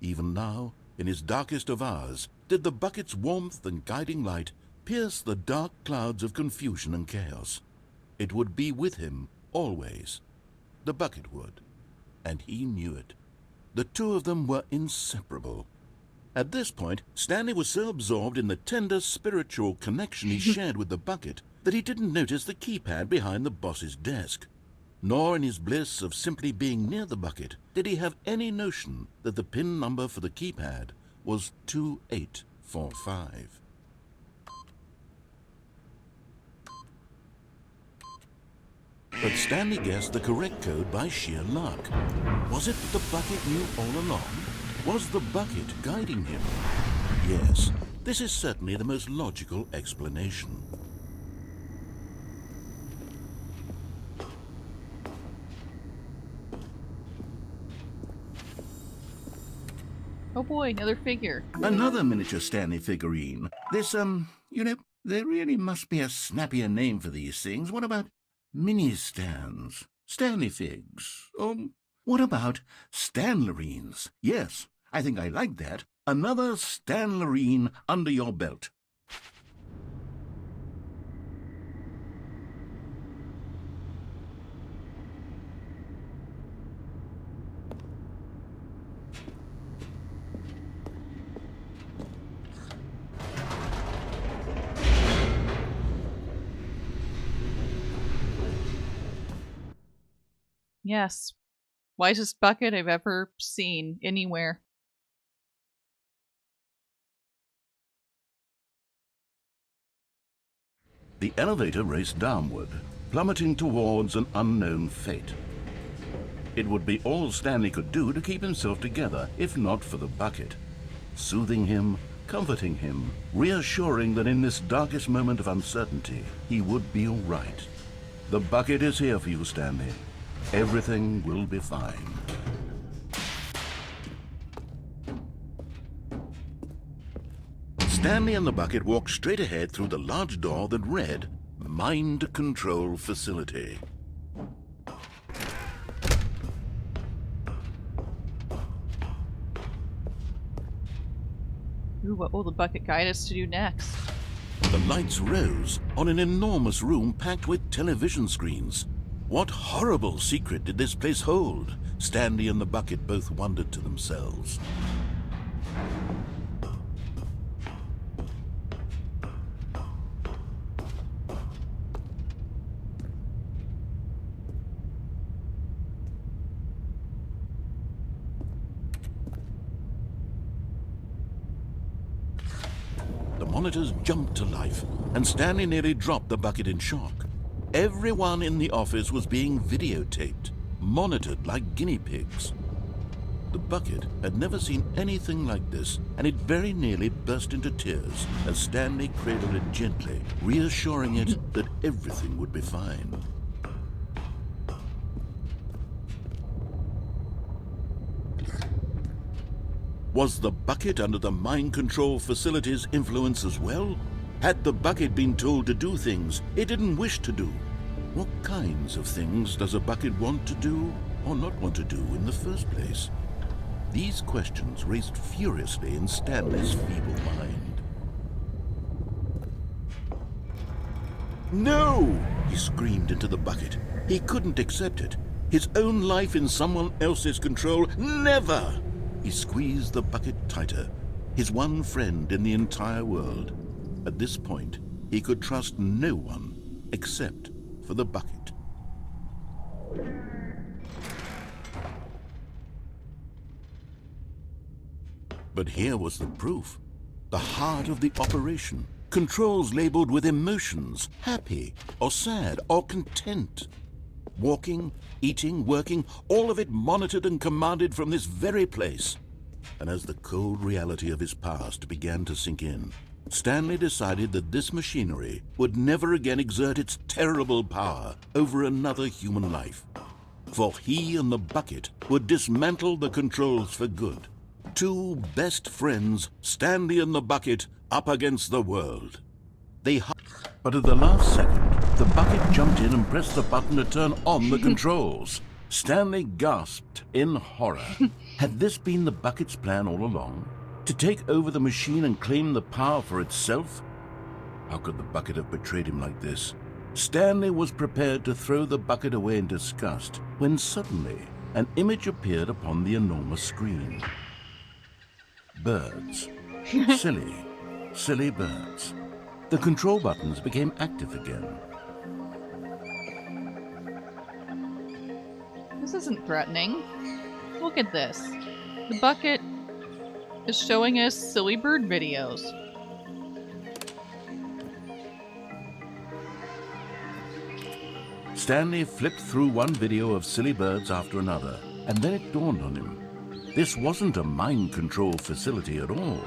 Even now, in his darkest of hours, did the bucket's warmth and guiding light pierce the dark clouds of confusion and chaos. It would be with him always. The bucket would, and he knew it. The two of them were inseparable. At this point, Stanley was so absorbed in the tender spiritual connection he shared with the bucket that he didn't notice the keypad behind the boss's desk. Nor in his bliss of simply being near the bucket did he have any notion that the PIN number for the keypad was 2845. But Stanley guessed the correct code by sheer luck. Was it that the bucket knew all along? Was the bucket guiding him? Yes, this is certainly the most logical explanation. Oh boy, another figure. Another miniature Stanley figurine. This, there really must be a snappier name for these things. What about mini-stands? Stanley figs? Or what about Stanlerines? Yes, I think I like that. Another Stanlerine under your belt. Yes. Wisest bucket I've ever seen anywhere. The elevator raced downward, plummeting towards an unknown fate. It would be all Stanley could do to keep himself together, if not for the bucket. Soothing him, comforting him, reassuring that in this darkest moment of uncertainty, he would be all right. The bucket is here for you, Stanley. Everything will be fine. Stanley and the bucket walked straight ahead through the large door that read, Mind Control Facility. Ooh, what will the bucket guide us to do next? The lights rose on an enormous room packed with television screens. What horrible secret did this place hold? Stanley and the bucket both wondered to themselves. The monitors jumped to life, and Stanley nearly dropped the bucket in shock. Everyone in the office was being videotaped, monitored like guinea pigs. The bucket had never seen anything like this, and it very nearly burst into tears as Stanley cradled it gently, reassuring it that everything would be fine. Was the bucket under the mind control facility's influence as well? Had the bucket been told to do things it didn't wish to do? What kinds of things does a bucket want to do or not want to do in the first place? These questions raced furiously in Stanley's feeble mind. No! He screamed into the bucket. He couldn't accept it. His own life in someone else's control, never! He squeezed the bucket tighter, his one friend in the entire world. At this point, he could trust no one except for the bucket. But here was the proof. The heart of the operation. Controls labeled with emotions, happy or sad or content. Walking, eating, working, all of it monitored and commanded from this very place. And as the cold reality of his past began to sink in, Stanley decided that this machinery would never again exert its terrible power over another human life. For he and the bucket would dismantle the controls for good. Two best friends, Stanley and the bucket, up against the world. But at the last second, the bucket jumped in and pressed the button to turn on the controls. Stanley gasped in horror. Had this been the bucket's plan all along? To take over the machine and claim the power for itself? How could the bucket have betrayed him like this? Stanley was prepared to throw the bucket away in disgust when suddenly an image appeared upon the enormous screen. Birds. Silly birds. The control buttons became active again. This isn't threatening. Look at this. The bucket is showing us silly bird videos. Stanley flipped through one video of silly birds after another, and then it dawned on him. This wasn't a mind control facility at all.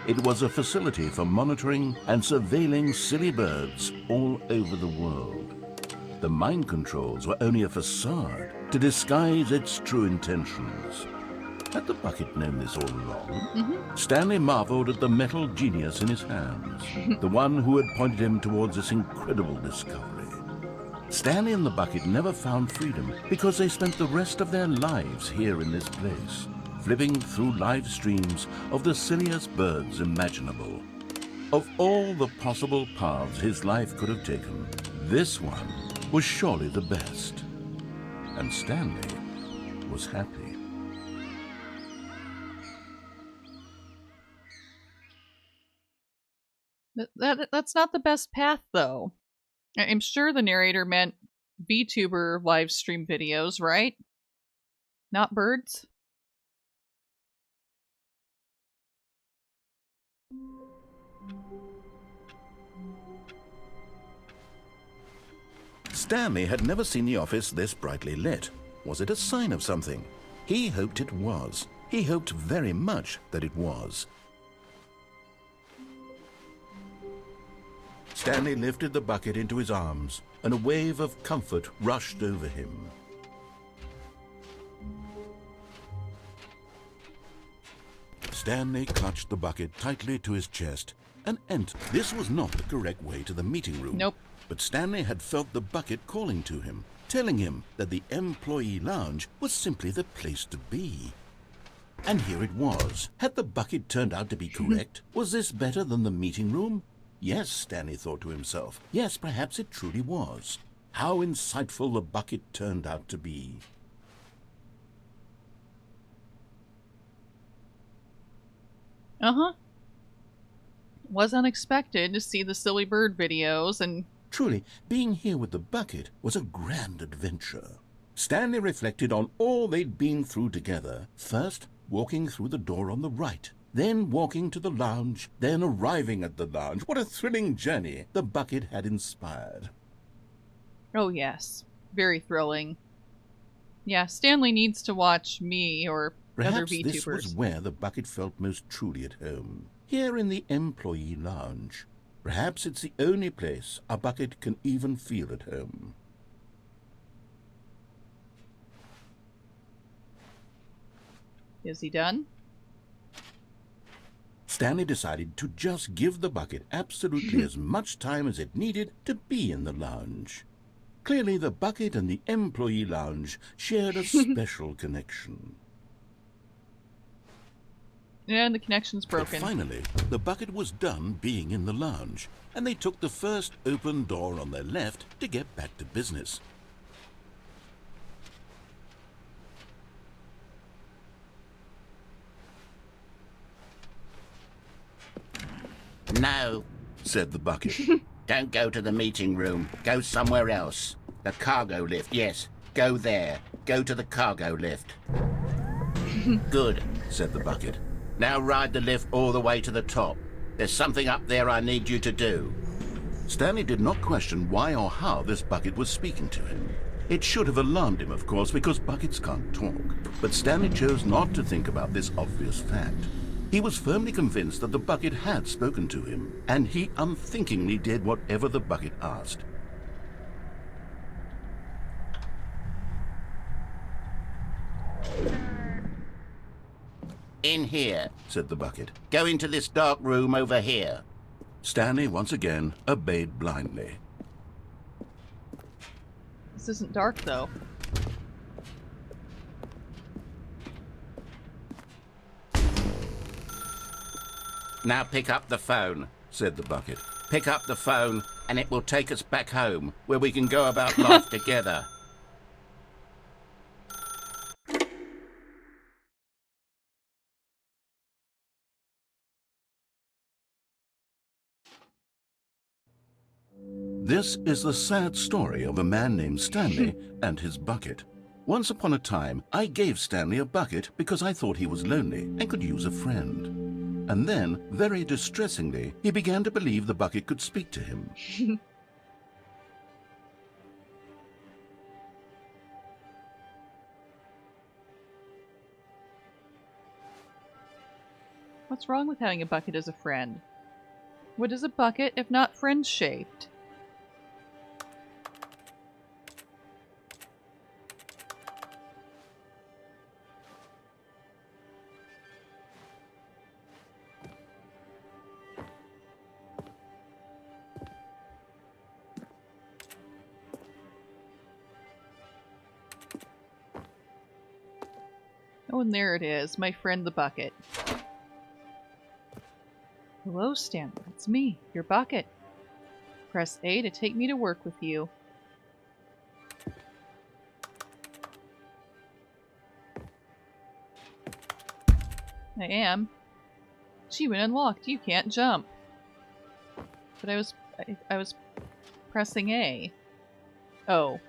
It was a facility for monitoring and surveilling silly birds all over the world. The mind controls were only a facade to disguise its true intentions. Had the bucket known this all along? Stanley marveled at the metal genius in his hands, the one who had pointed him towards this incredible discovery. Stanley and the bucket never found freedom because they spent the rest of their lives here in this place, flipping through live streams of the silliest birds imaginable. Of all the possible paths his life could have taken, this one was surely the best. And Stanley was happy. That's not the best path, though. I'm sure the narrator meant Vtuber live stream videos, right? Not birds? Stanley had never seen the office this brightly lit. Was it a sign of something? He hoped it was. He hoped very much that it was. Stanley lifted the bucket into his arms, and a wave of comfort rushed over him. Stanley clutched the bucket tightly to his chest and entered. This was not the correct way to the meeting room. Nope. But Stanley had felt the bucket calling to him, telling him that the employee lounge was simply the place to be. And here it was. Had the bucket turned out to be correct? Was this better than the meeting room? Yes, Stanley thought to himself. Yes, perhaps it truly was. How insightful the bucket turned out to be. Was unexpected to see the silly bird videos and... Truly, being here with the bucket was a grand adventure. Stanley reflected on all they'd been through together. First, walking through the door on the right. Then walking to the lounge. Then arriving at the lounge. What a thrilling journey the bucket had inspired. Oh yes, very thrilling. Yeah, Stanley needs to watch me or Perhaps VTubers. this was where the bucket felt most truly at home. Here in the employee lounge. Perhaps it's the only place a bucket can even feel at home. Is he done? Stanley decided to just give the bucket absolutely as much time as it needed to be in the lounge. Clearly, the bucket and the employee lounge shared a special connection. And the connection's broken. But finally, the bucket was done being in the lounge, and they took the first open door on their left to get back to business. No, said the bucket. Don't go to the meeting room. Go somewhere else. The cargo lift, yes. Go there. Go to the cargo lift. Good, said the bucket. Now ride the lift all the way to the top. There's something up there I need you to do. Stanley did not question why or how this bucket was speaking to him. It should have alarmed him, of course, because buckets can't talk. But Stanley chose not to think about this obvious fact. He was firmly convinced that the bucket had spoken to him, and he unthinkingly did whatever the bucket asked. In here, Said the bucket. go into this dark room over here. Stanley once again obeyed blindly. This isn't dark, though. Now pick up the phone, Said the bucket. pick up the phone and it will take us back home where we can go about life together. This is the sad story of a man named Stanley and his bucket. Once upon a time, I gave Stanley a bucket because I thought he was lonely and could use a friend. And then, very distressingly, he began to believe the bucket could speak to him. What's wrong with having a bucket as a friend? What is a bucket if not friend-shaped? Oh, and there it is, my friend the bucket. Hello, Stanley. It's me, your bucket. Press A to take me to work with you. I am. Achievement unlocked. You can't jump. But I was pressing A. Oh.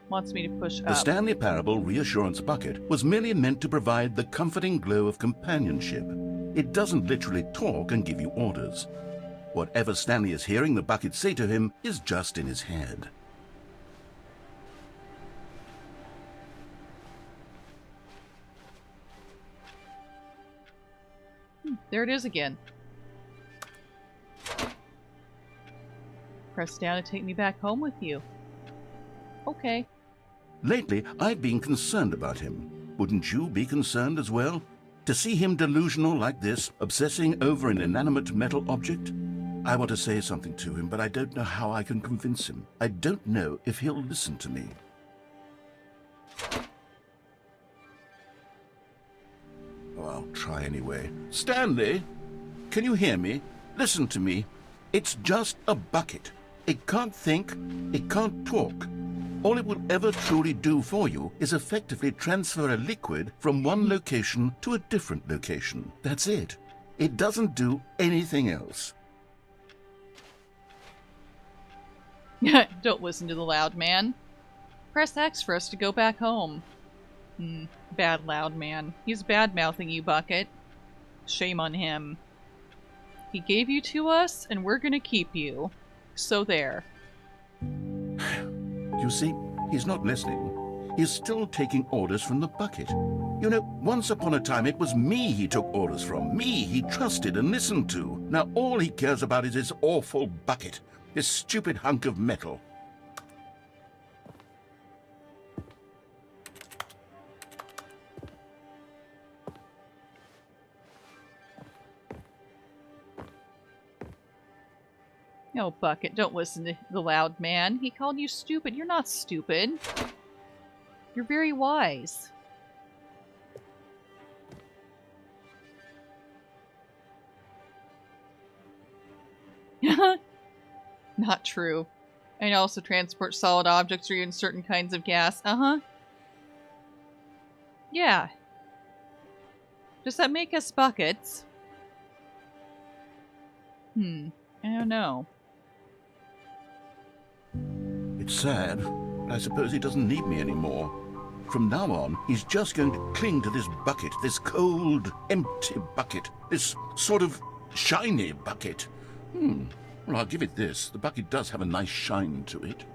Wants me to push up. The Stanley Parable Reassurance bucket was merely meant to provide the comforting glow of companionship. It doesn't literally talk and give you orders. Whatever Stanley is hearing the bucket say to him is just in his head. There it is again. Press down to take me back home with you. Okay. Lately, I've been concerned about him. Wouldn't you be concerned as well? To see him delusional like this, obsessing over an inanimate metal object? I want to say something to him, but I don't know how I can convince him. I don't know if he'll listen to me. Oh, I'll try anyway. Stanley, can you hear me? Listen to me. It's just a bucket. It can't think, it can't talk. All it will ever truly do for you is effectively transfer a liquid from one location to a different location. That's it. It doesn't do anything else. Don't listen to the loud man. Press X for us to go back home. Bad loud man. He's bad-mouthing you, Bucket. Shame on him. He gave you to us, and we're gonna keep you. So there. You see, he's not listening. He's still taking orders from the bucket. You know, once upon a time it was me he took orders from, me he trusted and listened to. Now all he cares about is his awful bucket, this stupid hunk of metal. No, Bucket, don't listen to the loud man. He called you stupid. You're not stupid. You're very wise. Not true. I can also transport solid objects or even certain kinds of gas. Yeah. Does that make us buckets? I don't know. It's sad, but I suppose he doesn't need me anymore. From now on, he's just going to cling to this bucket, this cold, empty bucket, this sort of shiny bucket. Well, I'll give it this. The bucket does have a nice shine to it.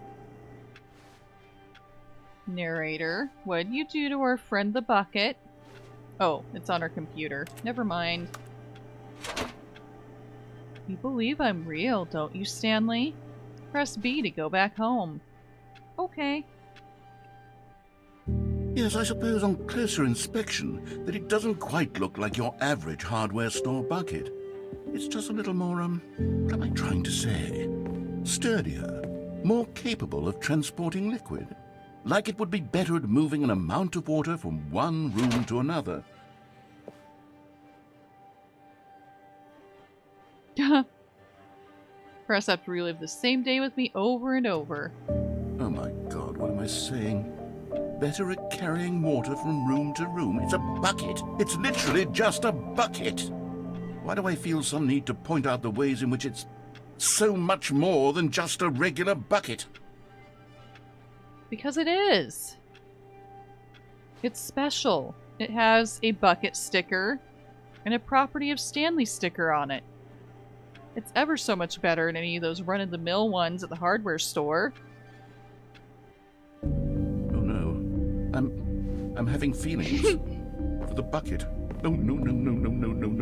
Narrator, what'd you do to our friend the bucket? Oh, it's on our computer. Never mind. You believe I'm real, don't you, Stanley? Press B to go back home. Okay. Yes, I suppose on closer inspection that it doesn't quite look like your average hardware store bucket. It's just a little more, what am I trying to say? Sturdier, more capable of transporting liquid. Like it would be better at moving an amount of water from one room to another. Press up to relive the same day with me over and over. Oh my God, what am I saying? Better at carrying water from room to room. It's a bucket. It's literally just a bucket. Why do I feel some need to point out the ways in which it's so much more than just a regular bucket? Because it is. It's special. It has a bucket sticker and a Property of Stanley sticker on it. It's ever so much better than any of those run-of-the-mill ones at the hardware store. Oh no. I'm having feelings for the bucket. No.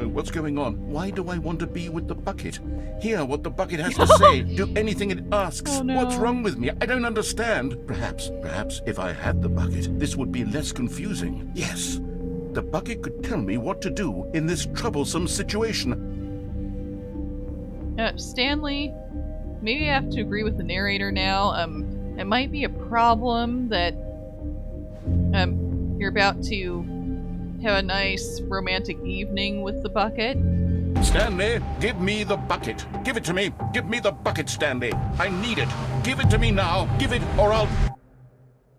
What's going on? Why do I want to be with the bucket? Hear what the bucket has to say. Do anything it asks. Oh, no. What's wrong with me? I don't understand. Perhaps if I had the bucket, this would be less confusing. Yes. The bucket could tell me what to do in this troublesome situation. Stanley, maybe I have to agree with the narrator now. It might be a problem that you're about to have a nice romantic evening with the bucket. Stanley, give me the bucket. Give it to me. Give me the bucket, Stanley. I need it. Give it to me now. Give it or I'll...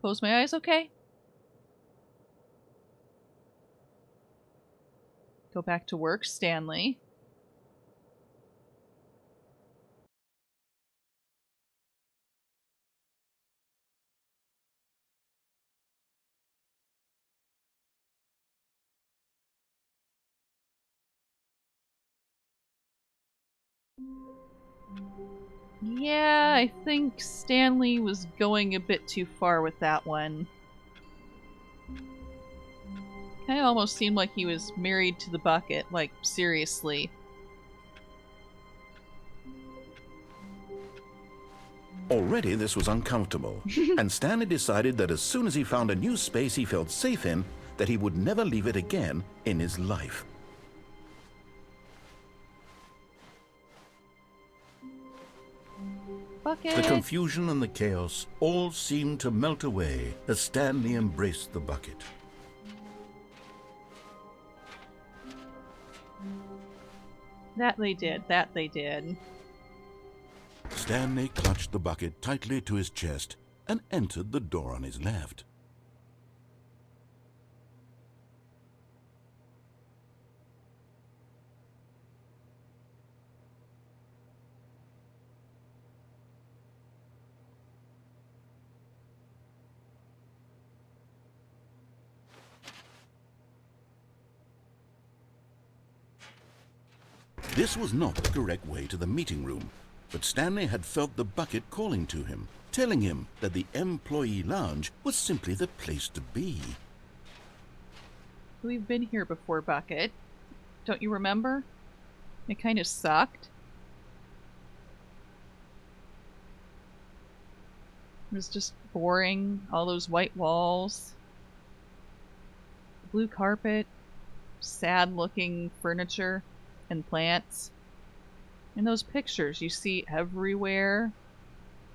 Close my eyes, okay? Go back to work, Stanley. Yeah, I think Stanley was going a bit too far with that one. Kind of almost seemed like he was married to the bucket, like, seriously. Already this was uncomfortable, and Stanley decided that as soon as he found a new space he felt safe in, that he would never leave it again in his life. Bucket! The confusion and the chaos all seemed to melt away as Stanley embraced the bucket. That they did. Stanley clutched the bucket tightly to his chest and entered the door on his left. This was not the correct way to the meeting room, but Stanley had felt the bucket calling to him, telling him that the employee lounge was simply the place to be. We've been here before, Bucket. Don't you remember? It kind of sucked. It was just boring. All those white walls. Blue carpet. Sad-looking furniture and plants. And those pictures you see everywhere.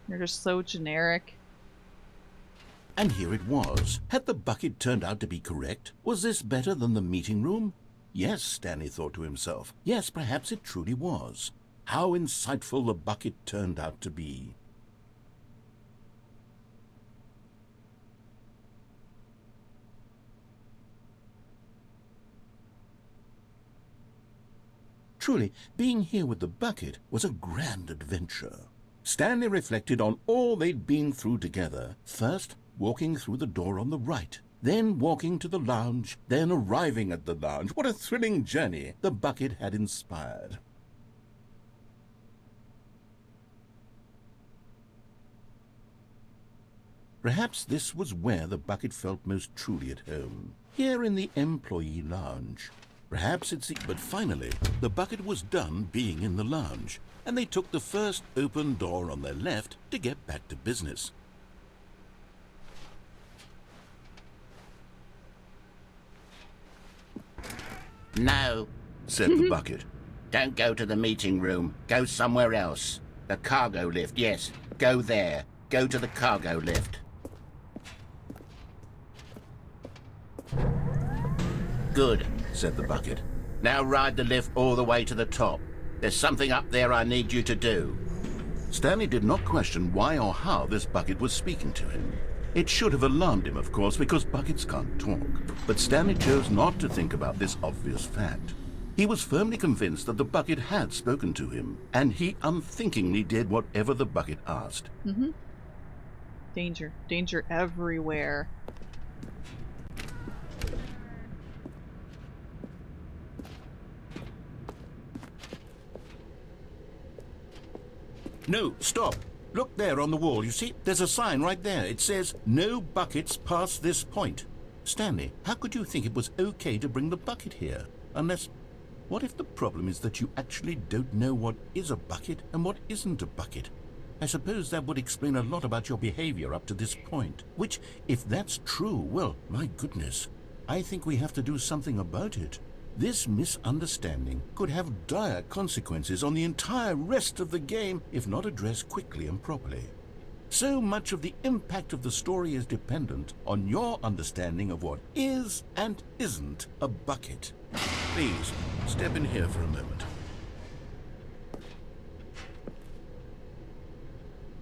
They're just so generic. And here it was. Had the bucket turned out to be correct? Was this better than the meeting room? Yes, Stanley thought to himself. Yes, perhaps it truly was. How insightful the bucket turned out to be. Truly, being here with the bucket was a grand adventure. Stanley reflected on all they'd been through together. First, walking through the door on the right, then walking to the lounge, then arriving at the lounge. What a thrilling journey the bucket had inspired. Perhaps this was where the bucket felt most truly at home, here in the employee lounge. Perhaps it's... But finally, the bucket was done being in the lounge, and they took the first open door on their left to get back to business. No, said the bucket. don't go to the meeting room. Go somewhere else. The cargo lift, yes. Go there. Go to the cargo lift. Good, Said the bucket. now ride the lift all the way to the top. There's something up there I need you to do. Stanley did not question why or how this bucket was speaking to him. It should have alarmed him, of course, because buckets can't talk. But Stanley chose not to think about this obvious fact. He was firmly convinced that the bucket had spoken to him, and he unthinkingly did whatever the bucket asked. Mm-hmm. Danger. Danger everywhere. No, stop. Look there on the wall. You see, there's a sign right there. It says, "No buckets past this point." Stanley, how could you think it was okay to bring the bucket here? Unless, what if the problem is that you actually don't know what is a bucket and what isn't a bucket? I suppose that would explain a lot about your behavior up to this point. Which, if that's true, well, my goodness, I think we have to do something about it. This misunderstanding could have dire consequences on the entire rest of the game if not addressed quickly and properly. So much of the impact of the story is dependent on your understanding of what is and isn't a bucket. Please, step in here for a moment.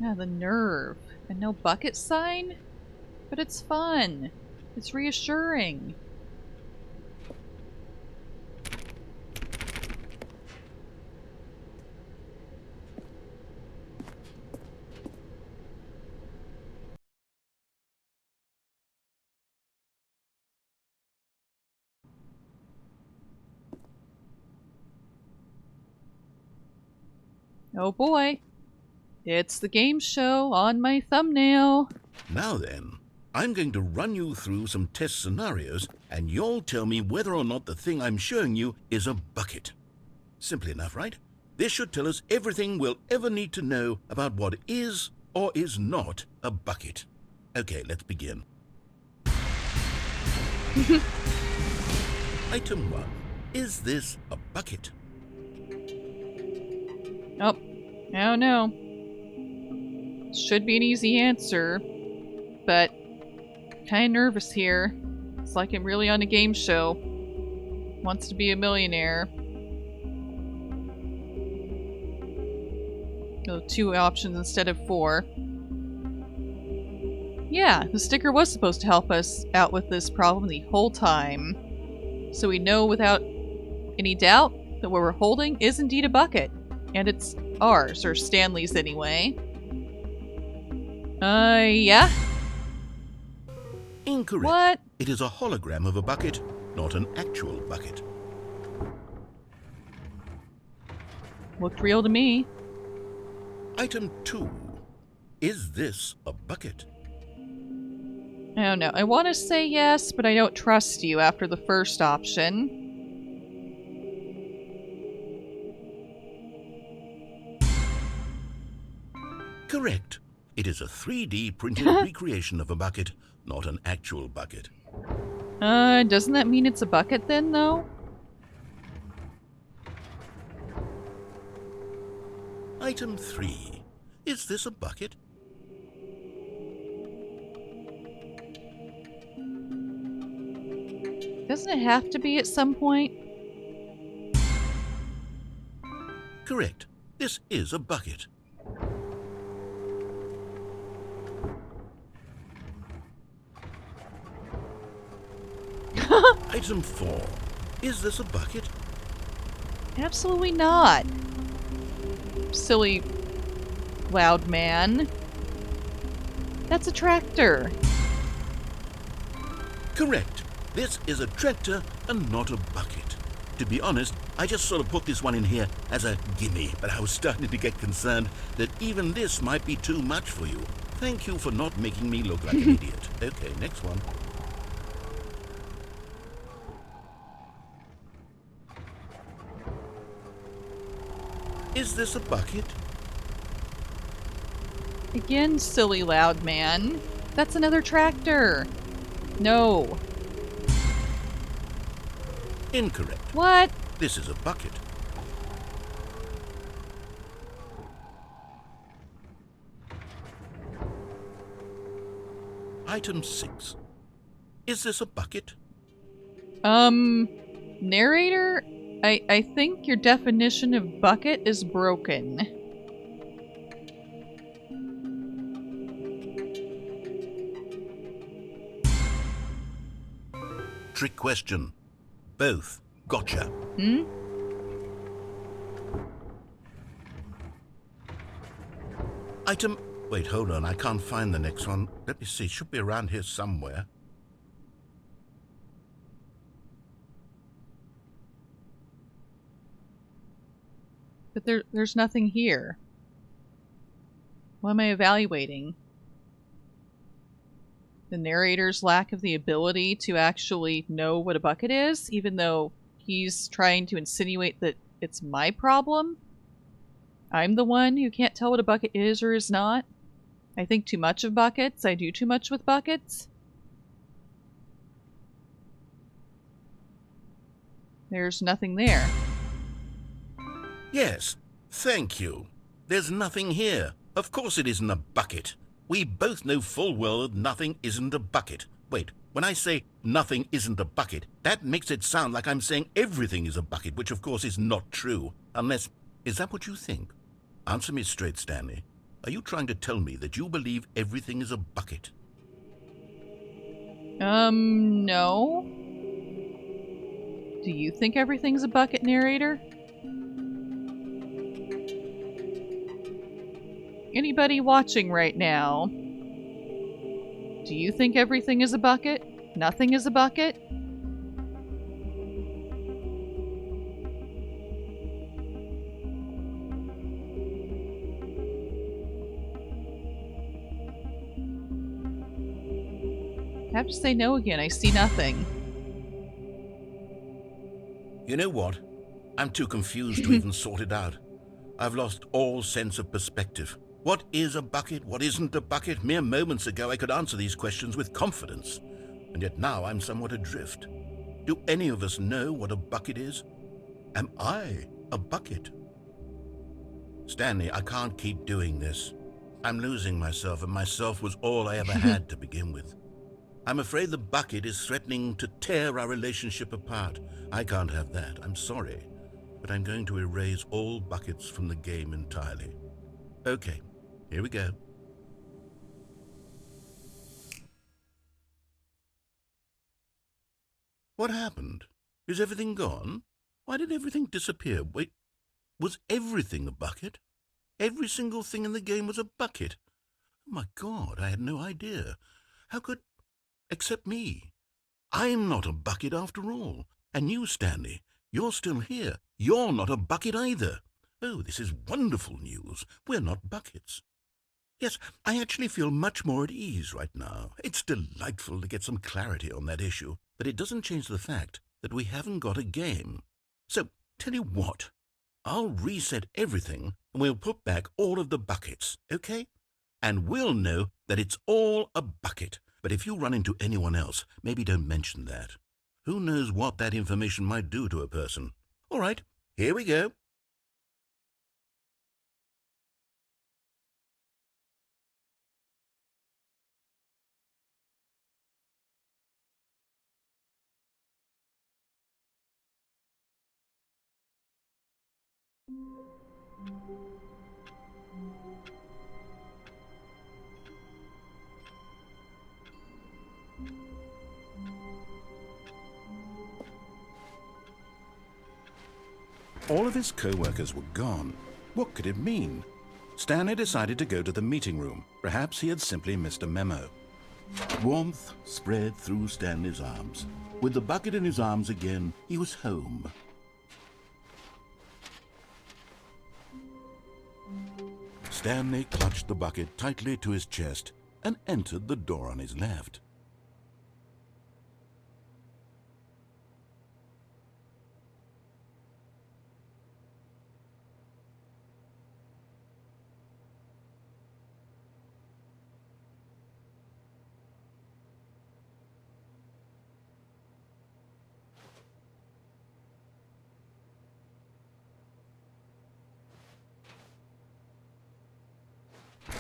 Yeah, the nerve. And no bucket sign? But it's fun. It's reassuring. Oh boy. It's the game show on my thumbnail. Now then, I'm going to run you through some test scenarios, and you'll tell me whether or not the thing I'm showing you is a bucket. Simple enough, right? This should tell us everything we'll ever need to know about what is or is not a bucket. Okay, let's begin. Item 1. Is this a bucket? Oh, I don't know. Should be an easy answer, but kind of nervous here. It's like I'm really on a game show. Wants to be a millionaire. Oh, 2 options instead of 4. Yeah, the sticker was supposed to help us out with this problem the whole time. So we know without any doubt that what we're holding is indeed a bucket. And it's ours, or Stanley's anyway. Yeah? Incorrect. What? It is a hologram of a bucket, not an actual bucket. Looked real to me. Item 2. Is this a bucket? I don't know. I want to say yes, but I don't trust you after the first option. Correct. It is a 3D printed recreation of a bucket, not an actual bucket. Doesn't that mean it's a bucket then, though? Item 3. Is this a bucket? Doesn't it have to be at some point? Correct. This is a bucket. Item 4. Is this a bucket? Absolutely not. Silly loud man. That's a tractor. Correct. This is a tractor and not a bucket. To be honest, I just sort of put this one in here as a gimme, but I was starting to get concerned that even this might be too much for you. Thank you for not making me look like an idiot. Okay, next one. Is this a bucket? Again, silly loud man. That's another tractor. No. Incorrect. What? This is a bucket. Item 6. Is this a bucket? Narrator? I think your definition of bucket is broken. Trick question. Both. Gotcha. Hmm? Item... Wait, hold on. I can't find the next one. Let me see. It should be around here somewhere. But there's nothing here. What am I evaluating? The narrator's lack of the ability to actually know what a bucket is, even though he's trying to insinuate that it's my problem? I'm the one who can't tell what a bucket is or is not? I think too much of buckets. I do too much with buckets. There's nothing there. Yes. Thank you. There's nothing here. Of course it isn't a bucket. We both know full well that nothing isn't a bucket. Wait, when I say nothing isn't a bucket, that makes it sound like I'm saying everything is a bucket, which of course is not true. Unless... Is that what you think? Answer me straight, Stanley. Are you trying to tell me that you believe everything is a bucket? No. Do you think everything's a bucket, narrator? Anybody watching right now? Do you think everything is a bucket? Nothing is a bucket? I have to say no again. I see nothing. You know what? I'm too confused to even sort it out. I've lost all sense of perspective. What is a bucket? What isn't a bucket? Mere moments ago I could answer these questions with confidence, and yet now I'm somewhat adrift. Do any of us know what a bucket is? Am I a bucket? Stanley, I can't keep doing this. I'm losing myself, and myself was all I ever had to begin with. I'm afraid the bucket is threatening to tear our relationship apart. I can't have that. I'm sorry, but I'm going to erase all buckets from the game entirely. Okay, here we go. What happened? Is everything gone? Why did everything disappear? Wait, was everything a bucket? Every single thing in the game was a bucket. Oh my God, I had no idea. How could... Except me. I'm not a bucket after all. And you, Stanley, you're still here. You're not a bucket either. Oh, this is wonderful news. We're not buckets. Yes, I actually feel much more at ease right now. It's delightful to get some clarity on that issue, but it doesn't change the fact that we haven't got a game. So, tell you what, I'll reset everything and we'll put back all of the buckets, okay? And we'll know that it's all a bucket. But if you run into anyone else, maybe don't mention that. Who knows what that information might do to a person? All right, here we go. All of his co-workers were gone. What could it mean? Stanley decided to go to the meeting room. Perhaps he had simply missed a memo. Warmth spread through Stanley's arms. With the bucket in his arms again, he was home. Stanley clutched the bucket tightly to his chest and entered the door on his left.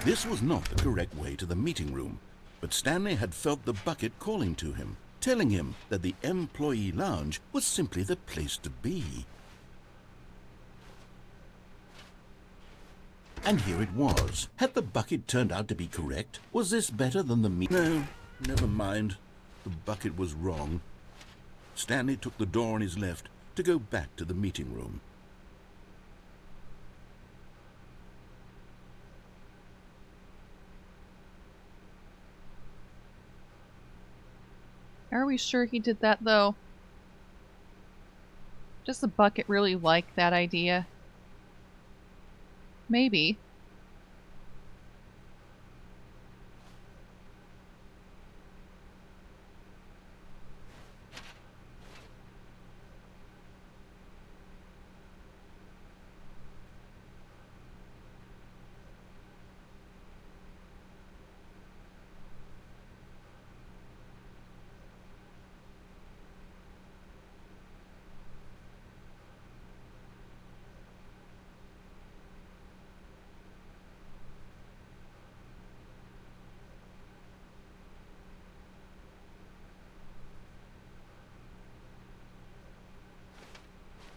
This was not the correct way to the meeting room, but Stanley had felt the bucket calling to him, telling him that the employee lounge was simply the place to be. And here it was. Had the bucket turned out to be correct? Was this better than the No, never mind. The bucket was wrong. Stanley took the door on his left to go back to the meeting room. Are we sure he did that, though? Does the bucket really like that idea? Maybe.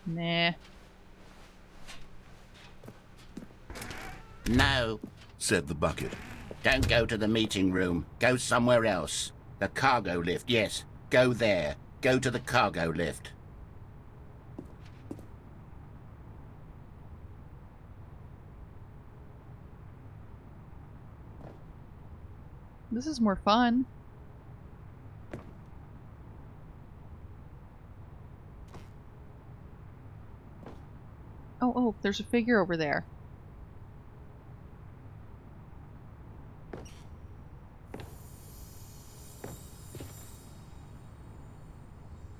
Nah. No, Said the bucket. don't go to the meeting room. Go somewhere else. The cargo lift, yes. Go there. Go to the cargo lift. This is more fun. Oh, there's a figure over there.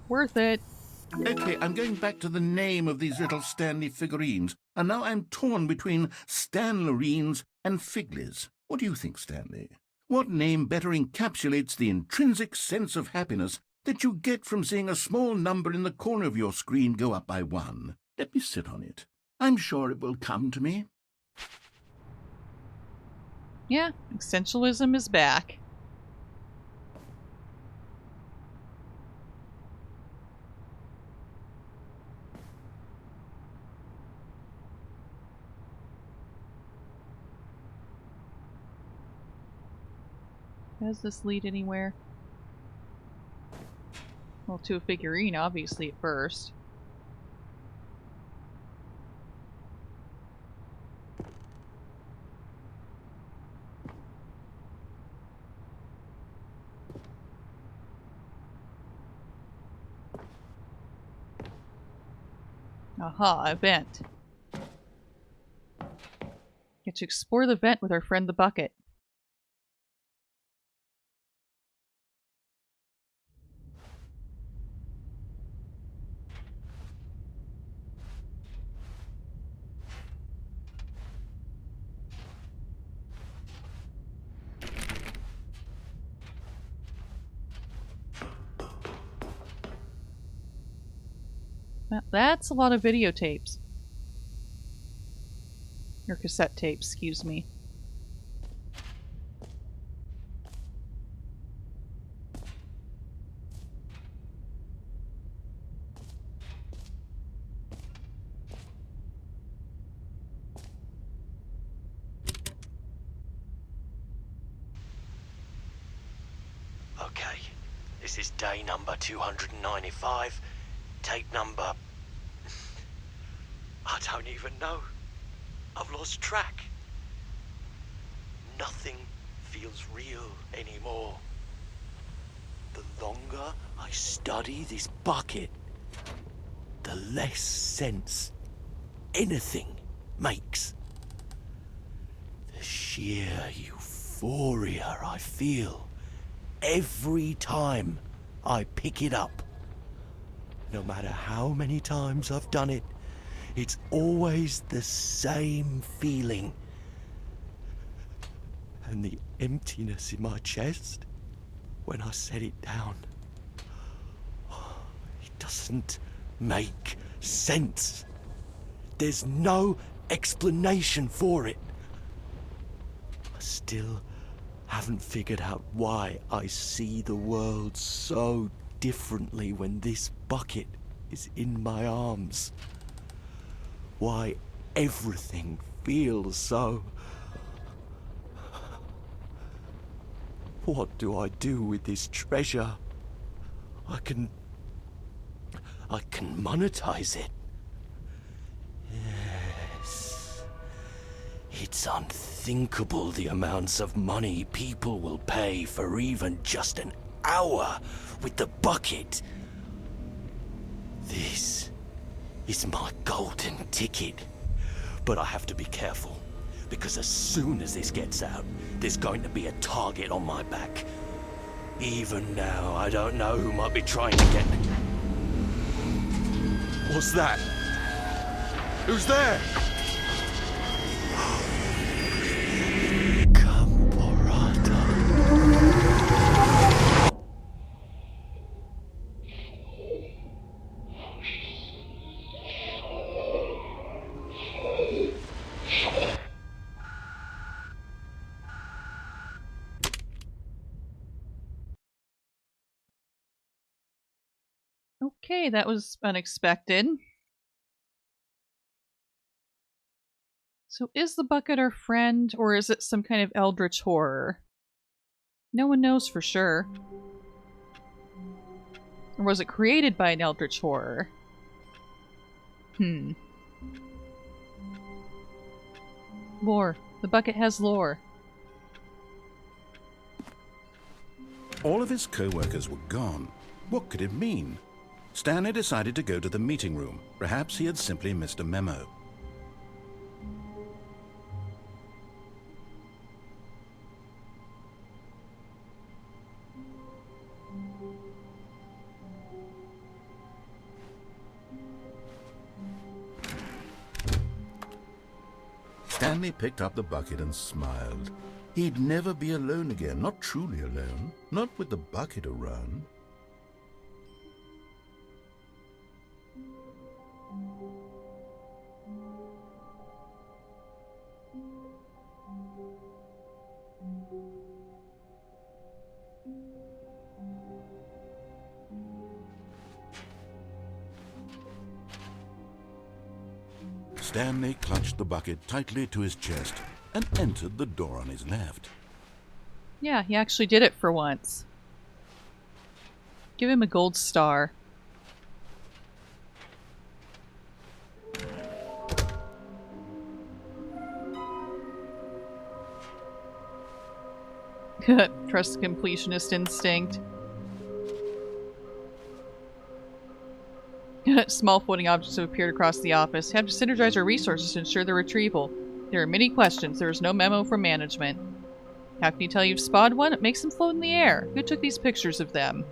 Worth it. Okay, I'm going back to the name of these little Stanley figurines, and now I'm torn between Stanlerines and Figlies. What do you think, Stanley? What name better encapsulates the intrinsic sense of happiness that you get from seeing a small number in the corner of your screen go up by 1? Let me sit on it. I'm sure it will come to me. Yeah, essentialism is back. Does this lead anywhere? Well, to a figurine, obviously, at first. Aha, event. Get to explore the vent with our friend the bucket. Well, that's a lot of videotapes. Or cassette tapes, excuse me. Okay, this is day number 295, tape number... I don't even know. I've lost track. Nothing feels real anymore. The longer I study this bucket, the less sense anything makes. The sheer euphoria I feel every time I pick it up. No matter how many times I've done it, it's always the same feeling. And the emptiness in my chest when I set it down. It doesn't make sense. There's no explanation for it. I still haven't figured out why I see the world so differently when this bucket is in my arms. Why everything feels so... What do I do with this treasure? I can monetize it. Yes. It's unthinkable the amounts of money people will pay for even just an hour with the bucket. This is my golden ticket. But I have to be careful, because as soon as this gets out, there's going to be a target on my back. Even now, I don't know who might be trying to get... What's that? Who's there? Okay, that was unexpected. So is the bucket our friend, or is it some kind of eldritch horror? No one knows for sure. Or was it created by an eldritch horror? Lore. The bucket has lore. All of his co-workers were gone. What could it mean? Stanley decided to go to the meeting room. Perhaps he had simply missed a memo. Stanley picked up the bucket and smiled. He'd never be alone again, not truly alone, not with the bucket around. Stanley clutched the bucket tightly to his chest and entered the door on his left. Yeah, he actually did it for once. Give him a gold star. Trust completionist instinct. Small floating objects have appeared across the office. Have to synergize our resources to ensure their retrieval. There are many questions. There is no memo from management. How can you tell you've spotted one? It makes them float in the air. Who took these pictures of them?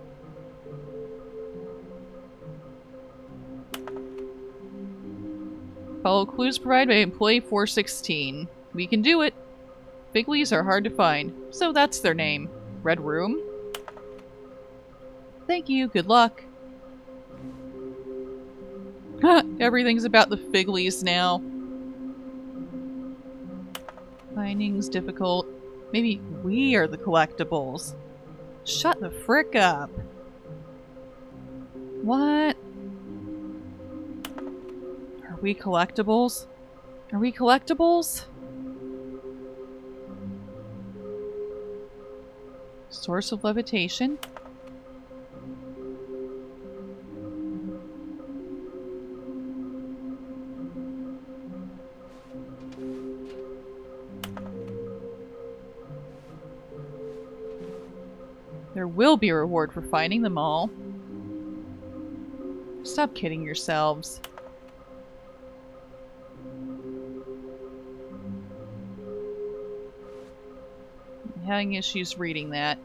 Follow clues provided by employee 416. We can do it. Figlies are hard to find, so that's their name. Red Room? Thank you, good luck. Everything's about the Figlies now. Finding's difficult. Maybe we are the collectibles. Shut the frick up. What? Are we collectibles? Are we collectibles? Source of levitation? There will be a reward for finding them all. Stop kidding yourselves. I'm having issues reading that.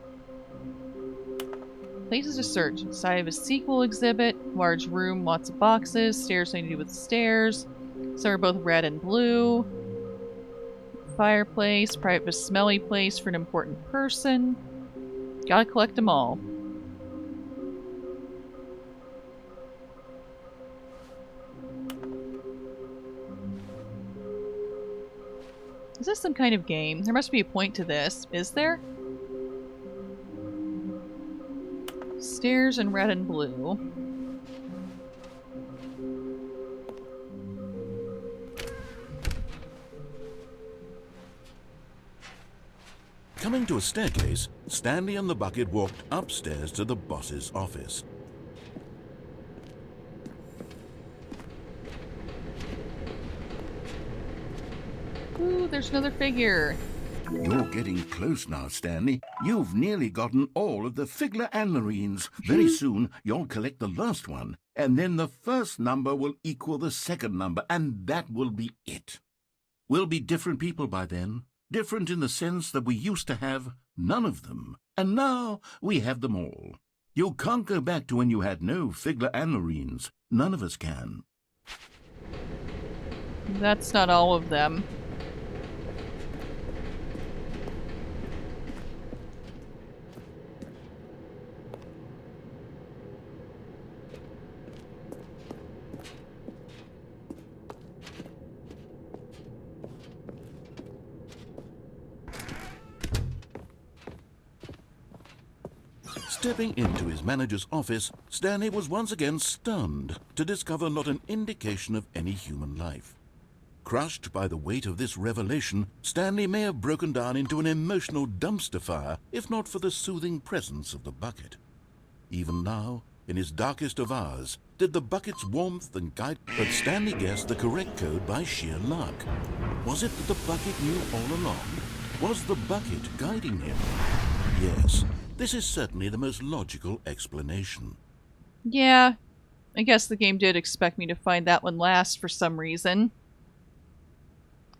Places to search. Inside of a sequel exhibit. Large room, lots of boxes. Stairs, something to do with stairs. Some are both red and blue. Fireplace. Private but smelly place for an important person. Gotta collect them all. Is this some kind of game? There must be a point to this. Is there? Stairs in red and blue. Coming to a staircase, Stanley and the bucket walked upstairs to the boss's office. Ooh, there's another figure. You're getting close now, Stanley. You've nearly gotten all of the Figler and Marines. Very soon, you'll collect the last one, and then the first number will equal the second number, and that will be it. We'll be different people by then. Different in the sense that we used to have none of them, and now we have them all. You can't go back to when you had no Figler and Marines. None of us can. That's not all of them. Stepping into his manager's office, Stanley was once again stunned to discover not an indication of any human life. Crushed by the weight of this revelation, Stanley may have broken down into an emotional dumpster fire if not for the soothing presence of the bucket. Even now, in his darkest of hours, did the bucket's warmth and guide... But Stanley guessed the correct code by sheer luck. Was it that the bucket knew all along? Was the bucket guiding him? Yes. This is certainly the most logical explanation. Yeah, I guess the game did expect me to find that one last for some reason.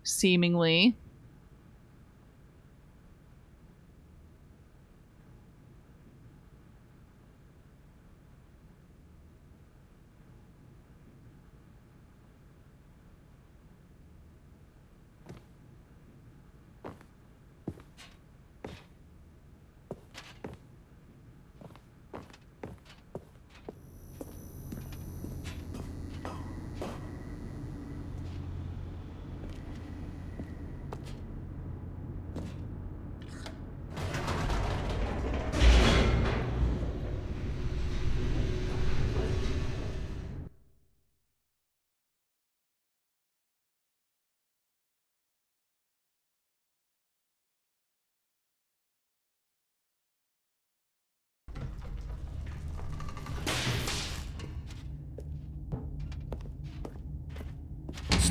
Seemingly.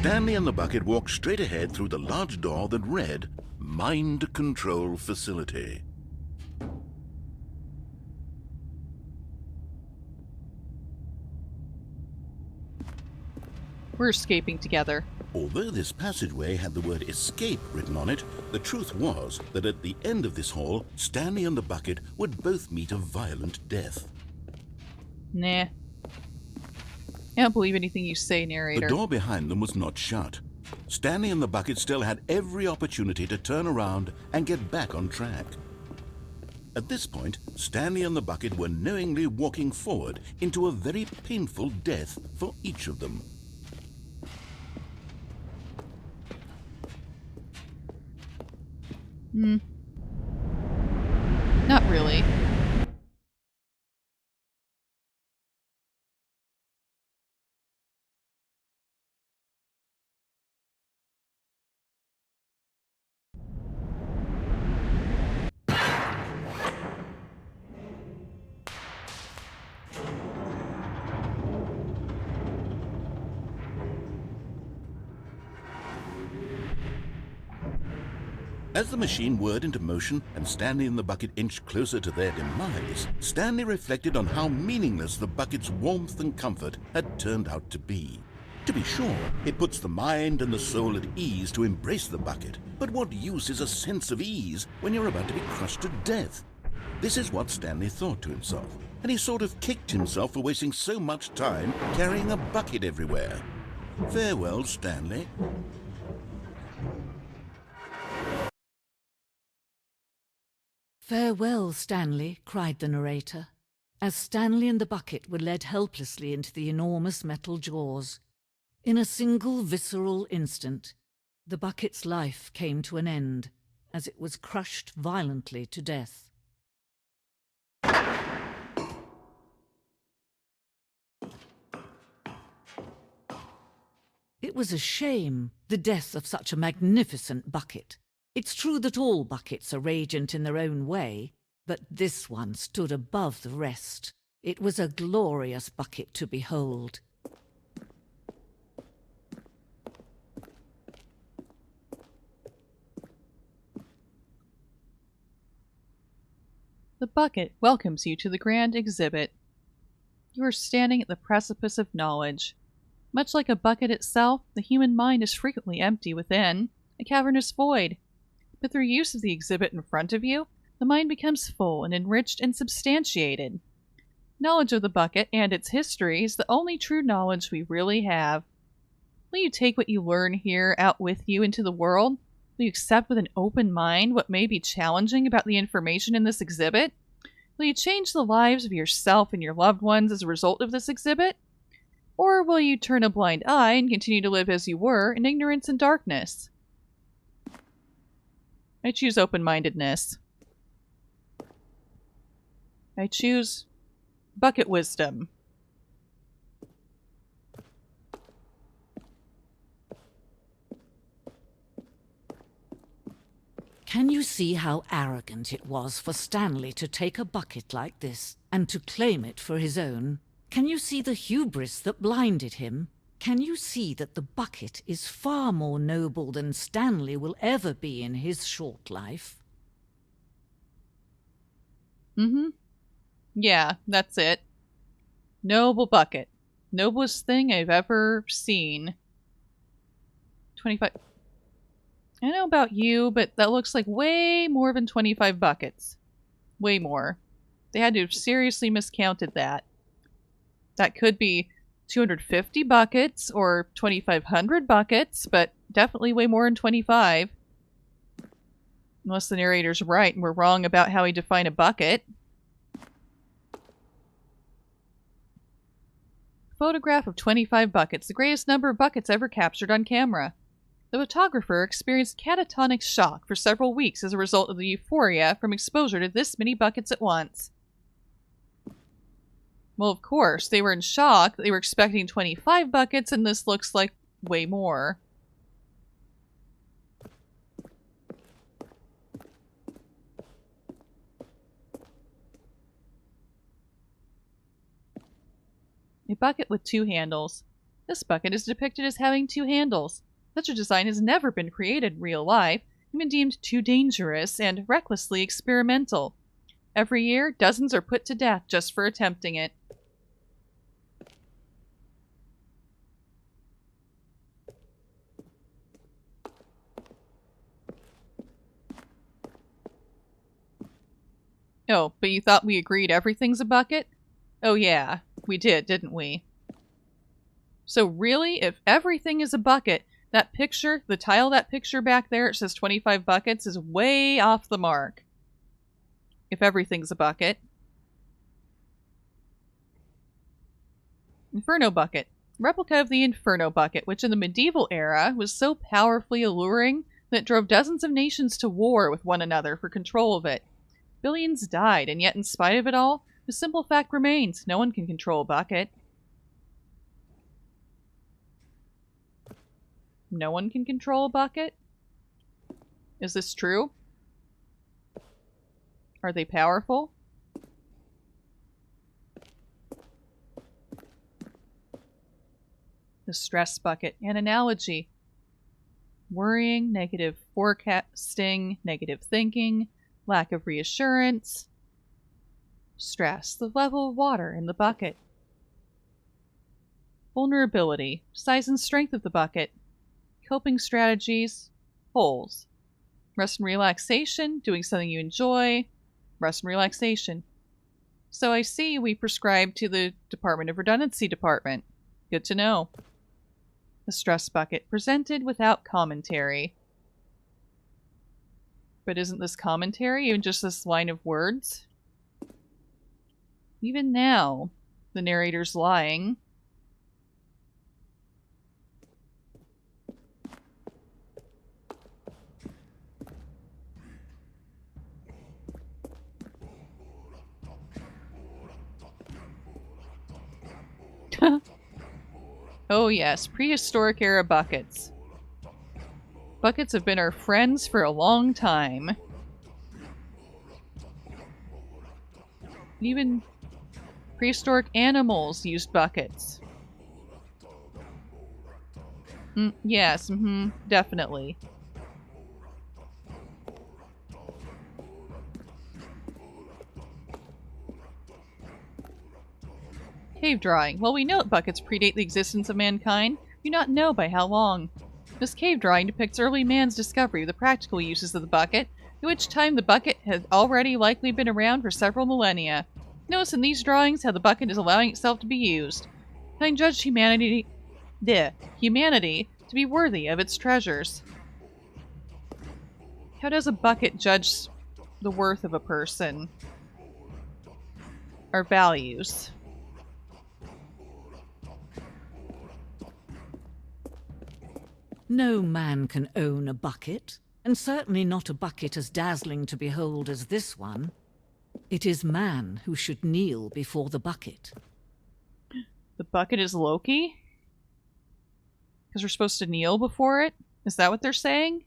Stanley and the bucket walked straight ahead through the large door that read, Mind Control Facility. We're escaping together. Although this passageway had the word escape written on it, the truth was that at the end of this hall, Stanley and the bucket would both meet a violent death. Nah. I don't believe anything you say, narrator. The door behind them was not shut. Stanley and the bucket still had every opportunity to turn around and get back on track. At this point, Stanley and the bucket were knowingly walking forward into a very painful death for each of them. Not really. As the machine whirred into motion and Stanley and the bucket inched closer to their demise, Stanley reflected on how meaningless the bucket's warmth and comfort had turned out to be. To be sure, it puts the mind and the soul at ease to embrace the bucket, but what use is a sense of ease when you're about to be crushed to death? This is what Stanley thought to himself, and he sort of kicked himself for wasting so much time carrying a bucket everywhere. Farewell, Stanley. "Farewell, Stanley," cried the narrator, as Stanley and the bucket were led helplessly into the enormous metal jaws. In a single visceral instant, the bucket's life came to an end as it was crushed violently to death. It was a shame, the death of such a magnificent bucket. It's true that all buckets are radiant in their own way, but this one stood above the rest. It was a glorious bucket to behold. The bucket welcomes you to the grand exhibit. You are standing at the precipice of knowledge. Much like a bucket itself, the human mind is frequently empty within, a cavernous void. But through use of the exhibit in front of you, the mind becomes full and enriched and substantiated. Knowledge of the bucket and its history is the only true knowledge we really have. Will you take what you learn here out with you into the world? Will you accept with an open mind what may be challenging about the information in this exhibit? Will you change the lives of yourself and your loved ones as a result of this exhibit? Or will you turn a blind eye and continue to live as you were in ignorance and darkness? I choose open-mindedness. I choose bucket wisdom. Can you see how arrogant it was for Stanley to take a bucket like this and to claim it for his own? Can you see the hubris that blinded him? Can you see that the bucket is far more noble than Stanley will ever be in his short life? Yeah, that's it. Noble bucket. Noblest thing I've ever seen. 25... I don't know about you, but that looks like way more than 25 buckets. Way more. They had to have seriously miscounted that. That could be 250 buckets or 2,500 buckets, but definitely way more than 25. Unless the narrator's right and we're wrong about how he defined a bucket. Photograph of 25 buckets, the greatest number of buckets ever captured on camera. The photographer experienced catatonic shock for several weeks as a result of the euphoria from exposure to this many buckets at once. Well, of course, they were in shock. They were expecting 25 buckets, and this looks like way more. A bucket with two handles. This bucket is depicted as having two handles. Such a design has never been created in real life and been deemed too dangerous and recklessly experimental. Every year, dozens are put to death just for attempting it. Oh, but you thought we agreed everything's a bucket? Oh yeah, we did, didn't we? So really, if everything is a bucket, that picture, the tile of that picture back there, it says 25 buckets, is way off the mark. If everything's a bucket. Inferno bucket. Replica of the Inferno bucket, which in the medieval era was so powerfully alluring that it drove dozens of nations to war with one another for control of it. Billions died, and yet in spite of it all, the simple fact remains, no one can control a bucket. No one can control a bucket? Is this true? Are they powerful? The stress bucket. An analogy. Worrying, negative forecasting, negative thinking, lack of reassurance. Stress. The level of water in the bucket. Vulnerability. Size and strength of the bucket. Coping strategies. Holes. Rest and relaxation. Doing something you enjoy. Rest and relaxation. So I see we prescribe to the Department of Redundancy Department. Good to know. The stress bucket. Presented without commentary. But isn't this commentary even just this line of words? Even now, the narrator's lying. Oh yes, prehistoric era buckets. Buckets have been our friends for a long time. Even prehistoric animals used buckets. Yes, definitely. Cave drawing. Well, we know that buckets predate the existence of mankind. We do not know by how long. This cave drawing depicts early man's discovery of the practical uses of the bucket, at which time the bucket had already likely been around for several millennia. Notice in these drawings how the bucket is allowing itself to be used. Having judged humanity to be worthy of its treasures. How does a bucket judge the worth of a person? Or values? No man can own a bucket, and certainly not a bucket as dazzling to behold as this one. It is man who should kneel before the bucket. The bucket is Loki? Because we're supposed to kneel before it? Is that what they're saying?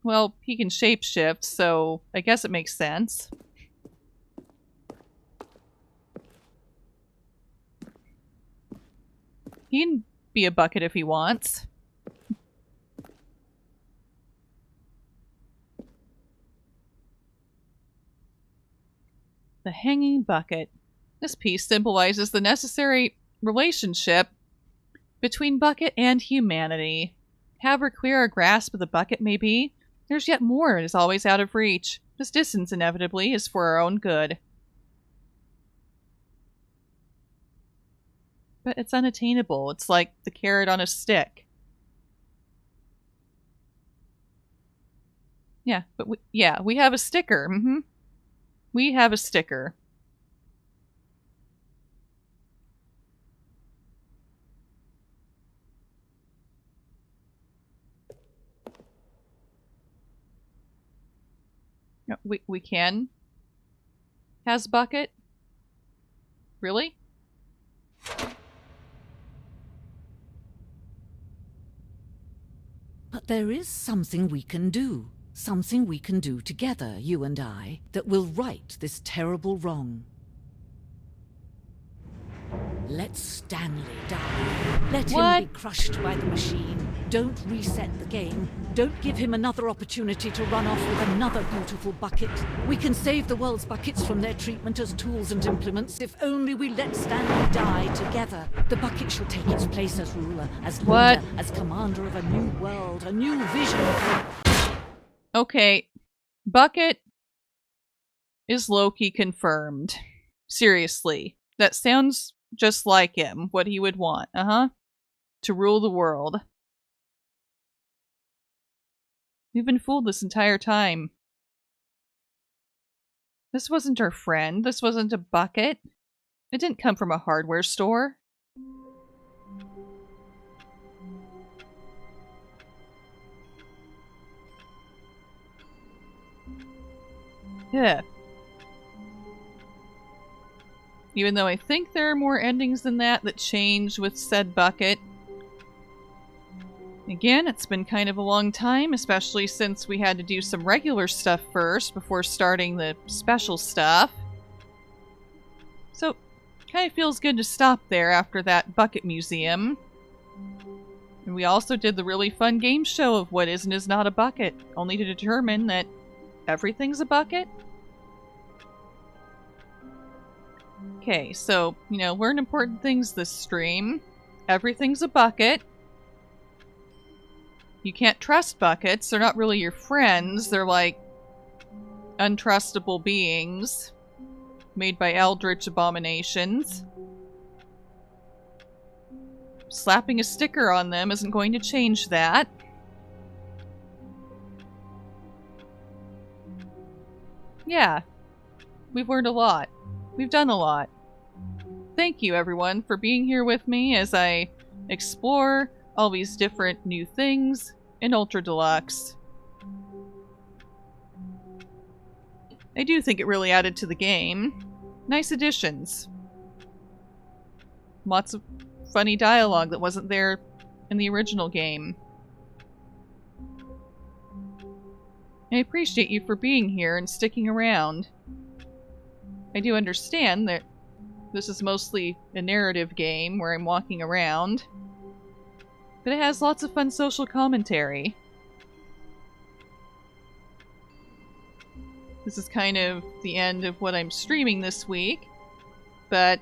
Well, he can shapeshift, so I guess it makes sense. He can be a bucket if he wants. The hanging bucket. This piece symbolizes the necessary relationship between bucket and humanity. However clear our grasp of the bucket may be, there's yet more that is always out of reach. This distance, inevitably, is for our own good. But it's unattainable. It's like the carrot on a stick. Yeah, but we have a sticker. We have a sticker. No, we can. Has bucket? Really? But there is something we can do. Something we can do together, you and I, that will right this terrible wrong. Let Stanley die. Let him be crushed by the machine. Don't reset the game. Don't give him another opportunity to run off with another beautiful bucket. We can save the world's buckets from their treatment as tools and implements if only we let Stanley die together. The bucket shall take its place as ruler, as leader, as commander of a new world, a new vision. Okay, Bucket is Loki confirmed. Seriously. That sounds just like him, what he would want, to rule the world. We've been fooled this entire time. This wasn't our friend. This wasn't a bucket. It didn't come from a hardware store. Yeah. Even though I think there are more endings than that change with said bucket. Again, it's been kind of a long time, especially since we had to do some regular stuff first before starting the special stuff. So, kind of feels good to stop there after that bucket museum. And we also did the really fun game show of what is and is not a bucket, only to determine that everything's a bucket. Okay, so, learn important things this stream. Everything's a bucket. You can't trust buckets. They're not really your friends. They're like untrustable beings made by eldritch abominations. Slapping a sticker on them isn't going to change that. Yeah, we've learned a lot. We've done a lot. Thank you, everyone, for being here with me as I explore all these different new things in Ultra Deluxe. I do think it really added to the game. Nice additions. Lots of funny dialogue that wasn't there in the original game. I appreciate you for being here and sticking around. I do understand that this is mostly a narrative game where I'm walking around, but it has lots of fun social commentary. This is kind of the end of what I'm streaming this week, but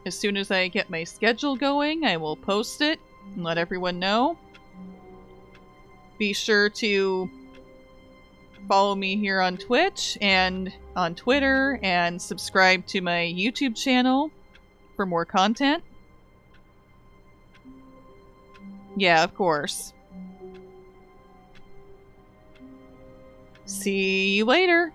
as soon as I get my schedule going, I will post it and let everyone know. Be sure to follow me here on Twitch and on Twitter, and subscribe to my YouTube channel for more content. Yeah, of course. See you later.